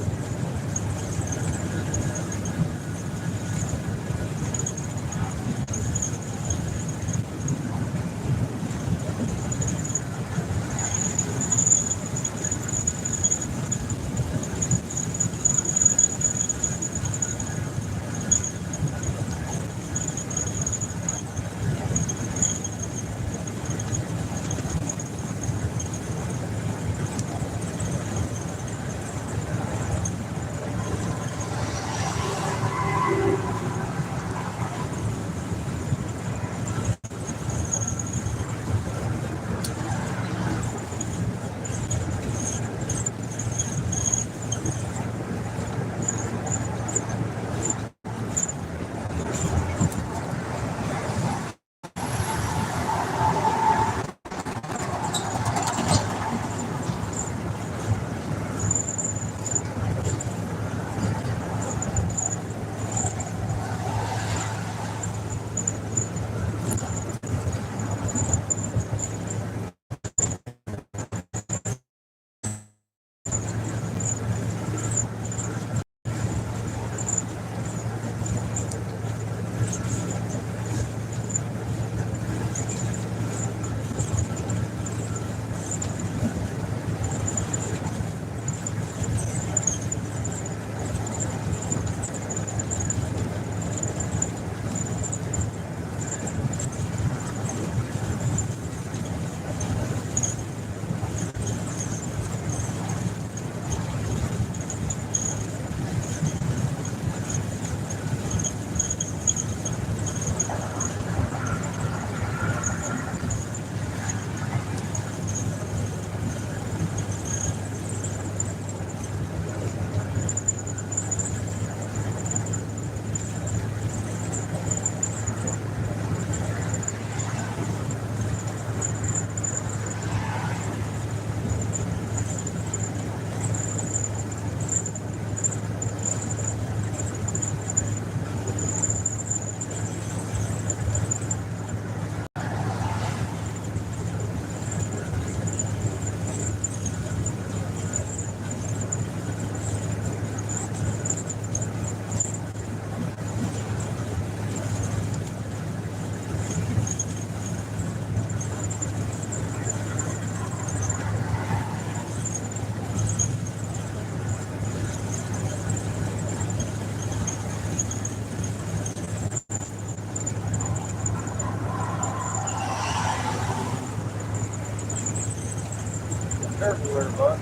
Careful there, bud.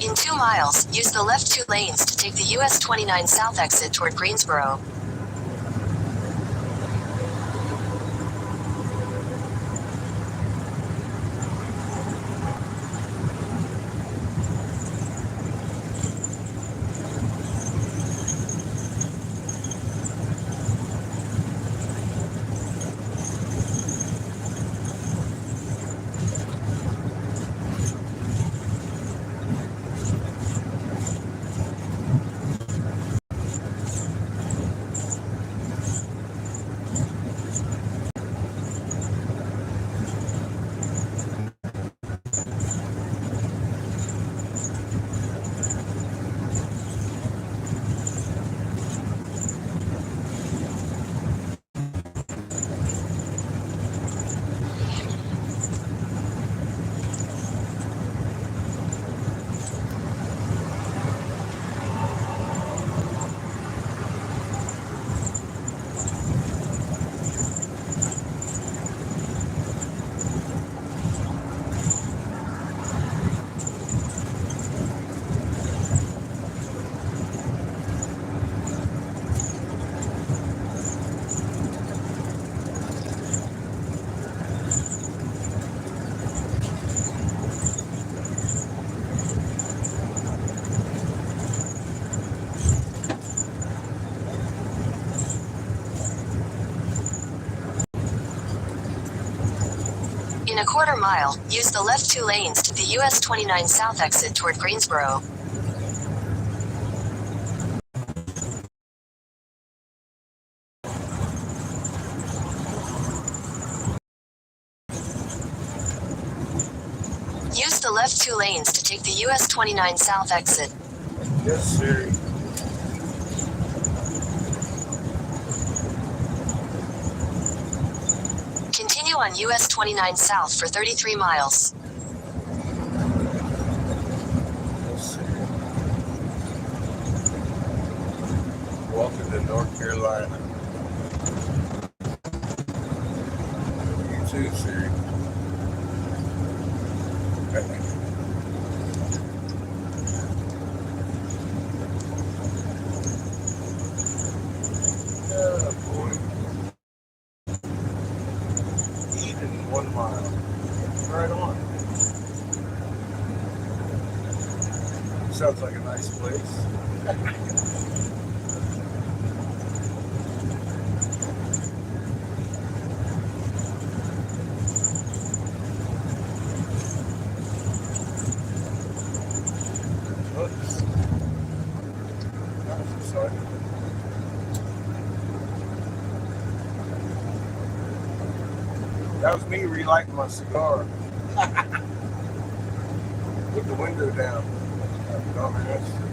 In 2 miles, use the left 2 lanes to take the US 29 South exit toward Greensboro. In a quarter mile, use the left 2 lanes to the US 29 South exit toward Greensboro. Use the left 2 lanes to take the US 29 South exit. Yes, Siri. Continue on US 29 South for 33 miles. Yes, Siri. Welcome to North Carolina. You too, Siri. Oh, boy. sounds like a nice place. Oops. That was exciting. That was me relighting my cigar. With the window down. Dumbass.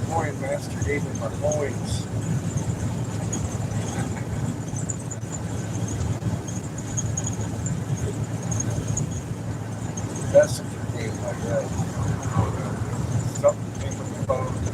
coin master gave me my coins. Messenger game, I guess. Something came from the phone.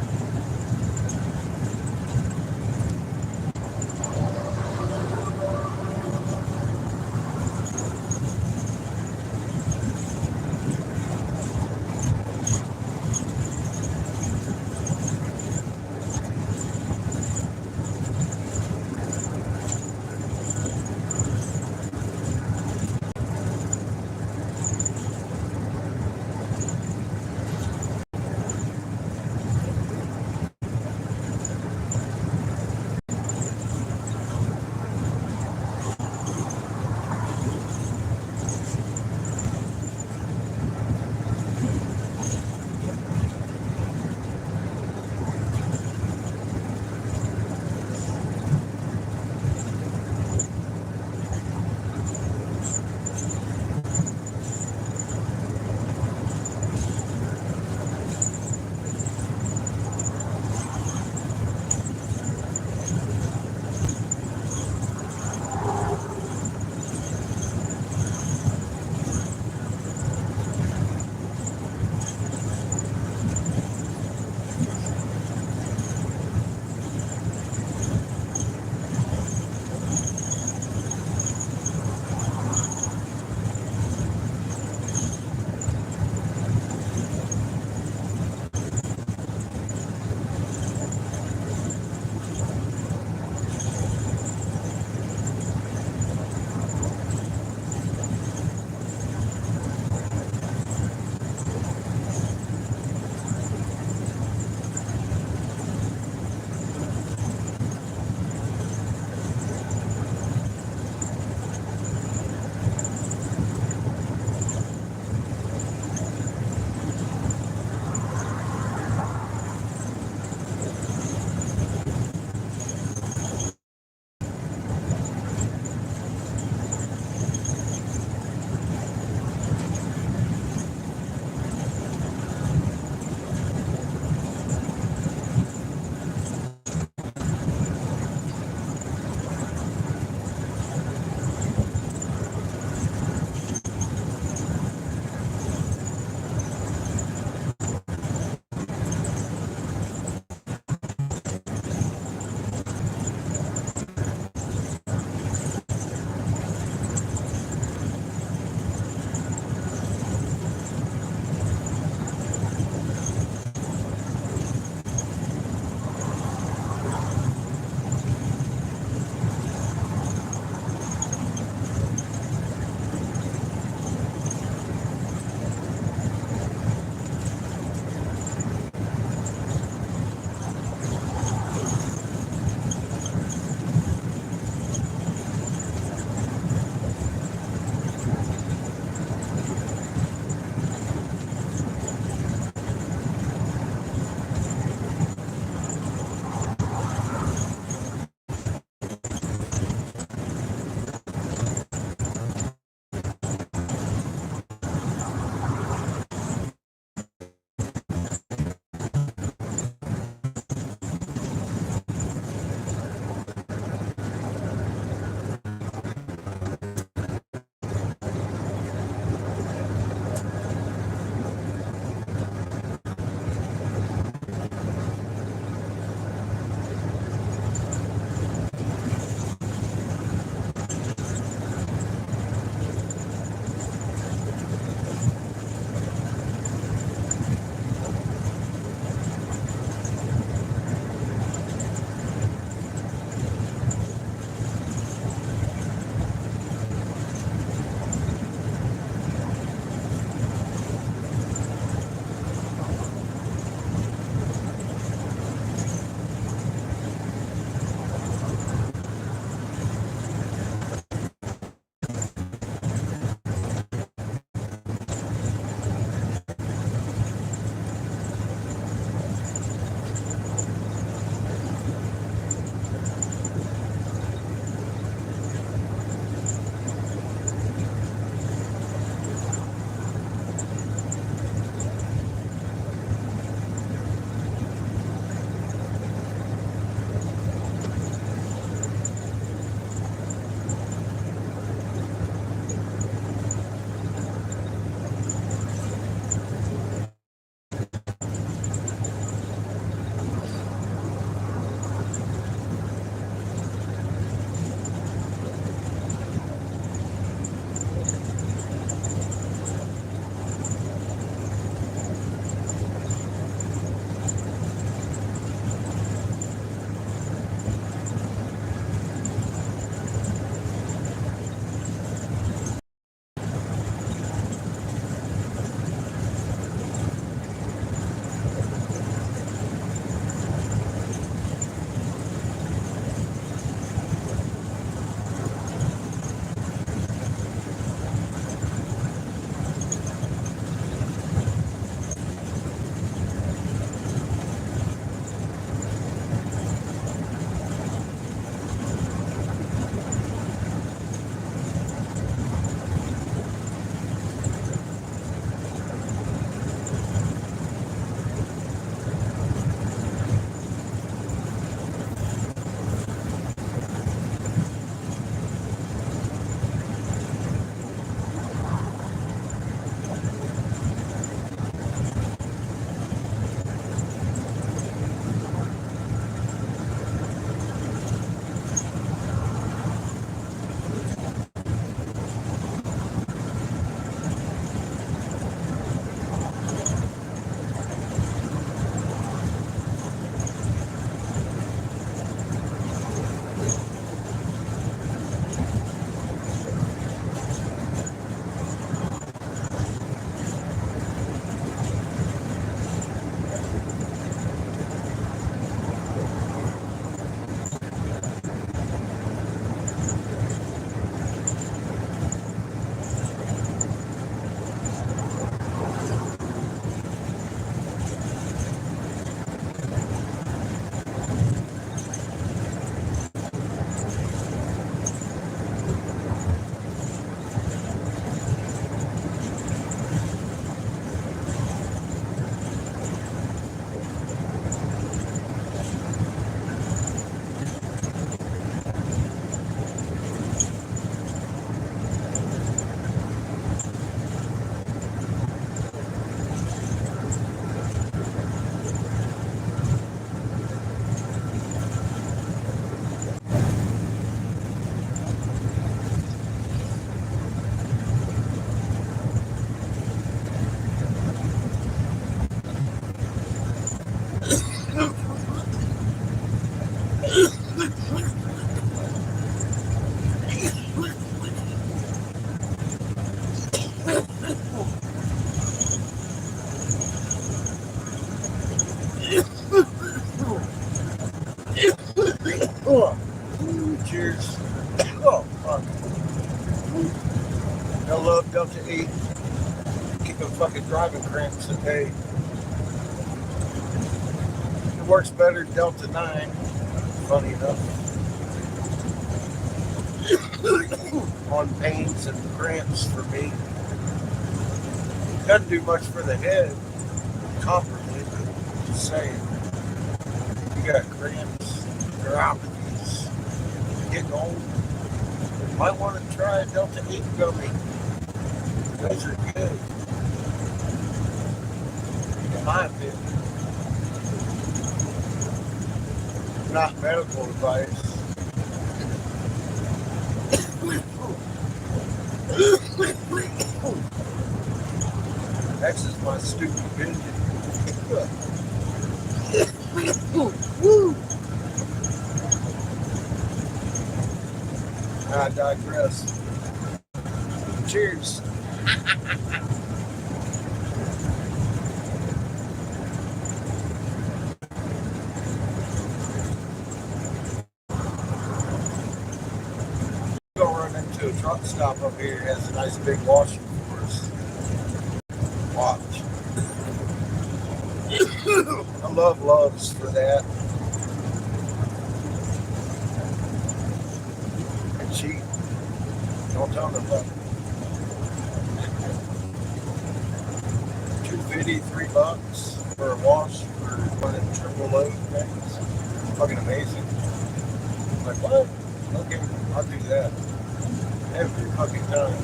Oh, cheers. Oh, fuck. I love Delta 8. Keep the fucking driving cramps at bay. It works better than Delta 9. Funny enough. On pains and cramps for me. Doesn't do much for the head, comparably, but just saying. You got cramps, neuropathies, getting old. Might want to try a Delta 8 gummy. Those are good. In my opinion. Not medical advice. That's just my stupid opinion. I digress. Cheers. Go run into a truck stop up here. It has a nice big washing for us. Watch. I love Loves for that. And cheap. Don't tell them about it. $2.50, $3 for a wash for one of them triple load things. Fucking amazing. I'm like, what? Okay, I'll do that. Every fucking time.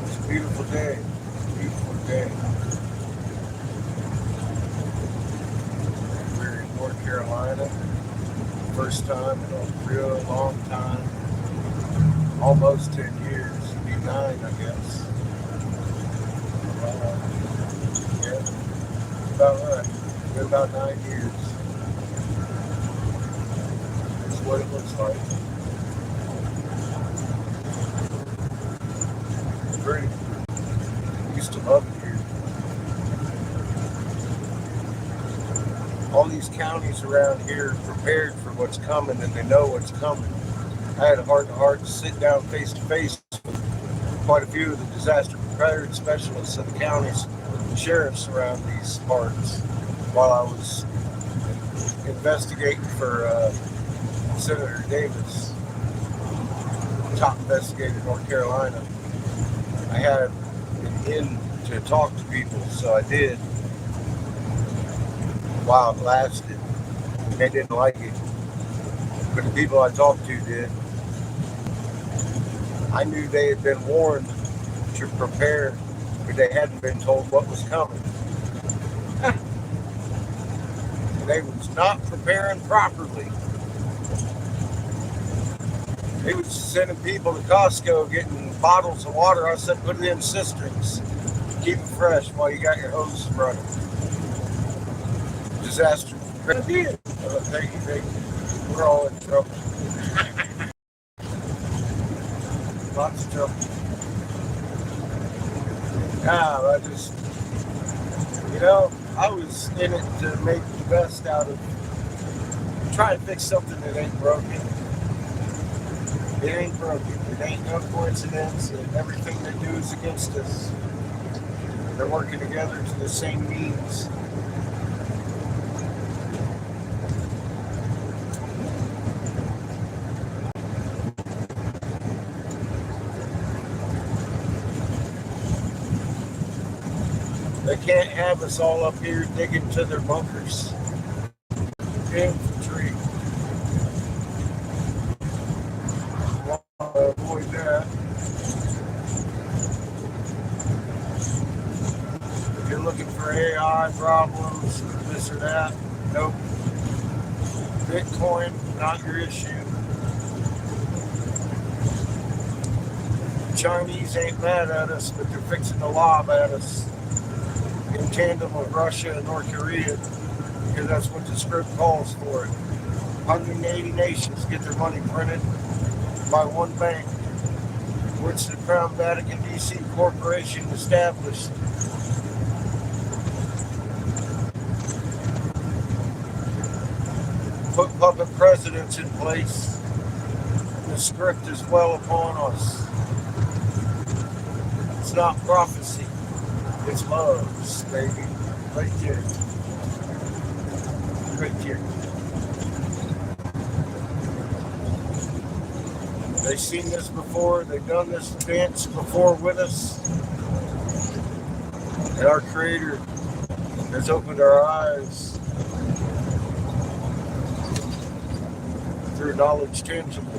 It's a beautiful day. Beautiful day. We're in North Carolina. First time in a real long time. Almost 10 years. It'd be 9, I guess. Yeah. About right. Been about 9 years. That's what it looks like. Great. Used to love it here. All these counties around here are prepared for what's coming and they know what's coming. I had a heart-to-heart to sit down face-to-face with quite a few of the disaster prepared specialists of the counties and sheriffs around these parts while I was investigating for Senator Davis, top investigator in North Carolina. I had an in to talk to people, so I did. While it lasted, they didn't like it, but the people I talked to did. I knew they had been warned to prepare, but they hadn't been told what was coming. They was not preparing properly. They was sending people to Costco getting bottles of water. I said, put it in cisterns. Keep it fresh while you got your hose running. Disaster. Thank you. We're all in trouble. Lots of trouble. I just, I was in it to make the best out of trying to fix something that ain't broken. It ain't broken. It ain't no coincidence that everything they do is against us. They're working together to the same means. They can't have us all up here digging to their bunkers. Infantry. Avoid that. If you're looking for AI problems or this or that, nope. Bitcoin, not your issue. The Chinese ain't mad at us, but they're fixing to lob at us in tandem with Russia and North Korea, because that's what the script calls for it. 180 nations get their money printed by one bank, which the Crown Vatican DC Corporation established. put puppet presidents in place. The script is well upon us. It's not prophecy. It's love, baby. Right here. Right here. They've seen this before. They've done this dance before with us. And our Creator has opened our eyes through knowledge tangible.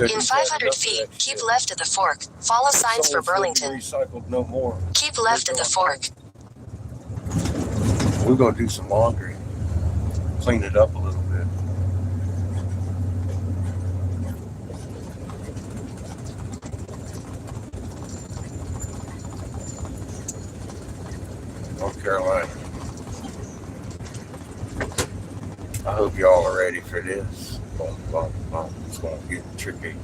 In 500 feet, keep left at the fork. Follow signs for Burlington. Recycled no more. Keep left at the fork. We're gonna do some laundry. Clean it up a little bit. North Carolina. I hope y'all are ready for this. It's gonna get tricky.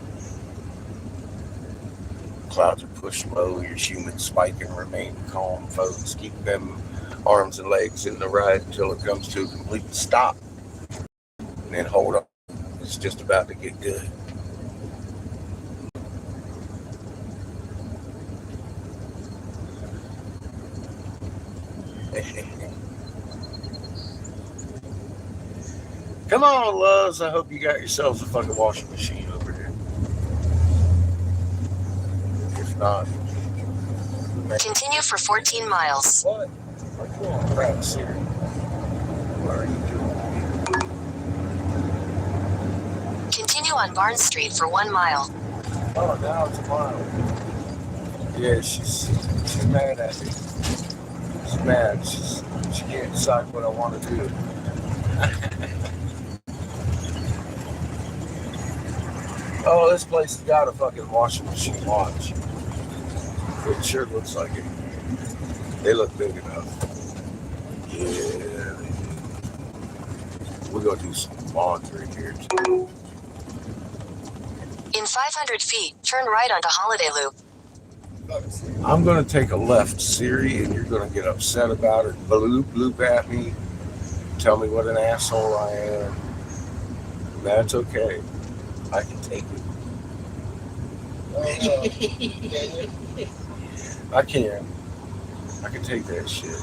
Clouds are pushed low, your humid spike and remain calm, folks. Keep them arms and legs in the right until it comes to a complete stop. And then hold on. It's just about to get good. Come on, loves. I hope you got yourselves a fucking washing machine over here. If not, Continue for 14 miles. what? Come on, crap, Siri. What are you doing? Continue on Barnes Street for 1 mile. Oh, now it's a mile. Yeah, she's mad at me. She's mad. She can't decide what I want to do. Oh, this place has got a fucking washing machine. Watch. It sure looks like it. They look big enough. Yeah. We're going to do some laundry here, too. In 500 feet, turn right onto Holiday Loop. I'm going to take a left, Siri, and you're going to get upset about it. Bloop at me. Tell me what an asshole I am. That's okay. I can take it. I can. I can take that shit.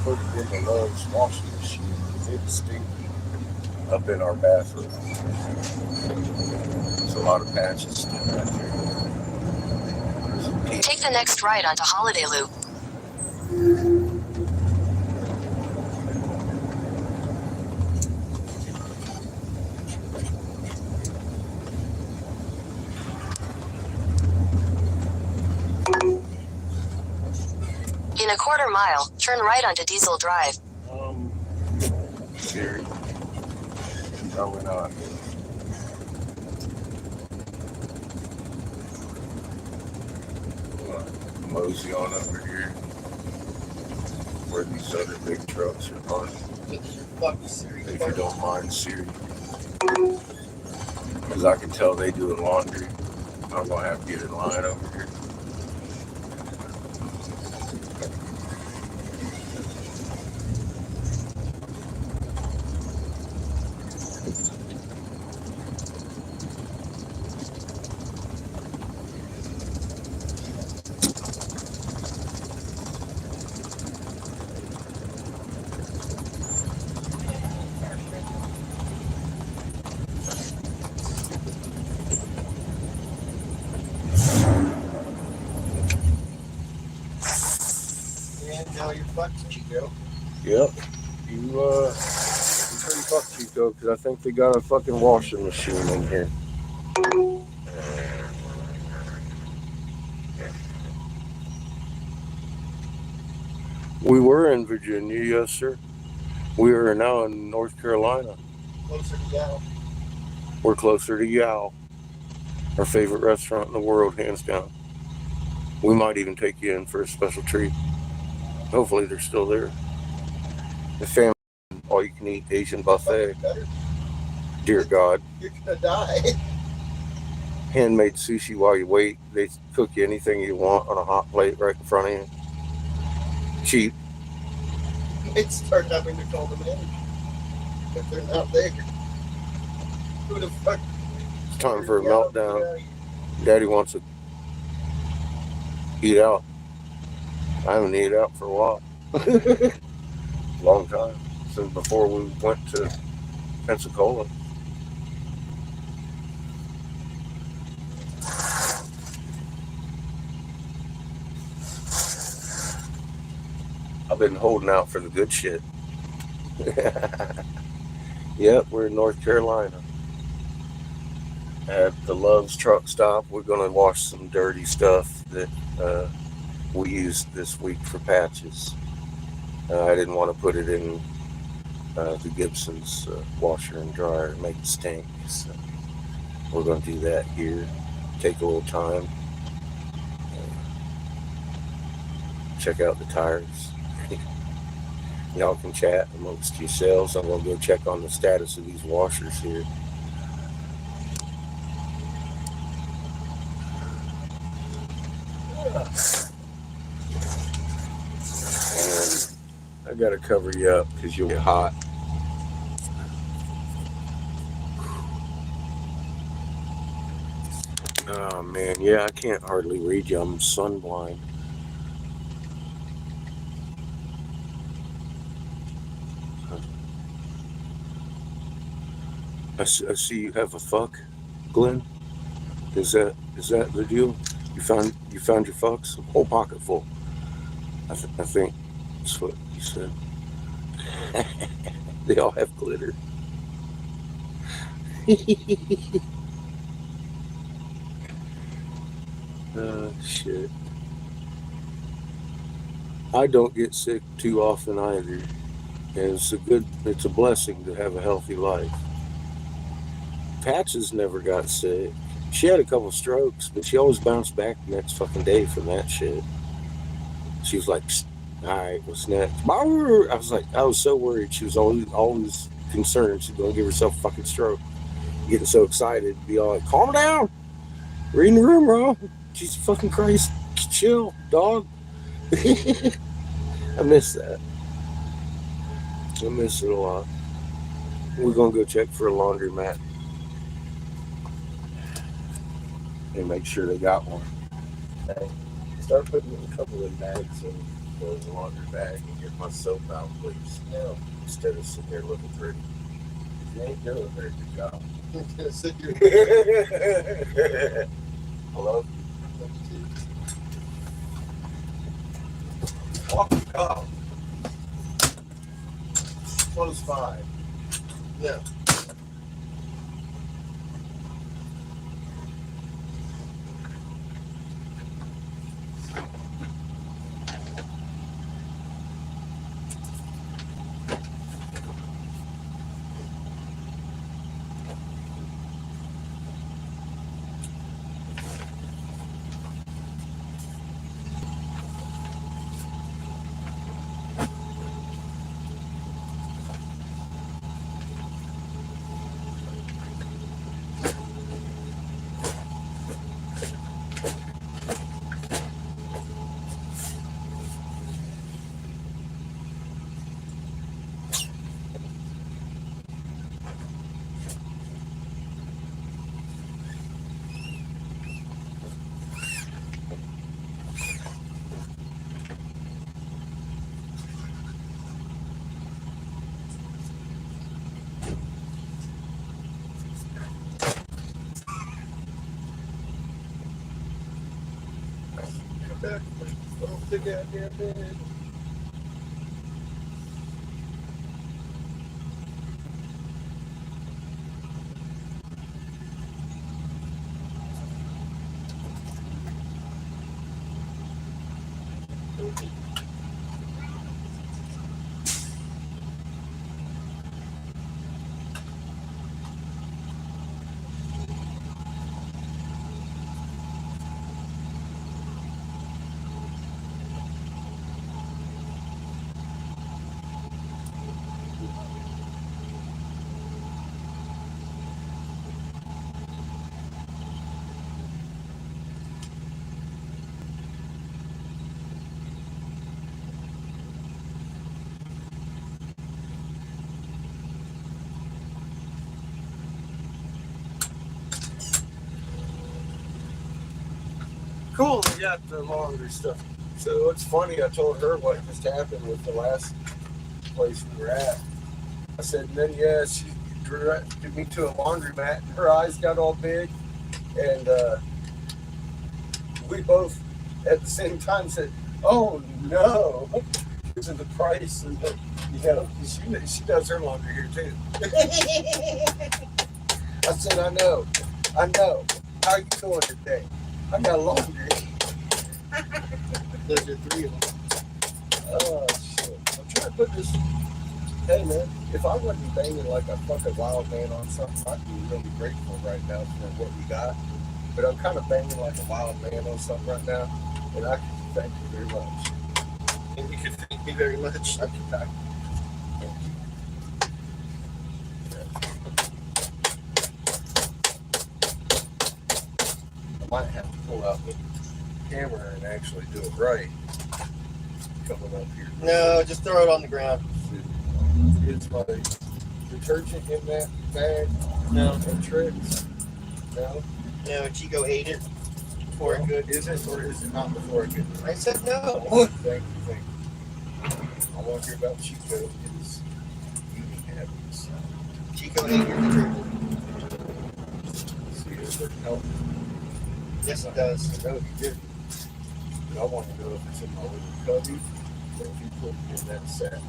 Put it in the Love's washing machine. It's stinky up in our bathroom. There's a lot of patches still right there. Take the next right onto Holiday Loop. In a quarter mile, turn right onto Diesel Drive. Siri. No, we're not. Mosey on over here. Where these other big trucks are parked. If you don't mind, Siri. Because I can tell they do laundry. I'm going to have to get in line over here. Now you're fucked, Chico. Yep. You're pretty fucked, Chico, because I think they got a fucking washing machine in here. We were in Virginia, yes, sir. We are now in North Carolina. Closer to Yao. We're closer to Yao, our favorite restaurant in the world, hands down. We might even take you in for a special treat. Hopefully they're still there. The family, all you can eat Asian buffet. Dear God. You're gonna die. handmade sushi while you wait. They cook you anything you want on a hot plate right in front of you. Cheap. They'd start having to call the manager if they're not there. Who the fuck? It's time for a meltdown. Daddy wants to eat out. I haven't eaten out for a while. Long time. Since before we went to Pensacola. I've been holding out for the good shit. Yep, we're in North Carolina. At the Love's truck stop, we're going to wash some dirty stuff that we used this week for patches. I didn't want to put it in the Gibson's washer and dryer and make it stink. So we're going to do that here. Take a little time. Check out the tires. Y'all can chat amongst yourselves. I'm going to go check on the status of these washers here. And I got to cover you up because you'll get hot. Oh man, yeah, I can't hardly read you. I'm sunblind. I see you have a fuck, Glenn. Is that the deal? You found your fucks? A whole pocket full. I think that's what you said. They all have glitter. Shit. I don't get sick too often either. And it's a blessing to have a healthy life. Patches never got sick. She had a couple strokes, but she always bounced back the next fucking day from that shit. She was like, all right, what's next? I was so worried. She was always concerned she's gonna give herself a fucking stroke. Getting so excited, be all like, calm down. We're in the room, bro. Jesus fucking Christ. Chill, dog. I miss that. I miss it a lot. We're gonna go check for a laundromat and make sure they got one. Okay. Start putting a couple of bags in the laundry bag and get my soap out, please. No, instead of sitting there looking pretty. You ain't doing a very good job. Sit here. Hello? Walk the cop. Close 5. Yeah. Back. Off the goddamn bed. Cool, they got the laundry stuff. So it's funny, I told her what just happened with the last place we were at. I said, and then yeah, she directed me to a laundromat. And her eyes got all big, and we both at the same time said, "Oh no!" Because of the price, and the, she does her laundry here too. I said, "I know. How you doing today? I got laundry." Those are 3 of them. Oh shit! I'm trying to put this. Hey man, if I wasn't banging like a fucking wild man on something, I'd be really grateful right now for what we got. But I'm kind of banging like a wild man on something right now, and I can thank you very much. And you can thank me very much. I can thank you. I might have to pull out the camera and actually do it right. Coming up here. No, just throw it on the ground. Is my detergent in that bag? No. And tricks? No? No, Chico ate it before it could. Is it or is it not before it could? I said no. Thank you. I want to hear about Chico and his eating habits. Chico ate your detergent. See if it helped. Yes, it does. I know he didn't. But I want to know if it's in my little cubby or if he put it in that sack.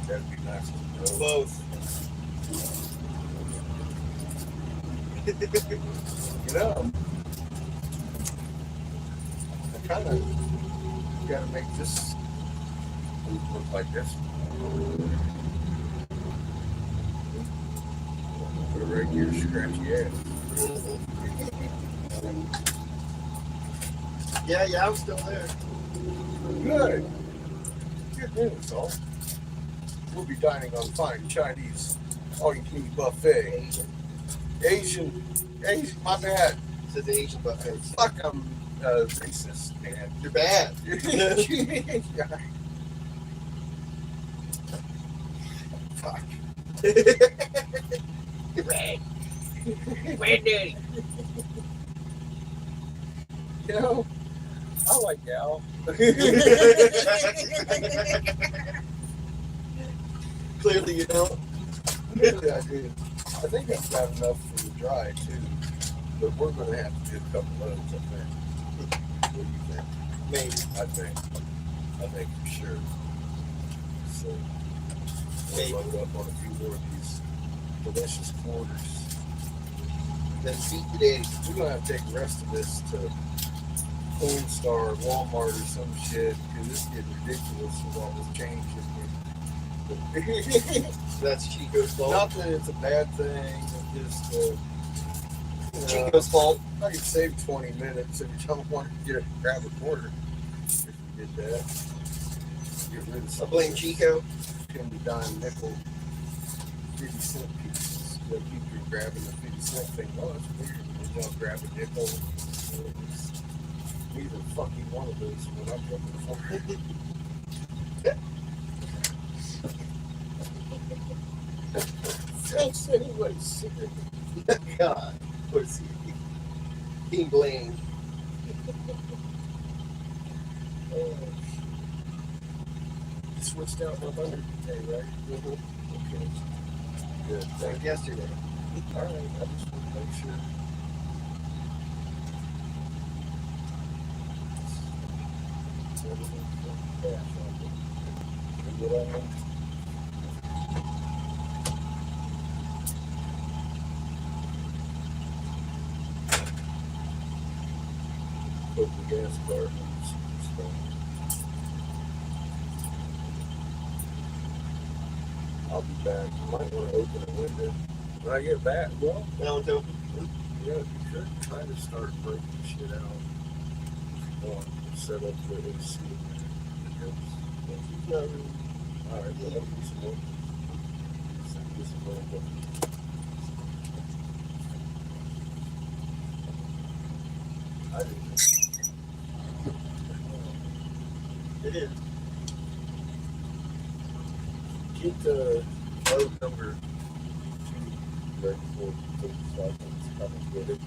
That'd be nice to know. Both. You know, I kind of got to make this look like this. Put a regular scratchy ass. Yeah, I'm still there. Good. Good news, all. We'll be dining on fine Chinese all-you-can-eat buffet. Asian, my bad. It says Asian buffet. Fuck, I'm racist, man. You're bad. Fuck. You're bad. Granddaddy. You know, I like Al. Clearly you don't. Really, I do. I think I've got enough for the dry, too. But we're going to have to do a couple loads, I think. What do you think? Maybe. I think for sure. So, Maybe. we'll load up on a few more of these delicious quarters. Then feed the daddy. We're going to have to take the rest of this to Cold Star, Walmart, or some shit, because it's getting ridiculous with all this change in here. That's Chico's fault. Not that it's a bad thing, it's just, Chico's fault. I could save 20 minutes every time I wanted to grab a quarter. If we did that. Get rid of I some blame Chico. 10-dime nickel 50-cent pieces. Like you could grabbing the 50-cent thing. Oh, that's weird. When you want to grab a nickel, it's neither fucking one of those when I'm looking for it. Thanks anybody's secret. God. Pussy. Being blamed. You switched out my butter today, right? Okay. Good. Like yesterday. All right. I just want to make sure. Put the gas car in the stove. I'll be back. You might want to open a window. When I get back, well, That one's open. yeah, you could try to start breaking shit out. If you want to set up the AC. No. All right, well, that'll be some more. Some more. I didn't know. It is. Keep the load number 2 ready for 55 minutes. Come and get it.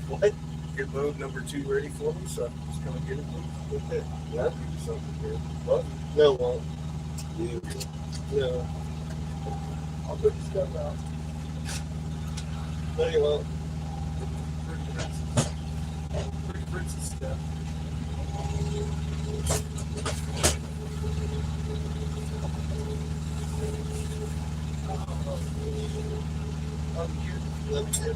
What? get load number 2 ready for me, so I'm just gonna get it. Okay. That'd be something good. Love you. No, it won't. You. No. I'll put your stuff out. No, you won't. Pretty princess stuff. Love you.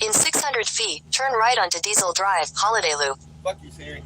In 600 feet, turn right onto Diesel Drive, Holiday Loop. Fuck you, Siri.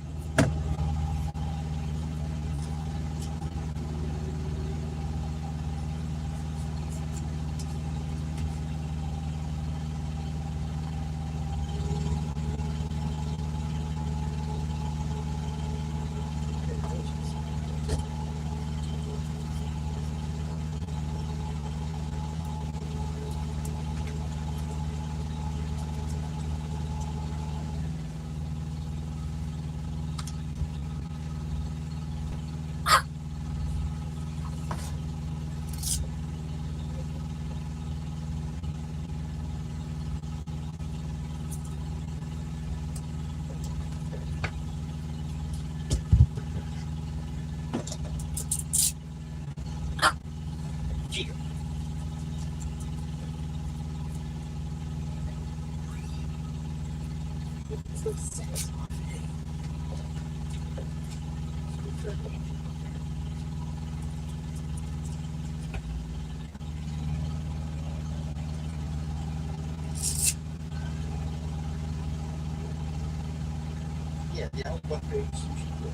Yeah, what page you should go.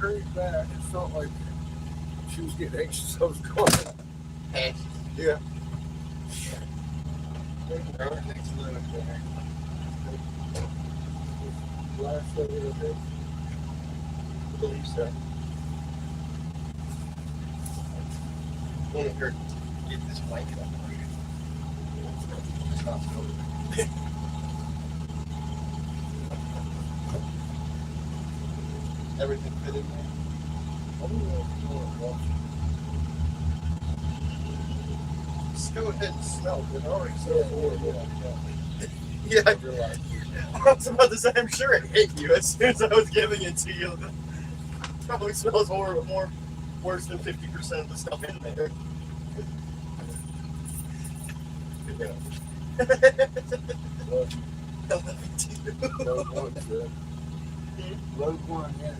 hurried back. It felt like she was getting anxious. I was going. Hey. Yeah. Next to the Last over the day. I believe so. Wanted her to get this blanket up. Everything fit in there. Just go ahead and smell it. It already smells horrible. Yeah. I was about to say, I'm sure it hit you as soon as I was giving it to you. It probably smells horrible, worse than 50% of the stuff in there. I love you too. Low one, yeah.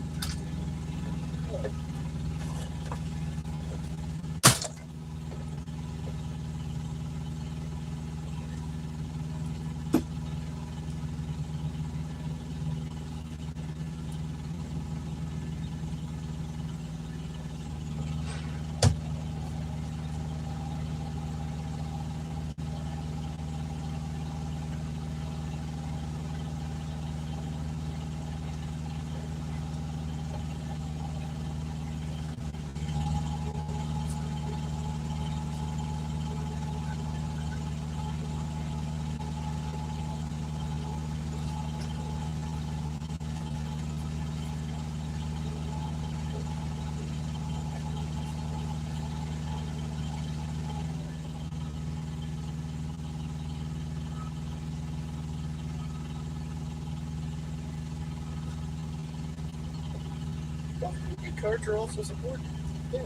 Cards are also supported. Yeah.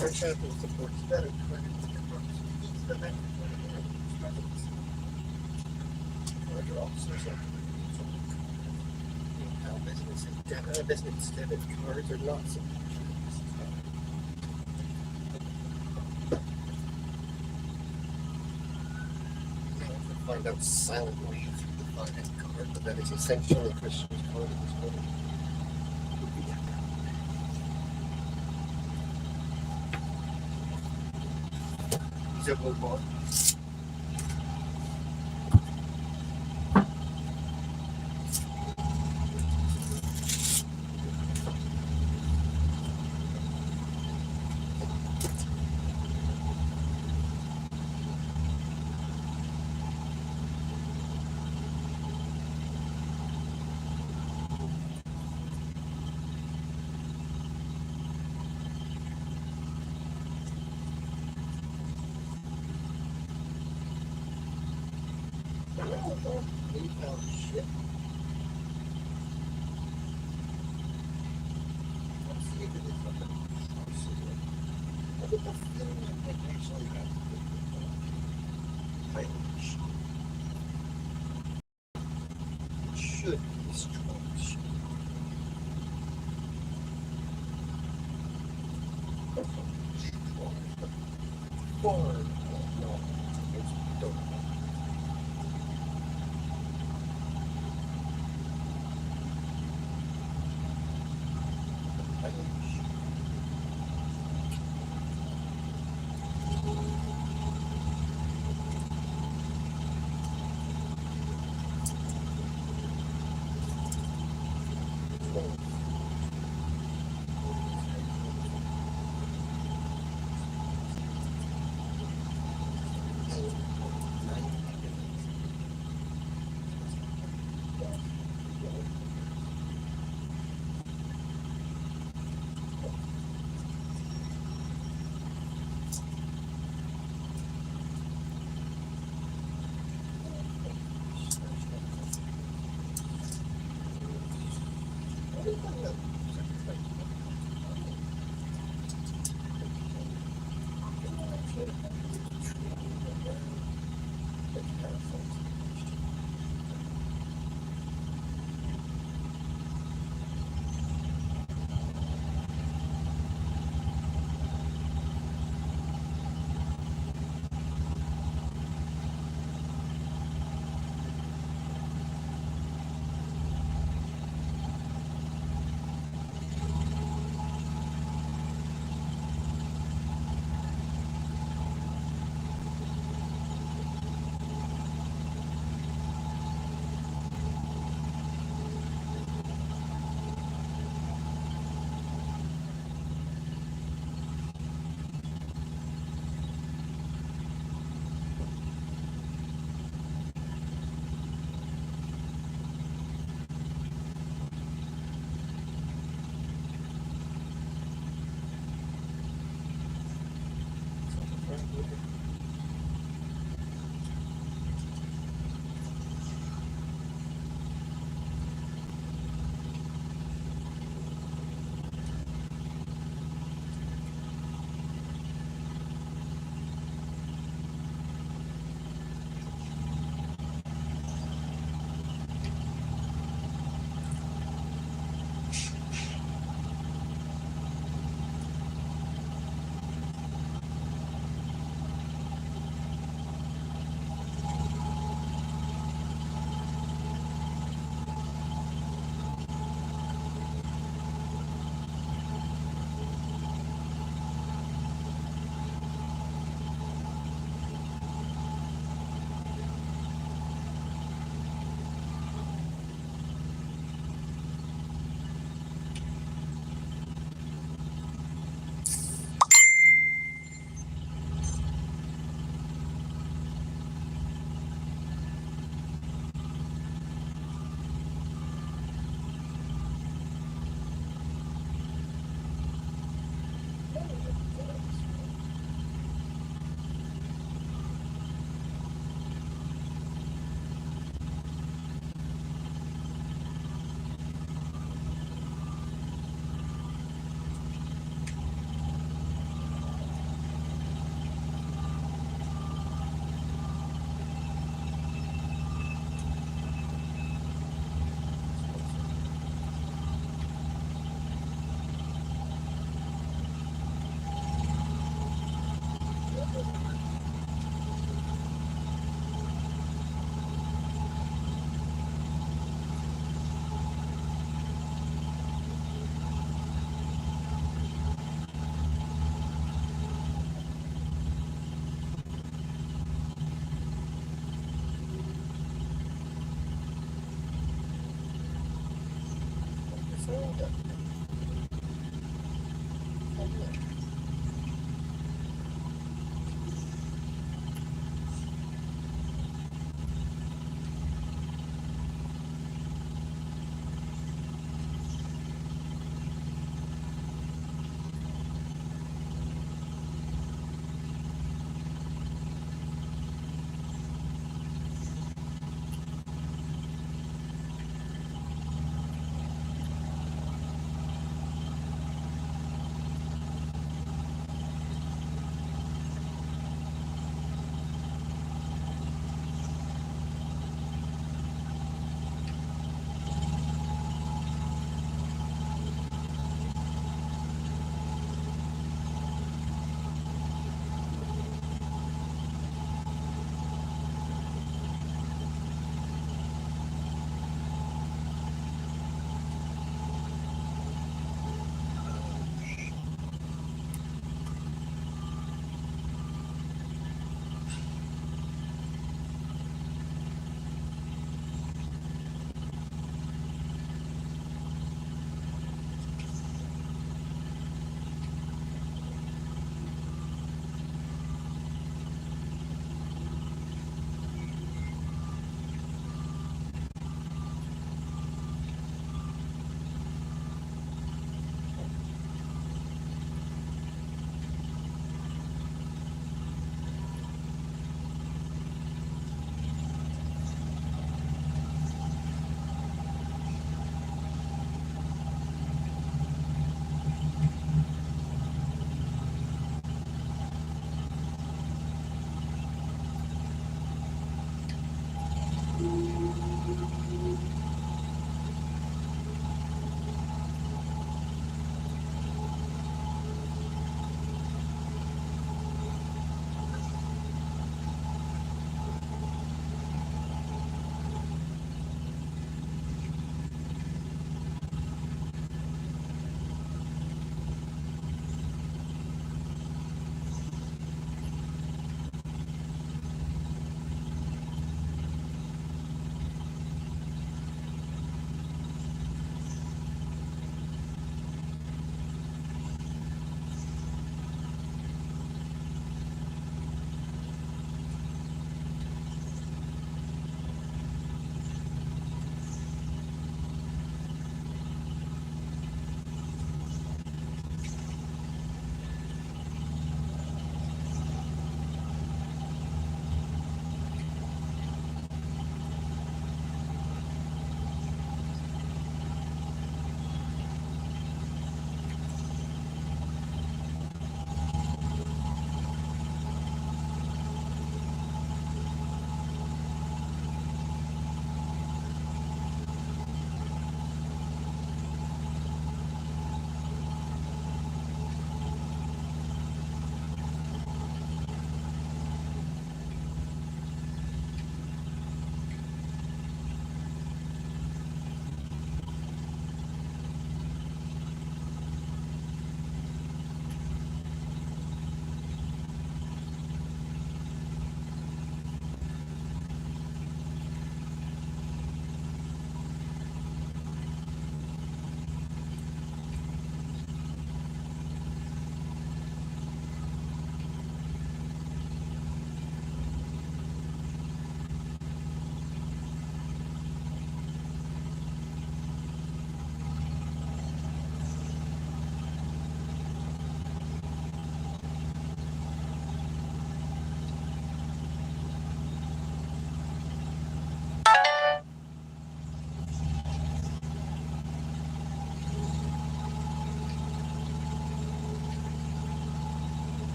Our chapel supports better credit cards. Cards are also supported. Business debit cards are not supported. Find out silently through the finance card, but that is essentially Christian's card at this point. Zippo bar. Shit. Let's see if it is something. I think the feeling I think actually has it should be strong. Forward. No, it's don't.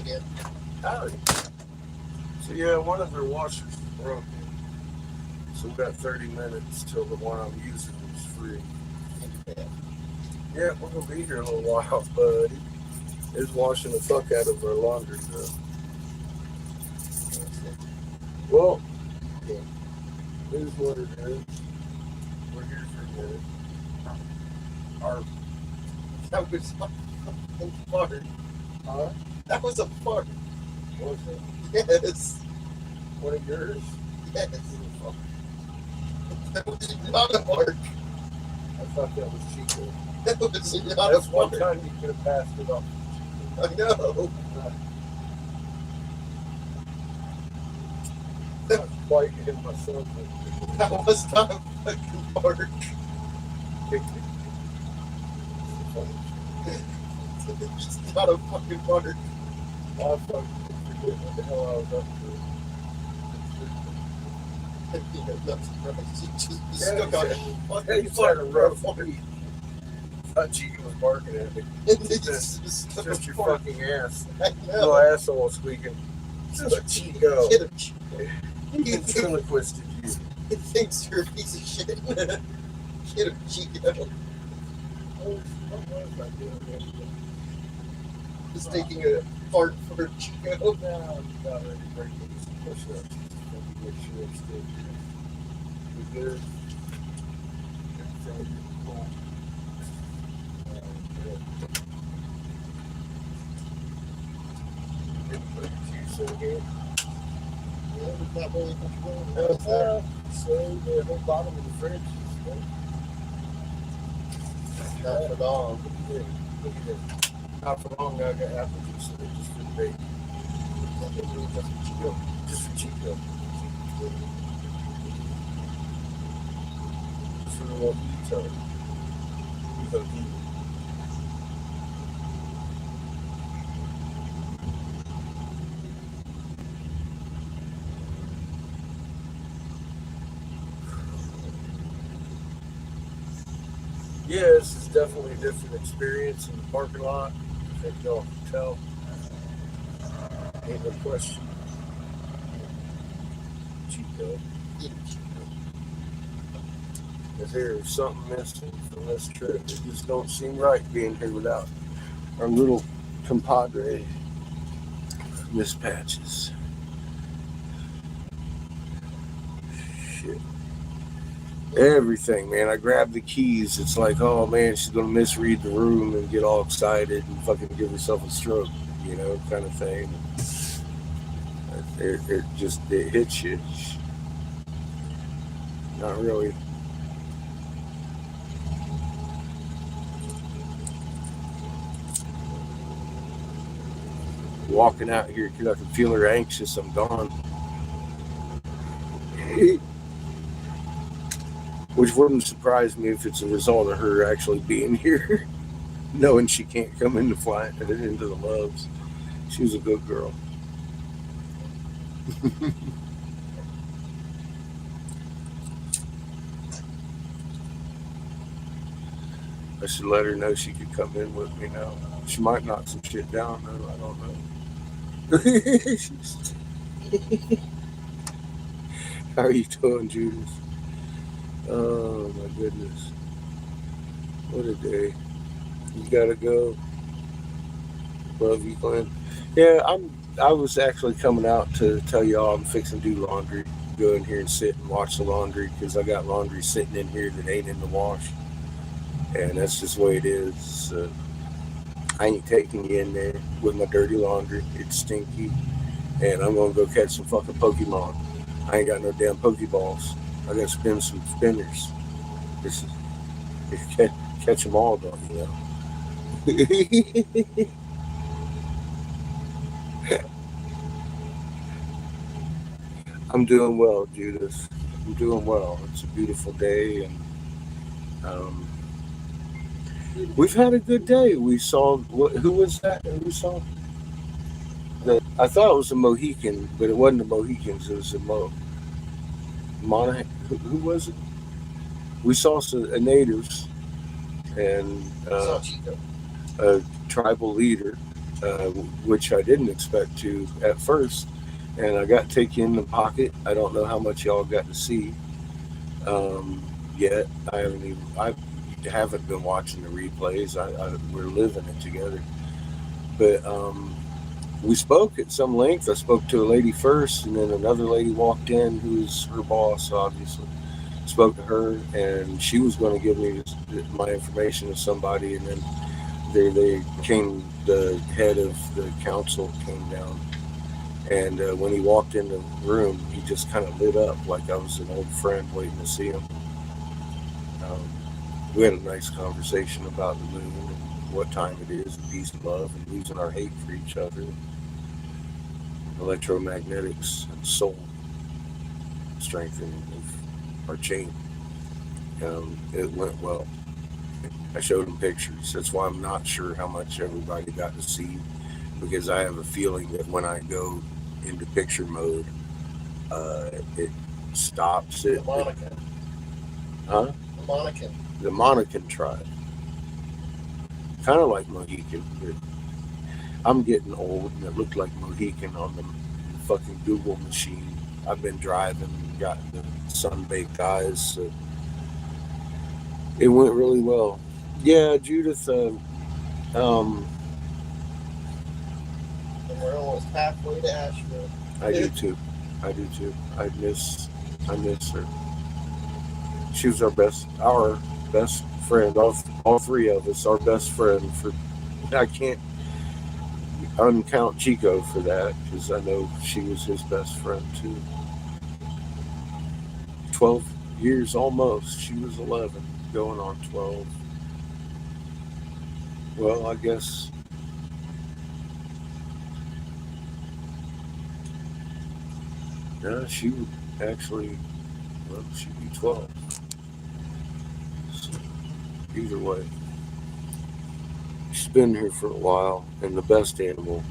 again. Howdy. So yeah, one of their washers is broken. So we got 30 minutes till the one I'm using is free. Yeah, we're gonna be here a little while, buddy. It's washing the fuck out of our laundry though. Well, yeah, it is what it is. We're here for a minute. Our That was a fucking fart. That was a fart. what was it? Yes. One of yours? Yes. That was not a fart. I thought that was Chico. That was not a That's one fart. time you could have passed it off. I know. Not quite in myself. That was not a fucking fart. It's not a fucking fart. I fucking forget what the hell I was up to. You know, not surprised. You just Yeah, stuck on yeah. it. Hey, you had a rough week. Thought Chico was barking at me. It's Just your fucking ass. I Little know. asshole squeaking. Just Chico. Get him, Chico. He ventriloquisted you. He thinks you're a piece of shit. Get him, Chico. What was I doing yesterday? Just taking a fart for Chico. Now I'm about ready to break it. Push up. Make sure it's still good. We good? Everything cool. Put juice in here. Yeah, it's not really much room. So the whole bottom of the fridge is Not for long. Look at this. Not for long now I got apple juice in it just for the baby. Just for Chico. Just for the little detail. You go eat it. Yeah, this is definitely a different experience in the parking lot. I think y'all can tell. Ain't no question. Chico. If there's something missing from this trip, it just don't seem right being here without our little compadre, Miss Patches. Shit. Everything, man. I grabbed the keys. It's like, oh man, she's gonna misread the room and get all excited and fucking give herself a stroke, you know, kind of thing. It hits you. Not really. Walking out here because I can feel her anxious. I'm gone. Which wouldn't surprise me if it's a result of her actually being here, knowing she can't come into the Loves. She was a good girl. I should let her know she could come in with me now. She might knock some shit down though. I don't know. How are you doing, Judith? Oh my goodness. What a day. You gotta go. Love you, Glenn. Yeah, I was actually coming out to tell y'all I'm fixing to do laundry. Go in here and sit and watch the laundry because I got laundry sitting in here that ain't in the wash. And that's just the way it is. So I ain't taking you in there with my dirty laundry. It's stinky. And I'm gonna go catch some fucking Pokemon. I ain't got no damn Pokeballs. I gotta spin some spinners. This is catch them all, though, you know. I'm doing well, Judith. I'm doing well. It's a beautiful day, and we've had a good day. We saw who was that? Who saw? I thought it was a Mohican, but it wasn't the Mohicans. It was a Monahan. Who was it? We saw some natives and Saw Chico. a tribal leader. which I didn't expect to at first. And I got taken in the pocket. I don't know how much y'all got to see yet. I haven't been watching the replays. We're living it together. But we spoke at some length. I spoke to a lady first, and then another lady walked in who's her boss, obviously. Spoke to her, and she was going to give me my information to somebody, and then they came, the head of the council came down, and when he walked in the room, he just kind of lit up like I was an old friend waiting to see him. We had a nice conversation about the moon and what time it is, and peace and love, and losing our hate for each other, electromagnetics and soul strengthening of our chain. It went well. I showed him pictures. That's why I'm not sure how much everybody got to see, because I have a feeling that when I go into picture mode, it stops it. Huh? The Monacan tribe. Kind of like Mohican. But I'm getting old, and it looked like Mohican on the fucking Google machine. I've been driving and got the sun-baked eyes, so it went really well. Yeah, Judith, And we're almost halfway to Asheville. I do too. I miss her. She was our best friend. All three of us, our best friend. I can't uncount Chico for that, because I know she was his best friend too. 12 years almost. She was 11, going on 12. Well, I guess she would actually, she'd be 12. So, either way, she's been here for a while, and the best animal.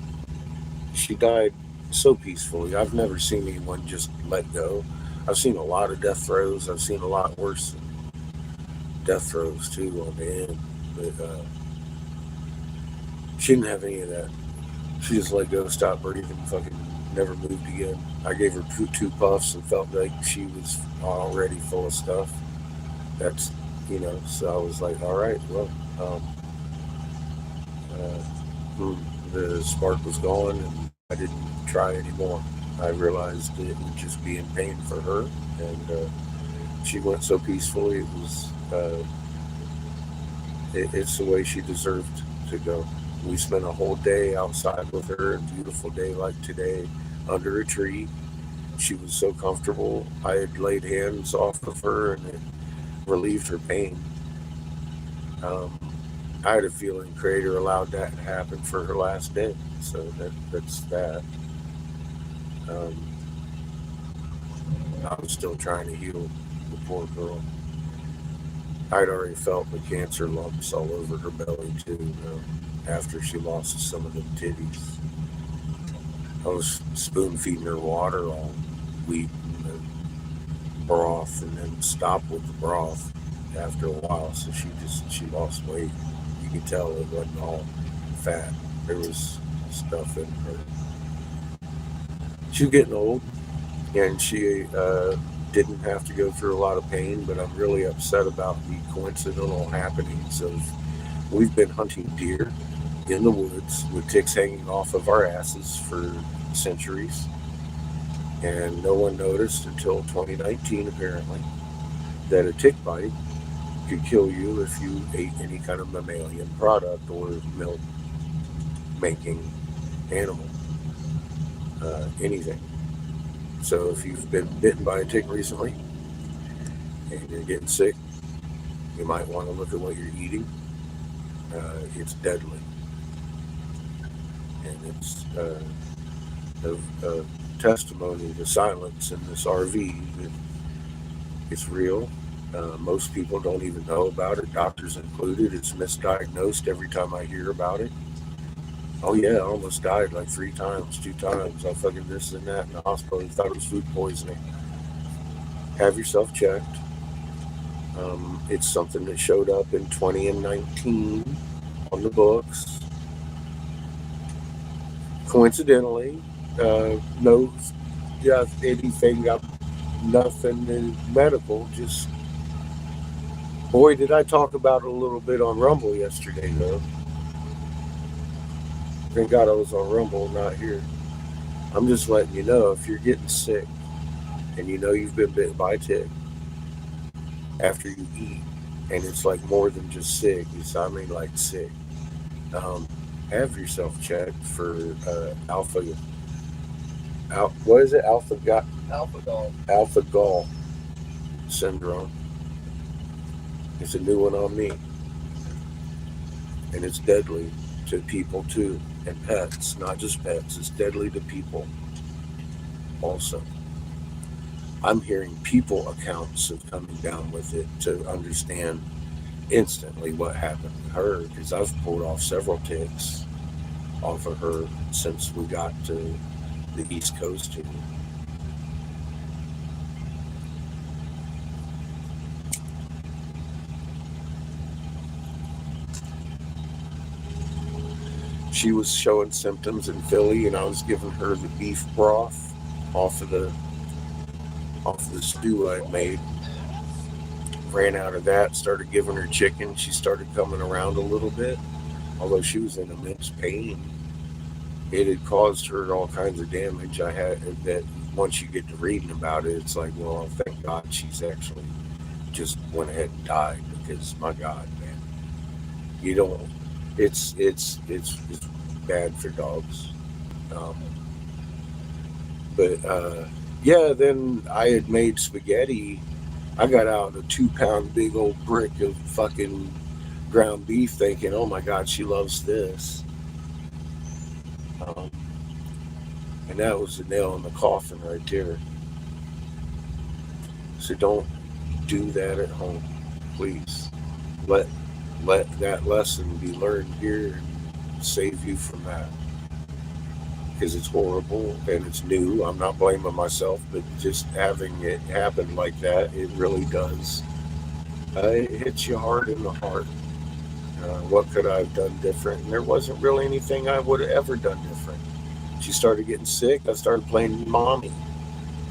She died so peacefully. I've never seen anyone just let go. I've seen a lot of death throes. I've seen a lot worse than death throes too on the end, but she didn't have any of that. She just let go, stopped breathing, fucking never moved again. I gave her two puffs and felt like she was already full of stuff. That's, so I was like, all right, well, the spark was gone, and I didn't try anymore. I realized it would just be in pain for her, and she went so peacefully. It was, it's the way she deserved to go. We spent a whole day outside with her, a beautiful day like today, under a tree. She was so comfortable. I had laid hands off of her, and it relieved her pain. I had a feeling Creator allowed that to happen for her last day, so that's that. I was still trying to heal the poor girl. I'd already felt the cancer lumps all over her belly too, after she lost some of them titties. I was spoon feeding her water, all wheat and broth, and then stopped with the broth after a while, so she lost weight. You could tell it wasn't all fat. There was stuff in her. She was getting old, and she didn't have to go through a lot of pain, but I'm really upset about the coincidental happenings of, we've been hunting deer in the woods with ticks hanging off of our asses for centuries, and no one noticed until 2019 apparently that a tick bite could kill you if you ate any kind of mammalian product or milk making animal, anything. So if you've been bitten by a tick recently and you're getting sick, you might want to look at what you're eating. It's deadly. And it's a testimony to silence in this RV. It's real. Most people don't even know about it, doctors included. It's misdiagnosed every time I hear about it. Oh yeah, I almost died like 2 times. I fucking this and that in the hospital. I thought it was food poisoning. Have yourself checked. It's something that showed up in 20 and 19 on the books. coincidentally, knows just anything up, nothing in medical. Just boy, did I talk about it a little bit on Rumble yesterday, though. Thank God I was on Rumble, not here. I'm just letting you know if you're getting sick and you know you've been bitten by a tick after you eat, and it's like more than just sick. I mean like sick. Have yourself checked for what is it? Alpha Gall syndrome. It's a new one on me, and it's deadly to people too, and pets. Not just pets. It's deadly to people also. I'm hearing people accounts of coming down with it to understand instantly what happened to her, because I've pulled off several ticks off of her since we got to the East Coast here. She was showing symptoms in Philly, and I was giving her the beef broth off of the stew I made. Ran out of that, started giving her chicken. She started coming around a little bit, although she was in immense pain. It had caused her all kinds of damage. I had that once you get to reading about it, it's like, well, thank God she's actually just went ahead and died, because my God, man, you don't. It's bad for dogs. Yeah, then I had made spaghetti. I got out a 2-pound big old brick of fucking ground beef thinking, oh my God, she loves this. And that was the nail in the coffin right there. So don't do that at home, please. Let that lesson be learned here and save you from that. Because it's horrible and it's new. I'm not blaming myself, but just having it happen like that, it really does. It hits you hard in the heart. What could I have done different? And there wasn't really anything I would have ever done different. She started getting sick. I started playing mommy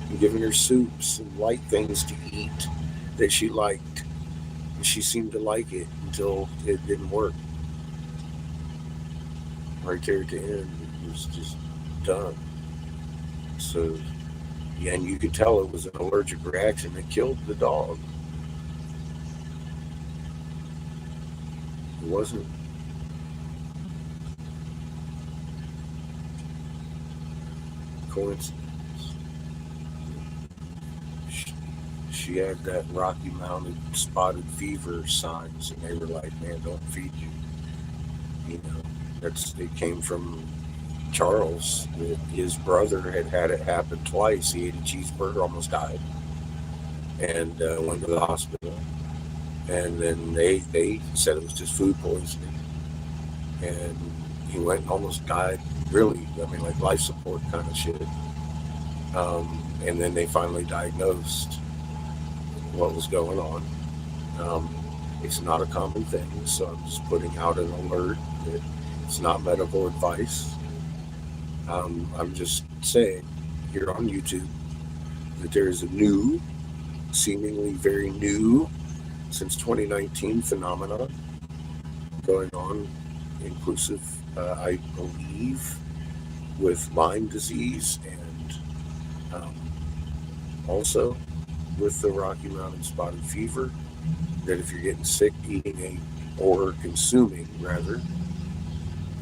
and giving her soups and light things to eat that she liked. And she seemed to like it until it didn't work. Right there at the end, it was just done. So, yeah, and you could tell it was an allergic reaction that killed the dog. It wasn't. Coincidence. She had that Rocky Mountain spotted fever signs, and they were like, man, don't feed you. You know, it came from Charles. His brother had it happen twice. He ate a cheeseburger, almost died, and went to the hospital. And then they said it was just food poisoning, and he went and almost died. Really, I mean, like life support kind of shit. And then they finally diagnosed what was going on. It's not a common thing, so I'm just putting out an alert that it's not medical advice. I'm just saying here on YouTube that there's a new, seemingly very new, since 2019 phenomenon going on, inclusive, I believe, with Lyme disease and also with the Rocky Mountain spotted fever, that if you're getting sick eating or consuming rather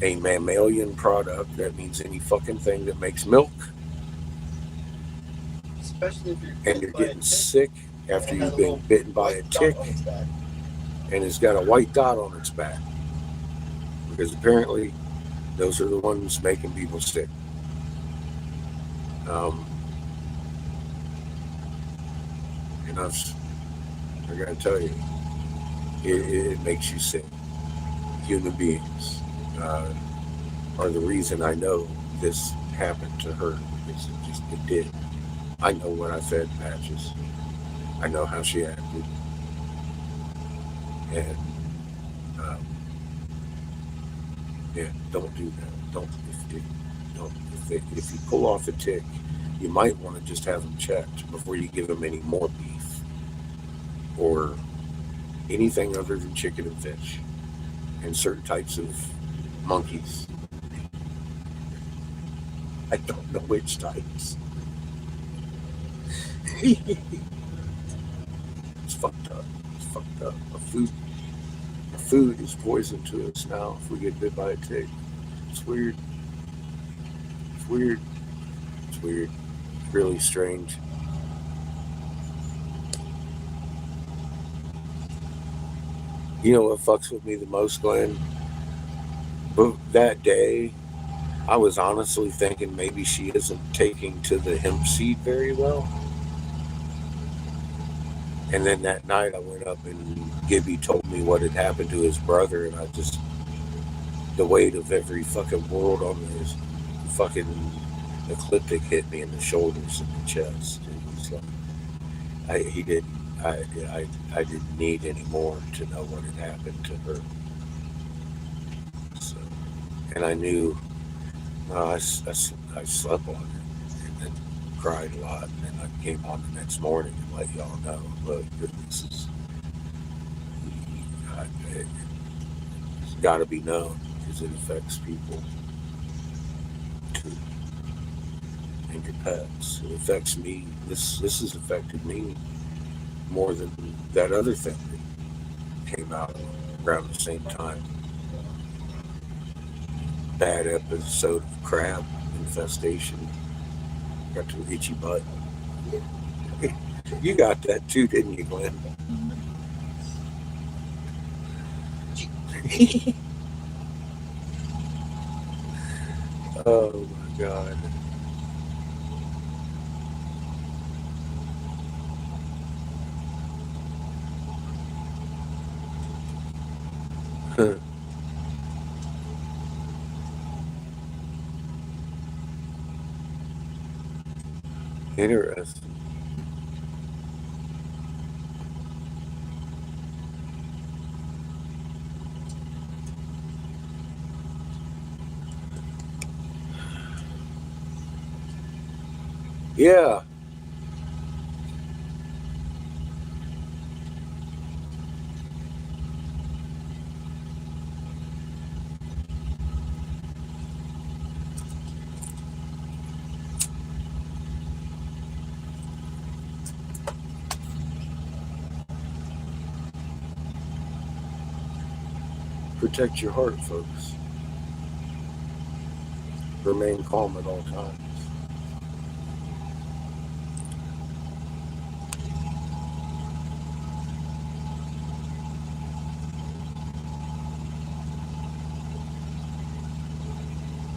a mammalian product, that means any fucking thing that makes milk, Especially if you're getting sick after you've been bitten by a tick and it's got a white dot on its back, because apparently those are the ones making people sick. And I gotta tell you, it makes you sick. Human beings are the reason I know this happened to her, because it did. I know what I fed Patches. I know how she acted. And yeah, don't do that. Don't if you pull off a tick, you might want to just have them checked before you give them any more beef or anything other than chicken and fish and certain types of monkeys. I don't know which types. It's fucked up. It's fucked up. Our food is poison to us now if we get bit by a tick. It's weird. It's weird. It's weird. Really strange. You know what fucks with me the most, Glenn? But that day, I was honestly thinking maybe she isn't taking to the hemp seed very well. And then that night I went up and Gibby told me what had happened to his brother, and I just, the weight of every fucking world on this fucking ecliptic hit me in the shoulders and the chest. It was like, I didn't need any more to know what had happened to her. So, and I knew, I slept on it and then cried a lot, and then I came on the next morning and let y'all know, look, this is, it's got to be known because it affects people too, and your pets. It affects me. This has affected me more than that other thing that came out around the same time. Bad episode of crab infestation. Got to itchy butt. You got that too, didn't you, Glenn? Oh my God. Huh. Interesting. Yeah. Protect your heart, folks. Remain calm at all times.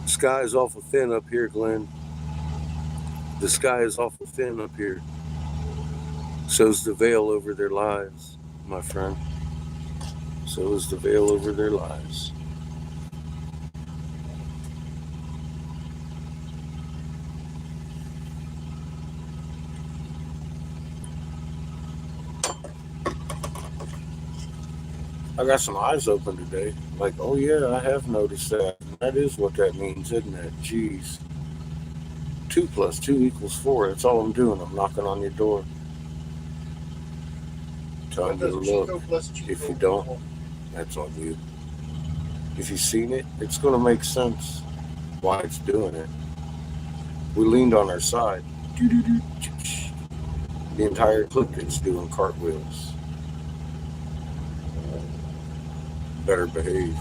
The sky is awful thin up here, Glenn. The sky is awful thin up here. So's the veil over their lives, my friend. So is the veil over their lives. I got some eyes open today. Like, oh yeah, I have noticed that. That is what that means, isn't it? Jeez. 2 + 2 = 4. That's all I'm doing. I'm knocking on your door. Telling you to look. If you don't, that's on you. If you've seen it, it's going to make sense why it's doing it. We leaned on our side. The entire ecliptic's doing cartwheels. Better behave.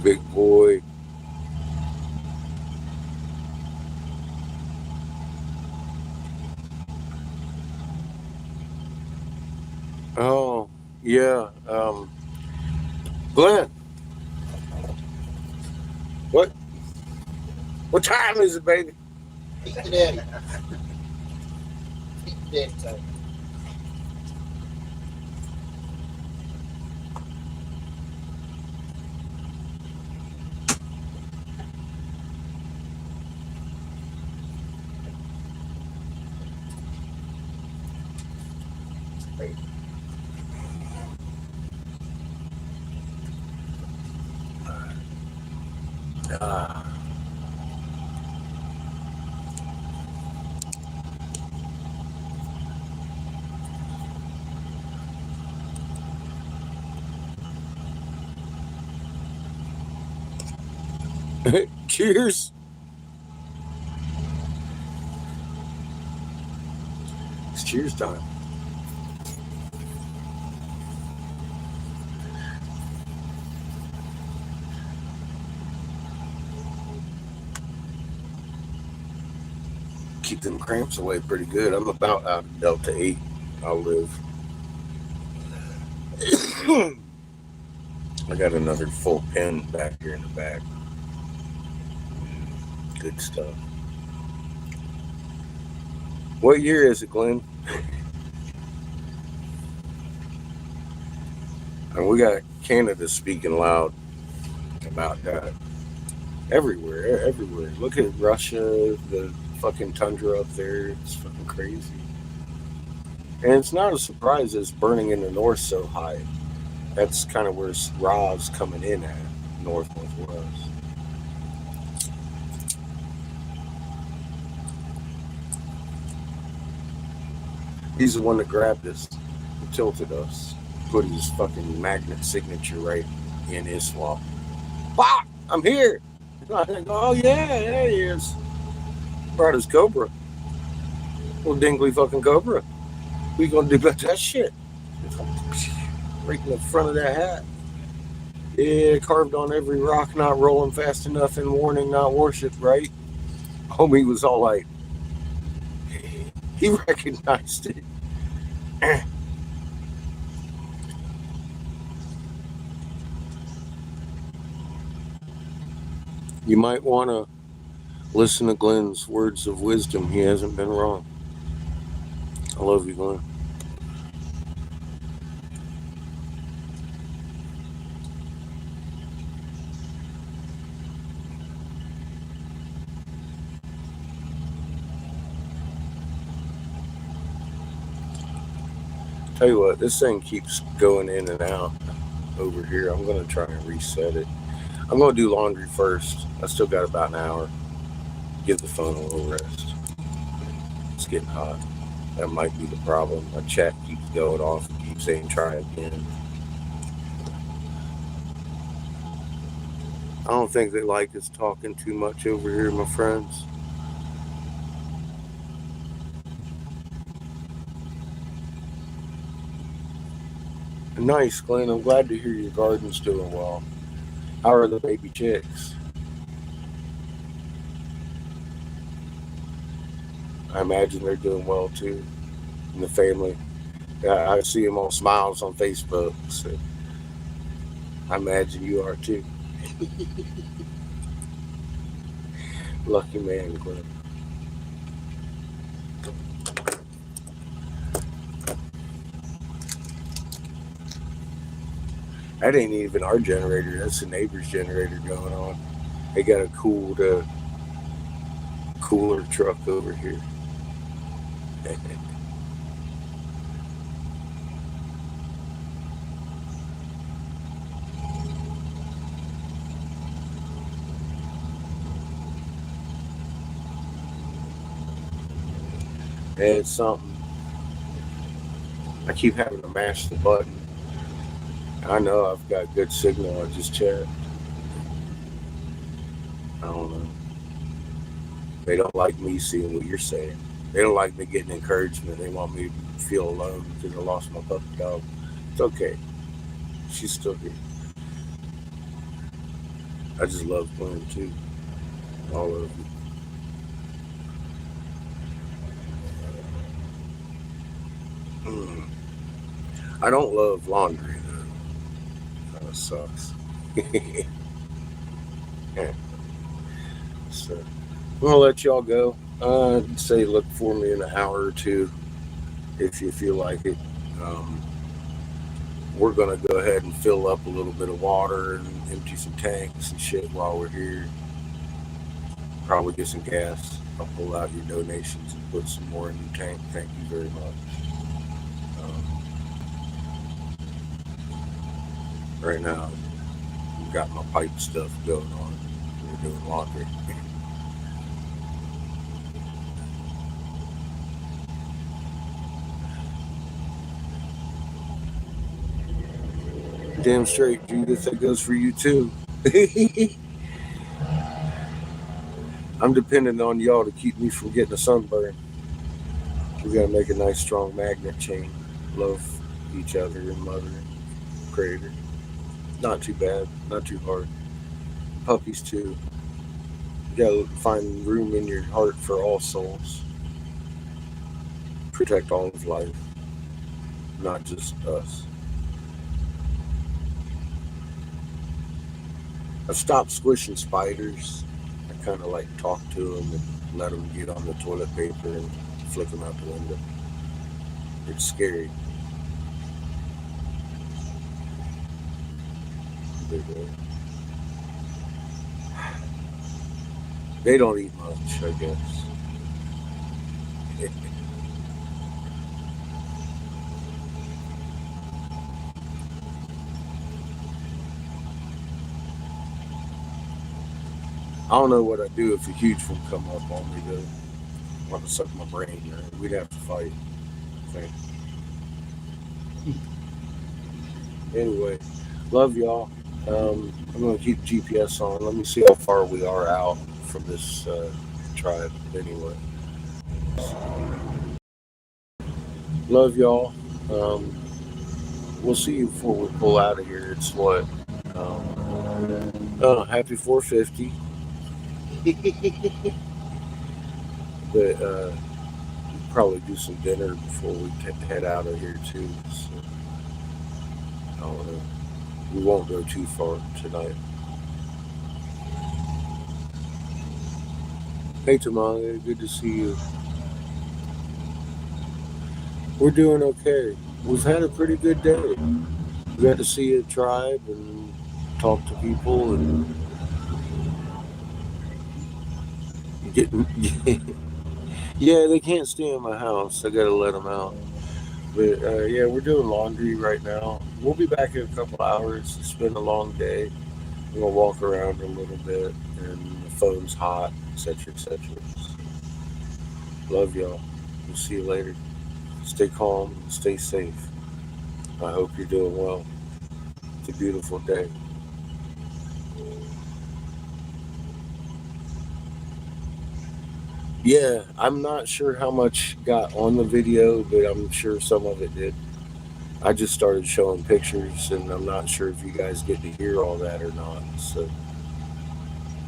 Big boy. Oh, yeah. Glenn. What time is it, baby? Eat the daddy. Eat the daddy time. Cheers. It's cheers time. Keep them cramps away pretty good. I'm about out of Delta 8. I'll live. I got another full pen back here in the back. Good stuff. What year is it, Glenn? And we got Canada speaking loud about that. Everywhere. Look at Russia, the fucking tundra up there. It's fucking crazy. And it's not a surprise it's burning in the north so high. That's kind of where Ra's coming in at, northwest. He's the one that grabbed us, tilted us, put his fucking magnet signature right in his swamp. Fuck! I'm here! I go, oh yeah, there he is. Brought his Cobra. Little dingly fucking Cobra. What you gonna do about that shit? Right in the front of that hat. Yeah, carved on every rock, not rolling fast enough, and warning, not worship, right? Homie was all like, he recognized it. You might want to listen to Glenn's words of wisdom. He hasn't been wrong. I love you, Glenn. Tell you what, this thing keeps going in and out over here. I'm going to try and reset it. I'm going to do laundry first. I still got about an hour. Give the phone a little rest. It's getting hot. That might be the problem. My chat keeps going off and keeps saying try again. I don't think they like us talking too much over here, my friends. Nice, Glenn. I'm glad to hear your garden's doing well. How are the baby chicks? I imagine they're doing well too. And the family. Yeah, I see them all smiles on Facebook. So I imagine you are too. Lucky man, Glenn. That ain't even our generator. That's the neighbor's generator going on. They got a cooler truck over here. It's something. I keep having to mash the button. I know I've got good signal. I just checked. I don't know. They don't like me seeing what you're saying. They don't like me getting encouragement. They want me to feel alone because I lost my puppy dog. It's okay. She's still here. I just love Glenn too. All of you. I don't love laundry though. That sucks. Yeah. So I'm gonna let y'all go. I'd say look for me in an hour or two if you feel like it. We're gonna go ahead and fill up a little bit of water and empty some tanks and shit while we're here. Probably get some gas. I'll pull out your donations and put some more in the tank. Thank you very much. Right now, I've got my pipe stuff going on. We're doing laundry. Damn straight, Judith. That goes for you too. I'm depending on y'all to keep me from getting a sunburn. We gotta make a nice strong magnet chain. Love each other and mother and creator. Not too bad, not too hard. Puppies too. You gotta find room in your heart for all souls. Protect all of life, not just us. I've stopped squishing spiders. I kind of like talk to them and let them get on the toilet paper and flick them out the window. It's scary. They don't eat much, I guess. I don't know what I'd do if a huge one come up on me to want to suck my brain. We'd have to fight, I think. Anyway, love y'all. I'm going to keep GPS on. Let me see how far we are out from this tribe. Anyway, love y'all. We'll see you before we pull out of here. It's what? Happy 450. But probably do some dinner before we head out of here too. So, I don't know. We won't go too far tonight. Hey Tamanga, good to see you. We're doing okay. We've had a pretty good day. We got to see a tribe and talk to people and get. Yeah, they can't stay in my house. I gotta let them out. But yeah, we're doing laundry right now. We'll be back in a couple hours. It's been a long day. I'm gonna walk around a little bit, and the phone's hot, etc., etc. Love y'all. We'll see you later. Stay calm, stay safe. I hope you're doing well. It's a beautiful day. Yeah, I'm not sure how much got on the video, but I'm sure some of it did. I just started showing pictures, and I'm not sure if you guys get to hear all that or not. So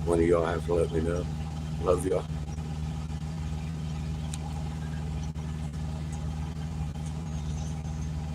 one of y'all have to let me know. Love y'all.